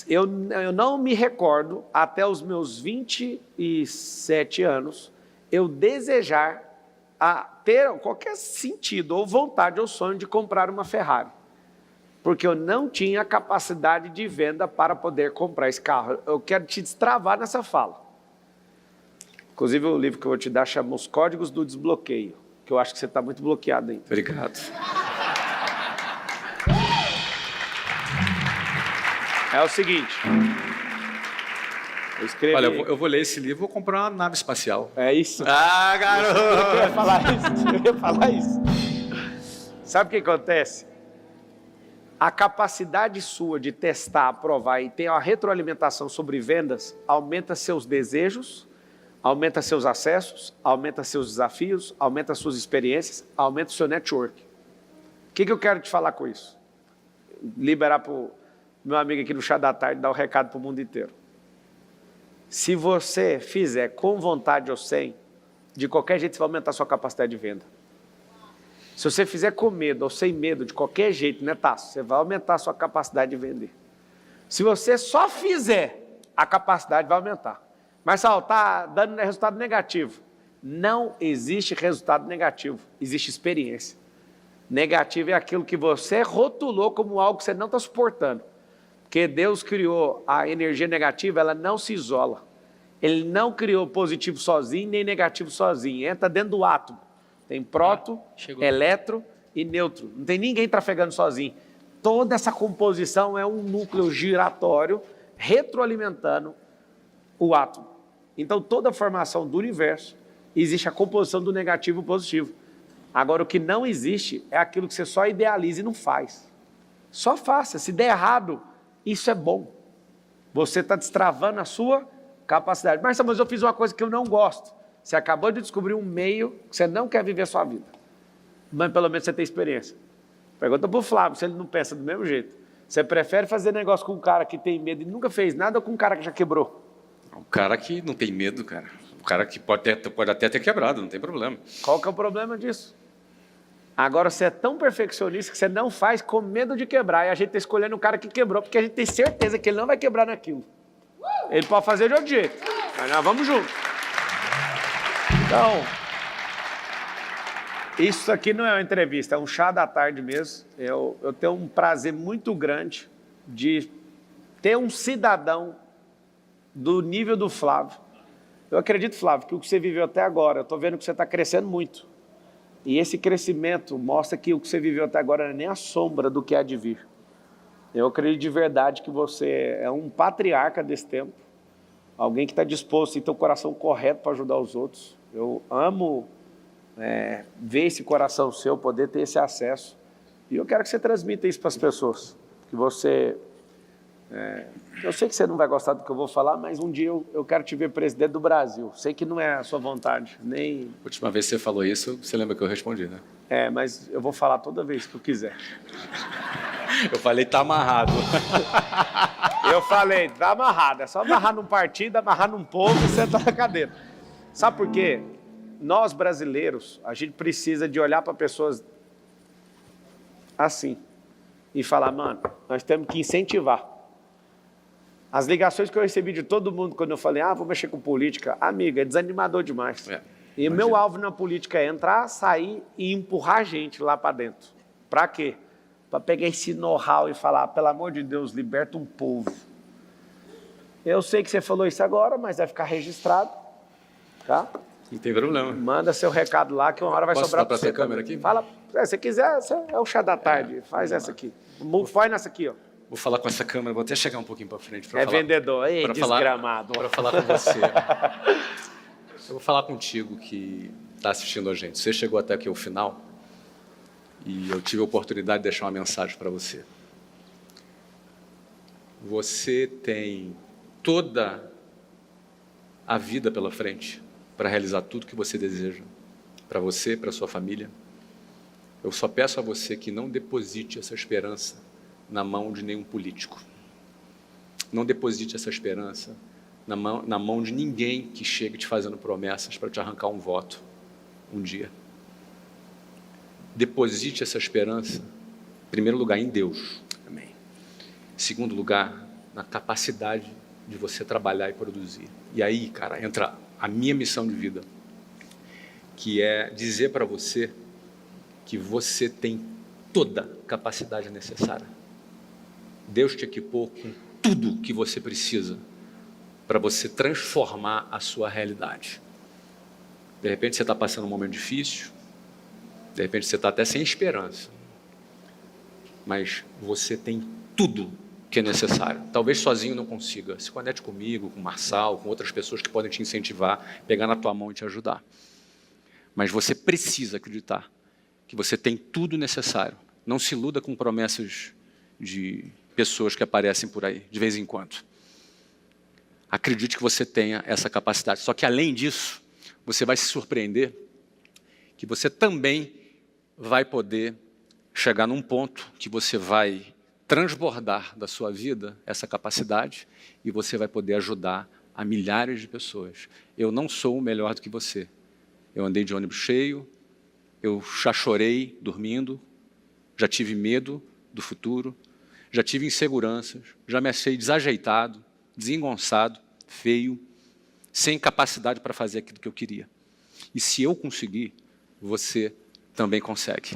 D: eu não me recordo, até os meus 27 anos, eu desejar ter qualquer sentido, ou vontade, ou sonho de comprar uma Ferrari. Porque eu não tinha capacidade de venda para poder comprar esse carro. Eu quero te destravar nessa fala. Inclusive, o livro que eu vou te dar chama Os Códigos do Desbloqueio, que eu acho que você está muito bloqueado ainda.
C: Obrigado.
D: É o seguinte. Eu escrevi...
C: Olha, eu vou ler esse livro e vou comprar uma nave espacial.
D: É isso.
C: Ah, garoto!
D: Eu ia falar isso. Sabe o que acontece? A capacidade sua de testar, aprovar e ter uma retroalimentação sobre vendas aumenta seus desejos, aumenta seus acessos, aumenta seus desafios, aumenta suas experiências, aumenta o seu network. O que eu quero te falar com isso? Liberar para o meu amigo aqui no Chá da Tarde, dar o recado para o mundo inteiro. Se você fizer com vontade ou sem, de qualquer jeito você vai aumentar a sua capacidade de venda. Se você fizer com medo ou sem medo, de qualquer jeito, né, Tasso? Você vai aumentar a sua capacidade de vender. Se você só fizer, a capacidade vai aumentar. Mas, Saulo, está dando resultado negativo. Não existe resultado negativo, existe experiência. Negativo é aquilo que você rotulou como algo que você não está suportando. Porque Deus criou a energia negativa, ela não se isola. Ele não criou positivo sozinho, nem negativo sozinho. Entra dentro do átomo. Tem próton, elétron e nêutron. Não tem ninguém trafegando sozinho. Toda essa composição é um núcleo giratório retroalimentando o átomo. Então, toda a formação do universo, existe a composição do negativo e positivo. Agora, o que não existe é aquilo que você só idealiza e não faz. Só faça. Se der errado, isso é bom. Você está destravando a sua capacidade. Mas eu fiz uma coisa que eu não gosto. Você acabou de descobrir um meio que você não quer viver a sua vida. Mas pelo menos você tem experiência. Pergunta para o Flávio, se ele não pensa do mesmo jeito. Você prefere fazer negócio com um cara que tem medo e nunca fez nada ou com um cara que já quebrou?
C: Um cara que não tem medo, cara. Um cara que pode até ter quebrado, não tem problema.
D: Qual que é o problema disso? Agora você é tão perfeccionista que você não faz com medo de quebrar. E a gente está escolhendo o cara que quebrou, porque a gente tem certeza que ele não vai quebrar naquilo. Ele pode fazer de outro jeito, mas nós vamos juntos. Então, isso aqui não é uma entrevista, é um chá da tarde mesmo. Eu tenho um prazer muito grande de ter um cidadão do nível do Flávio. Eu acredito, Flávio, que o que você viveu até agora, eu estou vendo que você está crescendo muito. E esse crescimento mostra que o que você viveu até agora não é nem a sombra do que há de vir. Eu acredito de verdade que você é um patriarca desse tempo, alguém que está disposto a ter o coração correto para ajudar os outros. Eu amo ver esse coração seu, poder ter esse acesso. E eu quero que você transmita isso para as pessoas. Que você... eu sei que você não vai gostar do que eu vou falar, mas um dia eu quero te ver presidente do Brasil. Sei que não é a sua vontade, nem...
C: A última vez que você falou isso, você lembra que eu respondi, né?
D: Mas eu vou falar toda vez que eu quiser.
C: Eu falei, tá amarrado.
D: Eu falei, tá amarrado. É só amarrar num partido, amarrar num povo e sentar na cadeira. Sabe por quê? Nós, brasileiros, a gente precisa de olhar para pessoas assim e falar, mano, nós temos que incentivar. As ligações que eu recebi de todo mundo quando eu falei, vou mexer com política, amiga, é desanimador demais. E o meu alvo na política é entrar, sair e empurrar a gente lá para dentro. Para quê? Para pegar esse know-how e falar, pelo amor de Deus, liberta um povo. Eu sei que você falou isso agora, mas vai ficar registrado, tá?
C: Não tem problema.
D: Manda seu recado lá, que uma hora vai
C: Posso
D: sobrar
C: para
D: você.
C: essa câmera aqui?
D: Fala, se quiser, é o chá da tarde, faz essa aqui. Faz nessa aqui, ó.
C: Vou falar com essa câmera, vou até chegar um pouquinho para frente. Pra falar,
D: vendedor, desgramado.
C: Para falar com você. Eu vou falar contigo que está assistindo a gente. Você chegou até aqui ao final e eu tive a oportunidade de deixar uma mensagem para você. Você tem toda a vida pela frente para realizar tudo que você deseja, para você, para sua família. Eu só peço a você que não deposite essa esperança na mão de nenhum político. Não deposite essa esperança na mão de ninguém que chegue te fazendo promessas para te arrancar um voto um dia. Deposite essa esperança, em primeiro lugar, em Deus. Amém. Em segundo lugar, na capacidade de você trabalhar e produzir. E aí, cara, entra a minha missão de vida, que é dizer para você que você tem toda a capacidade necessária. Deus te equipou com tudo que você precisa para você transformar a sua realidade. De repente você está passando um momento difícil, de repente você está até sem esperança, mas você tem tudo que é necessário. Talvez sozinho não consiga. Se conecte comigo, com o Marçal, com outras pessoas que podem te incentivar, pegar na tua mão e te ajudar. Mas você precisa acreditar que você tem tudo necessário. Não se iluda com promessas de pessoas que aparecem por aí, de vez em quando. Acredite que você tenha essa capacidade. Só que, além disso, você vai se surpreender que você também vai poder chegar num ponto que você vai transbordar da sua vida essa capacidade e você vai poder ajudar a milhares de pessoas. Eu não sou melhor do que você. Eu andei de ônibus cheio, eu já chorei dormindo, já tive medo do futuro, já tive inseguranças, já me achei desajeitado, desengonçado, feio, sem capacidade para fazer aquilo que eu queria. E se eu conseguir, você também consegue.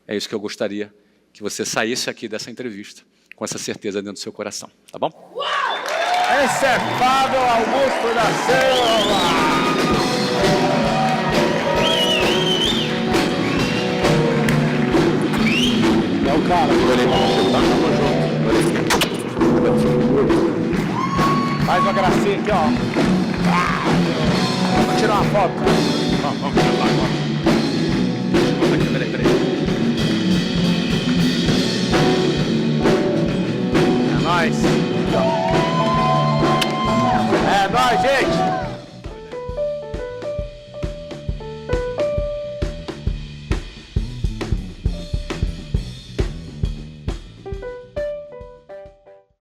C: É isso que eu gostaria que você saísse aqui dessa entrevista com essa certeza dentro do seu coração, tá bom?
D: Esse é Pablo Augusto da Silva. É o cara. Faz uma gracinha aqui, ó. Vamos tirar uma foto. Vamos tirar uma foto.